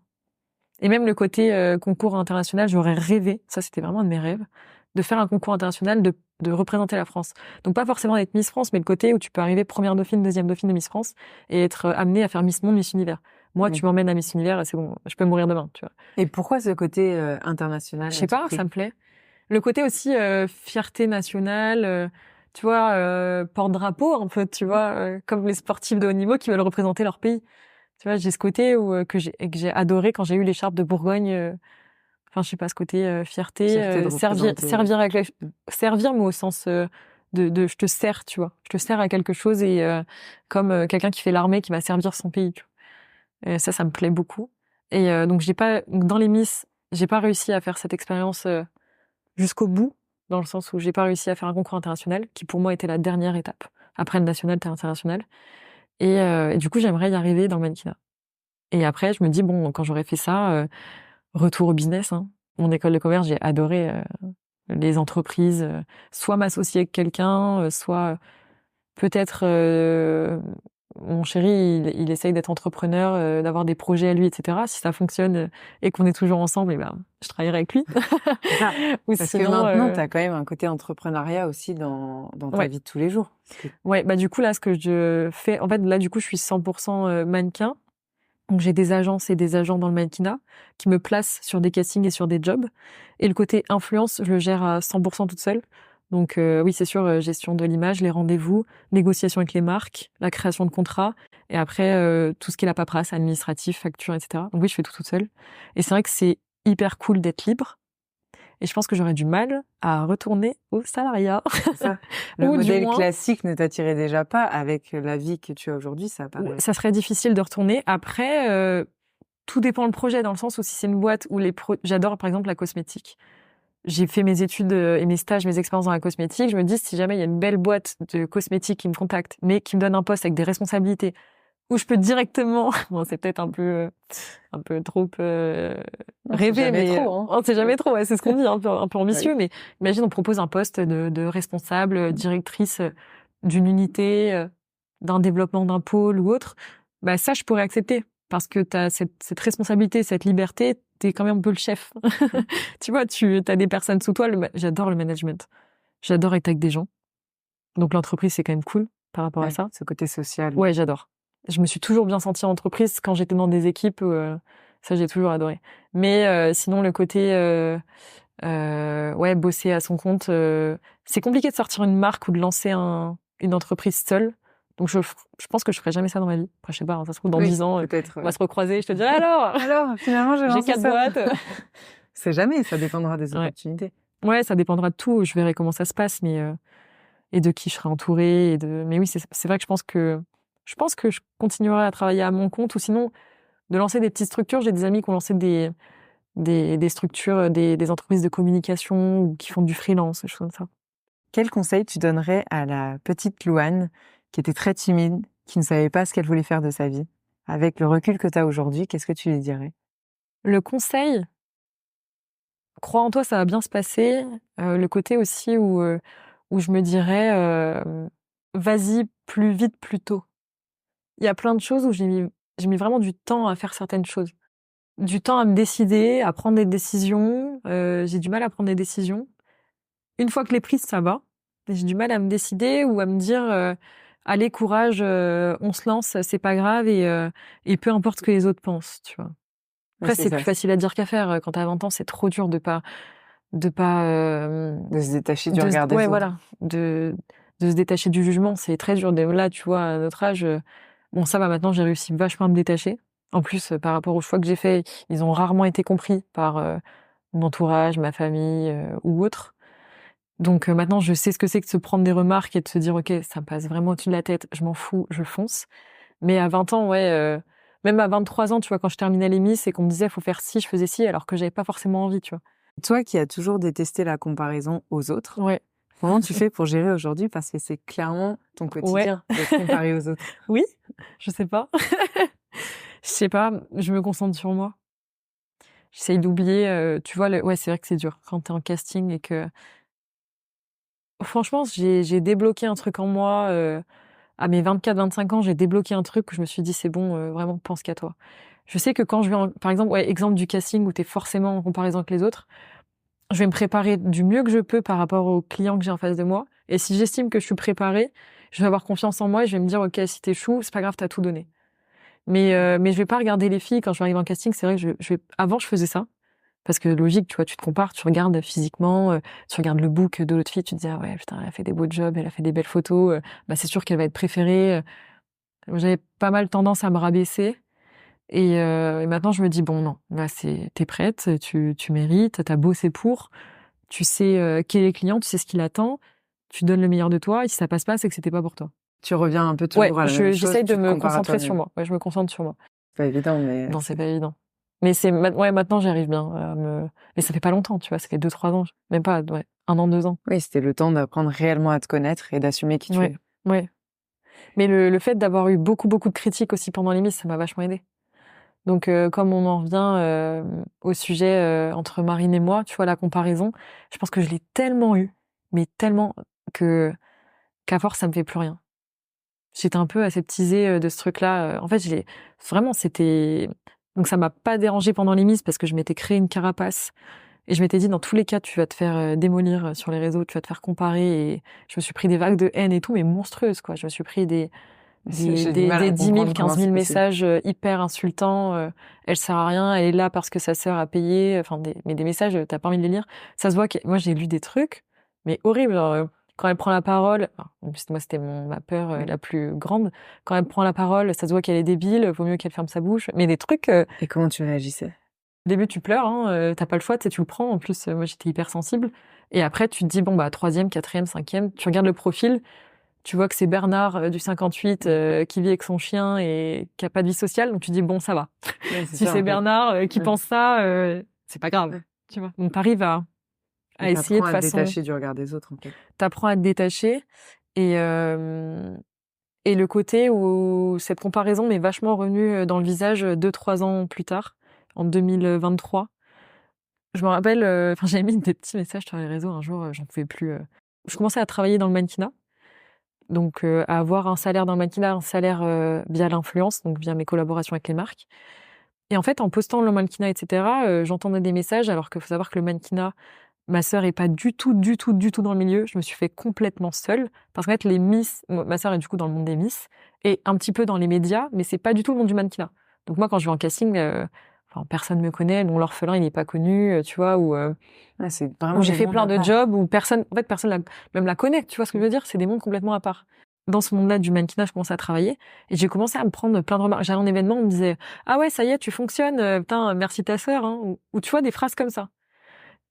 Speaker 2: Et même le côté concours international, j'aurais rêvé, ça c'était vraiment un de mes rêves, de faire un concours international, de représenter la France. Donc pas forcément d'être Miss France, mais le côté où tu peux arriver première dauphine, deuxième dauphine de Miss France et être amenée à faire Miss Monde, Miss Univers. Moi, tu m'emmènes à Miss Univers et c'est bon, je peux mourir demain, tu vois.
Speaker 1: Et pourquoi ce côté international?
Speaker 2: Je sais pas, ça me plaît. Le côté aussi fierté nationale, tu vois, porte-drapeau un peu, tu vois, comme les sportifs de haut niveau qui veulent représenter leur pays. Tu vois, j'ai ce côté que j'ai adoré quand j'ai eu l'écharpe de Bourgogne. Enfin, je sais pas, ce côté fierté, servir, mais au sens de je te sers, tu vois. Je te sers à quelque chose et comme quelqu'un qui fait l'armée qui va servir son pays. Tu vois. Et ça me plaît beaucoup. Et donc dans les Miss, j'ai pas réussi à faire cette expérience jusqu'au bout, dans le sens où j'ai pas réussi à faire un concours international, qui pour moi était la dernière étape. Après le national, t'es international. Et du coup, j'aimerais y arriver dans le mannequinat. Et après, je me dis, bon, quand j'aurai fait ça, retour au business. Hein. Mon école de commerce, j'ai adoré les entreprises, soit m'associer avec quelqu'un, soit peut-être mon chéri, il essaye d'être entrepreneur, d'avoir des projets à lui, etc. Si ça fonctionne et qu'on est toujours ensemble, je travaillerai avec lui.
Speaker 1: Ou parce sinon, que maintenant, tu as quand même un côté entrepreneuriat aussi dans ta vie de tous les jours.
Speaker 2: Ouais, du coup, là, ce que je fais, en fait, là, du coup, je suis 100% mannequin. Donc, j'ai des agences et des agents dans le mannequinat qui me placent sur des castings et sur des jobs. Et le côté influence, je le gère à 100% toute seule. Donc, oui, c'est sûr, gestion de l'image, les rendez-vous, négociation avec les marques, la création de contrats, et après, tout ce qui est la paperasse, administratif, facture, etc. Donc oui, je fais tout toute seule. Et c'est vrai que c'est hyper cool d'être libre. Et je pense que j'aurais du mal à retourner au salariat.
Speaker 1: Ça. Le modèle classique ne t'attirait déjà pas avec la vie que tu as aujourd'hui, ça paraît.
Speaker 2: Ça serait difficile de retourner. Après, tout dépend le projet, dans le sens où si c'est une boîte où j'adore par exemple la cosmétique. J'ai fait mes études et mes stages, mes expériences dans la cosmétique. Je me dis, si jamais il y a une belle boîte de cosmétique qui me contacte, mais qui me donne un poste avec des responsabilités, où je peux directement, bon, c'est peut-être un peu trop rêver, mais
Speaker 1: trop, hein.
Speaker 2: On sait jamais trop. Ouais, c'est ce qu'on dit, un peu ambitieux. Oui. Mais imagine, on propose un poste de responsable, directrice d'une unité, d'un développement d'un pôle ou autre. Bah ça, je pourrais accepter parce que t'as cette responsabilité, cette liberté. T'es quand même un peu le chef. Tu vois, t'as des personnes sous toi. J'adore le management. J'adore être avec des gens. Donc l'entreprise, c'est quand même cool par rapport à ça.
Speaker 1: Ce côté social.
Speaker 2: Ouais, j'adore. Je me suis toujours bien sentie en entreprise quand j'étais dans des équipes. Ça, j'ai toujours adoré. Mais sinon, le côté bosser à son compte, c'est compliqué de sortir une marque ou de lancer une entreprise seule. Donc je pense que je ferai jamais ça dans ma vie. Après, je sais pas, ça se trouve dans 10 ans, on va se recroiser. Je te dirai alors,
Speaker 1: finalement, j'ai
Speaker 2: 4 boîtes.
Speaker 1: C'est jamais, ça dépendra des opportunités.
Speaker 2: Ouais, ça dépendra de tout. Je verrai comment ça se passe, mais et de qui je serai entourée. Mais oui, c'est vrai que je pense que je continuerai à travailler à mon compte ou sinon de lancer des petites structures. J'ai des amis qui ont lancé des structures, des entreprises de communication ou qui font du freelance, des choses comme ça.
Speaker 1: Quel conseil tu donnerais à la petite Louane qui était très timide, qui ne savait pas ce qu'elle voulait faire de sa vie? Avec le recul que tu as aujourd'hui, qu'est-ce que tu lui dirais?
Speaker 2: Le conseil, crois en toi, ça va bien se passer. Le côté aussi où je me dirais, vas-y plus vite, plus tôt. Il y a plein de choses où j'ai mis vraiment du temps à faire certaines choses. Du temps à me décider, à prendre des décisions. J'ai du mal à prendre des décisions. Une fois que les prises, ça va. J'ai du mal à me décider ou à me dire allez, courage, on se lance, c'est pas grave et peu importe ce que les autres pensent, tu vois. Après, c'est plus facile à dire qu'à faire. Quand t'as 20 ans, c'est trop dur de
Speaker 1: se détacher du regard des autres.
Speaker 2: Ouais, voilà. De se détacher du jugement, c'est très dur. Là, tu vois, à notre âge, bon, ça va, maintenant, j'ai réussi vachement à me détacher. En plus, par rapport aux choix que j'ai faits, ils ont rarement été compris par mon entourage, ma famille ou autre. Donc maintenant, je sais ce que c'est que de se prendre des remarques et de se dire, ok, ça me passe vraiment au-dessus de la tête, je m'en fous, je fonce. Mais à 20 ans, même à 23 ans, tu vois, quand je terminais les Miss et qu'on me disait, faut faire ci, je faisais ci, alors que j'avais pas forcément envie, tu vois.
Speaker 1: Toi qui as toujours détesté la comparaison aux autres,
Speaker 2: ouais.
Speaker 1: Comment tu fais pour gérer aujourd'hui? Parce que c'est clairement ton quotidien de comparer aux autres.
Speaker 2: Oui, je sais pas. Je sais pas, je me concentre sur moi. J'essaye d'oublier, tu vois, c'est vrai que c'est dur quand t'es en casting et que... Franchement, j'ai débloqué un truc en moi. À mes 24-25 ans, j'ai débloqué un truc où je me suis dit, c'est bon, vraiment, pense qu'à toi. Je sais que quand je vais, par exemple, exemple du casting où t'es forcément en comparaison avec les autres, je vais me préparer du mieux que je peux par rapport aux clients que j'ai en face de moi. Et si j'estime que je suis préparée, je vais avoir confiance en moi et je vais me dire, ok, si t'échoues, c'est pas grave, t'as tout donné. Mais je vais pas regarder les filles quand je vais arriver en casting. C'est vrai que avant, je faisais ça. Parce que logique, tu vois, tu te compares, tu regardes physiquement, tu regardes le book de l'autre fille, tu te dis, ah ouais, putain, elle a fait des beaux jobs, elle a fait des belles photos, bah c'est sûr qu'elle va être préférée. J'avais pas mal tendance à me rabaisser. Et maintenant, je me dis, bon, non, là, t'es prête, tu mérites, t'as bossé pour, tu sais qui est le client, tu sais ce qu'il attend, tu donnes le meilleur de toi, et si ça passe pas, c'est que c'était pas pour toi.
Speaker 1: Tu reviens un peu toujours à la même chose.
Speaker 2: J'essaye de me concentrer sur moi. Ouais, je me concentre sur moi.
Speaker 1: C'est pas évident, mais...
Speaker 2: Non, c'est pas évident. Mais maintenant, j'y arrive bien. Mais ça fait pas longtemps, tu vois, ça fait 2-3 ans. Même pas, 1 an, 2 ans.
Speaker 1: Oui, c'était le temps d'apprendre réellement à te connaître et d'assumer qui tu es.
Speaker 2: Ouais. Mais le fait d'avoir eu beaucoup de critiques aussi pendant les Miss, ça m'a vachement aidé. Donc, comme on en revient au sujet entre Marine et moi, tu vois, la comparaison, je pense que je l'ai tellement eu, mais tellement qu'à force, ça me fait plus rien. J'étais un peu aseptisée de ce truc-là. En fait, c'était... Donc, ça m'a pas dérangée pendant les Miss parce que je m'étais créé une carapace. Et je m'étais dit, dans tous les cas, tu vas te faire démolir sur les réseaux, tu vas te faire comparer. Et je me suis pris des vagues de haine et tout, mais monstrueuses, quoi. Je me suis pris des 10 000, 15 000 messages hyper insultants. Elle sert à rien, elle est là parce que sa sœur a payé. Enfin, mais des messages, t'as pas envie de les lire. Ça se voit que moi, j'ai lu des trucs, mais horribles. Genre, quand elle prend la parole, en plus, moi, c'était ma peur la plus grande. Quand elle prend la parole, ça se voit qu'elle est débile, vaut mieux qu'elle ferme sa bouche. Mais des trucs...
Speaker 1: Et comment tu réagissais?
Speaker 2: Au début, tu pleures, t'as pas le choix, tu le prends. En plus, moi, j'étais hyper sensible. Et après, tu te dis, bon, 3e, 4e, 5e, tu regardes le profil, tu vois que c'est Bernard du 58 qui vit avec son chien et qui a pas de vie sociale, donc tu dis, bon, ça va. Ouais, si c'est Bernard qui pense ça, c'est pas grave, tu vois. Donc, t'arrives à essayer de façon...
Speaker 1: T'apprends à te détacher du regard des autres, en fait.
Speaker 2: T'apprends à te détacher et Et le côté où cette comparaison m'est vachement revenue dans le visage 2-3 ans plus tard, en 2023. Je me rappelle, j'avais mis des petits messages sur les réseaux un jour, j'en pouvais plus. Je commençais à travailler dans le mannequinat, donc à avoir un salaire dans le mannequinat, un salaire via l'influence, donc via mes collaborations avec les marques. Et en fait, en postant le mannequinat, etc., j'entendais des messages, alors qu'il faut savoir que le mannequinat, ma sœur est pas du tout dans le milieu. Je me suis fait complètement seule, parce qu'en fait, les Miss, ma sœur est du coup dans le monde des Miss, et un petit peu dans les médias, mais c'est pas du tout le monde du mannequinat. Donc moi, quand je vais en casting, personne me connaît, mon l'orphelin, il n'est pas connu, tu vois, ou
Speaker 1: c'est vraiment
Speaker 2: j'ai fait plein de jobs où personne même la connaît, tu vois ce que je veux dire? C'est des mondes complètement à part. Dans ce monde-là du mannequinat, je commençais à travailler et j'ai commencé à me prendre plein de remarques. J'allais en événement, on me disait ah ouais, ça y est, tu fonctionnes, putain, merci ta sœur, hein, ou tu vois des phrases comme ça.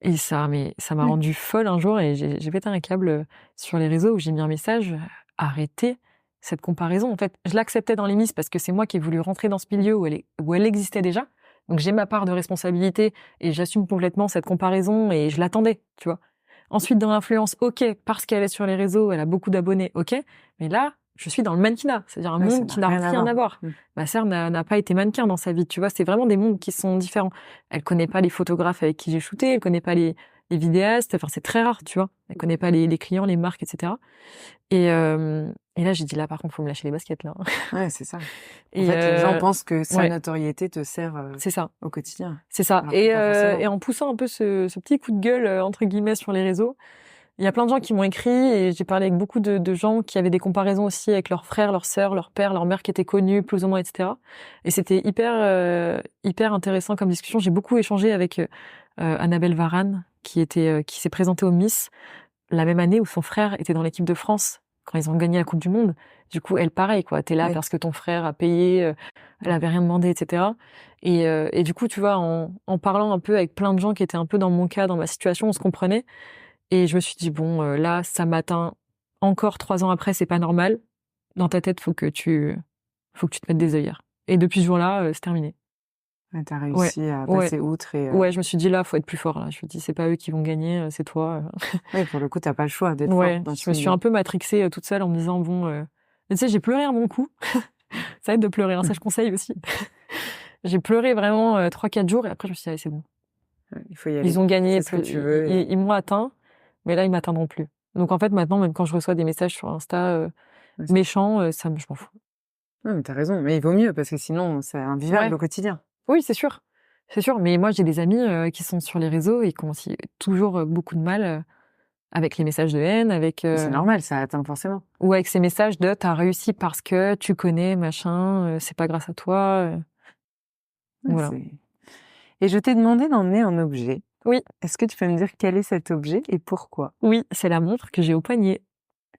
Speaker 2: Et ça m'a rendue folle un jour et j'ai pété un câble sur les réseaux où j'ai mis un message arrêtez cette comparaison. En fait, je l'acceptais dans les Miss parce que c'est moi qui ai voulu rentrer dans ce milieu où elle existait déjà. Donc j'ai ma part de responsabilité et j'assume complètement cette comparaison et je l'attendais, tu vois. Ensuite, dans l'influence, ok, parce qu'elle est sur les réseaux, elle a beaucoup d'abonnés, ok. Mais là, je suis dans le mannequinat, c'est-à-dire un monde qui n'a rien à voir. Ma sœur n'a pas été mannequin dans sa vie, tu vois. C'est vraiment des mondes qui sont différents. Elle connaît pas les photographes avec qui j'ai shooté, elle connaît pas les vidéastes. Enfin, c'est très rare, tu vois. Elle connaît pas les clients, les marques, etc. Et là, j'ai dit, là, par contre, faut me lâcher les baskets, là.
Speaker 1: Ouais, c'est ça. En fait, les gens pensent que sa notoriété te sert
Speaker 2: c'est ça.
Speaker 1: au quotidien.
Speaker 2: C'est ça. Et en poussant un peu ce petit coup de gueule, entre guillemets, sur les réseaux, il y a plein de gens qui m'ont écrit et j'ai parlé avec beaucoup de gens qui avaient des comparaisons aussi avec leurs frères, leurs sœurs, leur père, leur mère qui étaient connus, plus ou moins, etc. Et c'était hyper intéressant comme discussion. J'ai beaucoup échangé avec Annabelle Varane, qui s'est présentée au Miss la même année où son frère était dans l'équipe de France quand ils ont gagné la Coupe du Monde. Du coup, elle, pareil, quoi. T'es là parce que ton frère a payé, elle avait rien demandé, etc. Et du coup, tu vois, en parlant un peu avec plein de gens qui étaient un peu dans mon cas, dans ma situation, on se comprenait. Et je me suis dit, bon, là, ça m'atteint encore 3 ans après, c'est pas normal. Dans ta tête, faut que tu te mettes des œillères. Et depuis ce jour-là, c'est terminé.
Speaker 1: Ouais, t'as réussi à passer outre et...
Speaker 2: Ouais, je me suis dit, là, faut être plus fort, là. Je me dis, c'est pas eux qui vont gagner, c'est toi.
Speaker 1: Ouais, pour le coup, t'as pas le choix d'être fort dans ce
Speaker 2: je me suis un peu matrixée toute seule en me disant, bon... Mais tu sais, j'ai pleuré un bon coup. Ça aide de pleurer, hein, ça je conseille aussi. J'ai pleuré vraiment 3-4 jours et après, je me suis dit, allez, c'est bon.
Speaker 1: Il faut y aller.
Speaker 2: Ils ont gagné,
Speaker 1: ce que tu veux.
Speaker 2: Ils m'ont atteint, mais là, ils m'atteindront plus. Donc en fait, maintenant, même quand je reçois des messages sur Insta méchants, je m'en fous.
Speaker 1: Ouais, mais t'as raison. Mais il vaut mieux parce que sinon, c'est invivable au quotidien.
Speaker 2: Oui, c'est sûr. C'est sûr. Mais moi, j'ai des amis qui sont sur les réseaux et qui ont aussi toujours beaucoup de mal avec les messages de haine, avec...
Speaker 1: C'est normal, ça atteint forcément.
Speaker 2: Ou avec ces messages de « t'as réussi parce que tu connais, machin, c'est pas grâce à toi. » Voilà.
Speaker 1: Et je t'ai demandé d'emmener un objet.
Speaker 2: Oui.
Speaker 1: Est-ce que tu peux me dire quel est cet objet et pourquoi?
Speaker 2: Oui, c'est la montre que j'ai au poignet.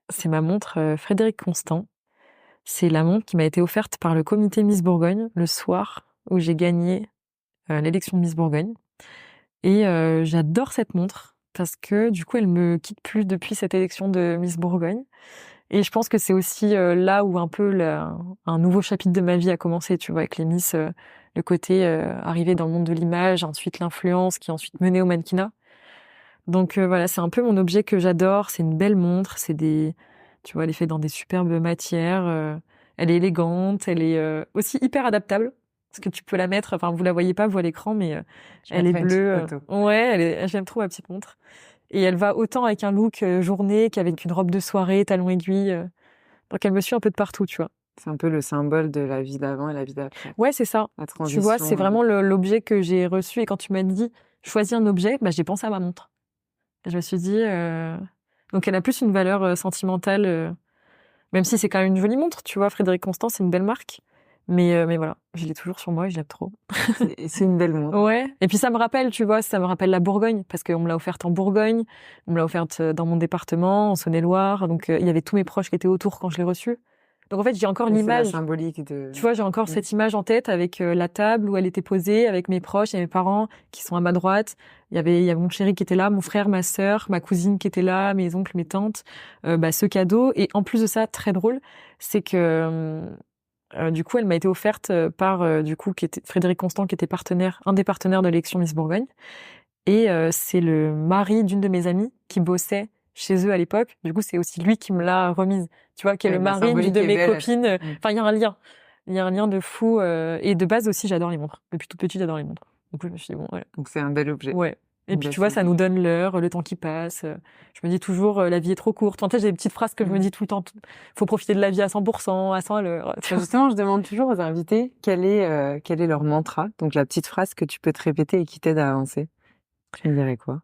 Speaker 2: C'est ma montre Frédéric Constant. C'est la montre qui m'a été offerte par le comité Miss Bourgogne le soir où j'ai gagné l'élection de Miss Bourgogne. Et j'adore cette montre parce que du coup, elle me quitte plus depuis cette élection de Miss Bourgogne. Et je pense que c'est aussi là où un peu un nouveau chapitre de ma vie a commencé, tu vois, avec les Miss, le côté arrivé dans le monde de l'image, ensuite l'influence qui a ensuite mené au mannequinat. Donc voilà, c'est un peu mon objet que j'adore. C'est une belle montre, tu vois, elle est faite dans des superbes matières. Elle est élégante, elle est aussi hyper adaptable. Parce que tu peux la mettre, enfin vous la voyez pas vous à l'écran, mais elle est bleue. Ouais, j'aime trop ma petite montre. Et elle va autant avec un look journée qu'avec une robe de soirée, talons aiguilles. Donc elle me suit un peu de partout, tu vois.
Speaker 1: C'est un peu le symbole de la vie d'avant et la vie d'après.
Speaker 2: Ouais, c'est ça.
Speaker 1: La transition.
Speaker 2: Tu vois, c'est vraiment l'objet que j'ai reçu. Et quand tu m'as dit choisis un objet, bah j'ai pensé à ma montre. Et je me suis dit, donc elle a plus une valeur sentimentale, même si c'est quand même une jolie montre, tu vois. Frédéric Constant, c'est une belle marque. Mais voilà, je l'ai toujours sur moi et je l'aime trop.
Speaker 1: C'est une belle montre.
Speaker 2: Ouais. Et puis ça me rappelle, tu vois, ça me rappelle la Bourgogne, parce qu'on me l'a offerte en Bourgogne, on me l'a offerte dans mon département, en Saône-et-Loire. Donc il y avait tous mes proches qui étaient autour quand je l'ai reçue. Donc en fait, j'ai encore l'image.
Speaker 1: C'est la symbolique de...
Speaker 2: Tu vois, j'ai encore cette image en tête avec la table où elle était posée, avec mes proches et mes parents qui sont à ma droite. Il y avait mon chéri qui était là, mon frère, ma sœur, ma cousine qui était là, mes oncles, mes tantes. Ce cadeau. Et en plus de ça, très drôle, c'est que du coup, elle m'a été offerte par qui était Frédéric Constant, qui était un des partenaires de l'élection Miss Bourgogne. Et c'est le mari d'une de mes amies qui bossait chez eux à l'époque. Du coup, c'est aussi lui qui me l'a remise. Tu vois, qui est le mari d'une de mes copines. Enfin, il y a un lien. Il y a un lien de fou. Et de base aussi, j'adore les montres. Depuis toute petite, j'adore les montres. Du coup, je me suis dit, bon, voilà.
Speaker 1: Donc, c'est un bel objet.
Speaker 2: Ouais. Et puis, tu vois, ça nous donne l'heure, le temps qui passe. Je me dis toujours, la vie est trop courte. En fait, j'ai des petites phrases que je me dis tout le temps. Faut profiter de la vie à 100%, à 100 à l'heure.
Speaker 1: Justement, je demande toujours aux invités quel est leur mantra. Donc, la petite phrase que tu peux te répéter et qui t'aide à avancer. Tu me dirais quoi?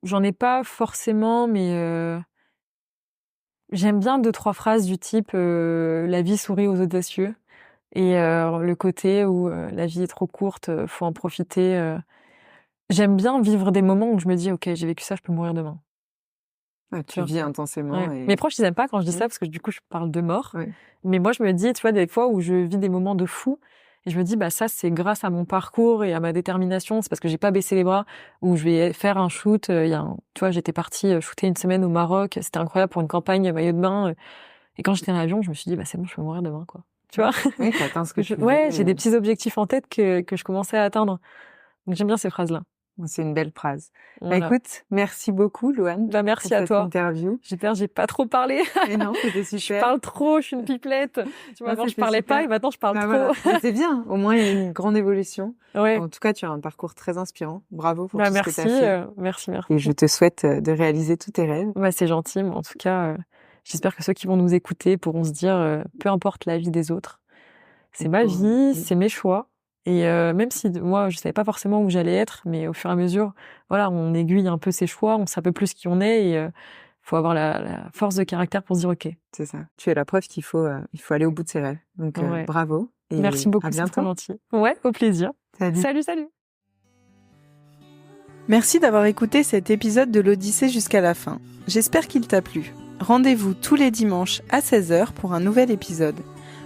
Speaker 2: J'en ai pas forcément, mais j'aime bien 2-3 phrases du type la vie sourit aux audacieux et le côté où la vie est trop courte, faut en profiter. J'aime bien vivre des moments où je me dis ok, j'ai vécu ça, je peux mourir demain.
Speaker 1: Ouais, tu vis intensément.
Speaker 2: Ouais. Mes proches ils aiment pas quand je dis ça parce que du coup je parle de mort.
Speaker 1: Ouais.
Speaker 2: Mais moi je me dis, tu vois, des fois où je vis des moments de fou. Et je me dis, bah, ça, c'est grâce à mon parcours et à ma détermination. C'est parce que j'ai pas baissé les bras, où je vais faire un shoot. Tu vois, j'étais partie shooter une semaine au Maroc. C'était incroyable pour une campagne maillot de bain. Et quand j'étais dans l'avion, je me suis dit, bah, c'est bon, je peux mourir demain, quoi. Tu vois?
Speaker 1: Oui, t'atteins ce que tu veux.
Speaker 2: Ouais, j'ai des petits objectifs en tête que je commençais à atteindre. Donc, j'aime bien ces phrases-là.
Speaker 1: C'est une belle phrase.
Speaker 2: Voilà.
Speaker 1: Bah, écoute, merci beaucoup, Louane.
Speaker 2: Bah, merci à toi.
Speaker 1: Interview.
Speaker 2: J'espère que j'ai pas trop parlé.
Speaker 1: Et non, c'était super.
Speaker 2: Je parle trop, je suis une pipelette. Tu vois, avant, je parlais pas et maintenant, je parle trop.
Speaker 1: Voilà. C'est bien. Au moins, il y a une grande évolution.
Speaker 2: Ouais.
Speaker 1: En tout cas, tu as un parcours très inspirant. Bravo pour tout ce que tu as fait.
Speaker 2: Merci.
Speaker 1: Et je te souhaite de réaliser tous tes rêves.
Speaker 2: Bah, c'est gentil, mais en tout cas, j'espère que ceux qui vont nous écouter pourront se dire, peu importe la vie des autres, c'est ma vie, c'est mes choix. Et même si moi, je savais pas forcément où j'allais être, mais au fur et à mesure, voilà, on aiguille un peu ses choix, on sait un peu plus qui on est et faut avoir la force de caractère pour se dire ok.
Speaker 1: C'est ça. Tu es la preuve qu'il faut aller au bout de ses rêves. Donc bravo. Et
Speaker 2: merci beaucoup, c'est trop gentil. Ouais, au plaisir. Salut.
Speaker 3: Merci d'avoir écouté cet épisode de l'Odyssée jusqu'à la fin. J'espère qu'il t'a plu. Rendez-vous tous les dimanches à 16h pour un nouvel épisode.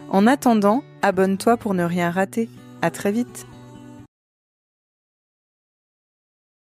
Speaker 3: En attendant, abonne-toi pour ne rien rater. À très vite.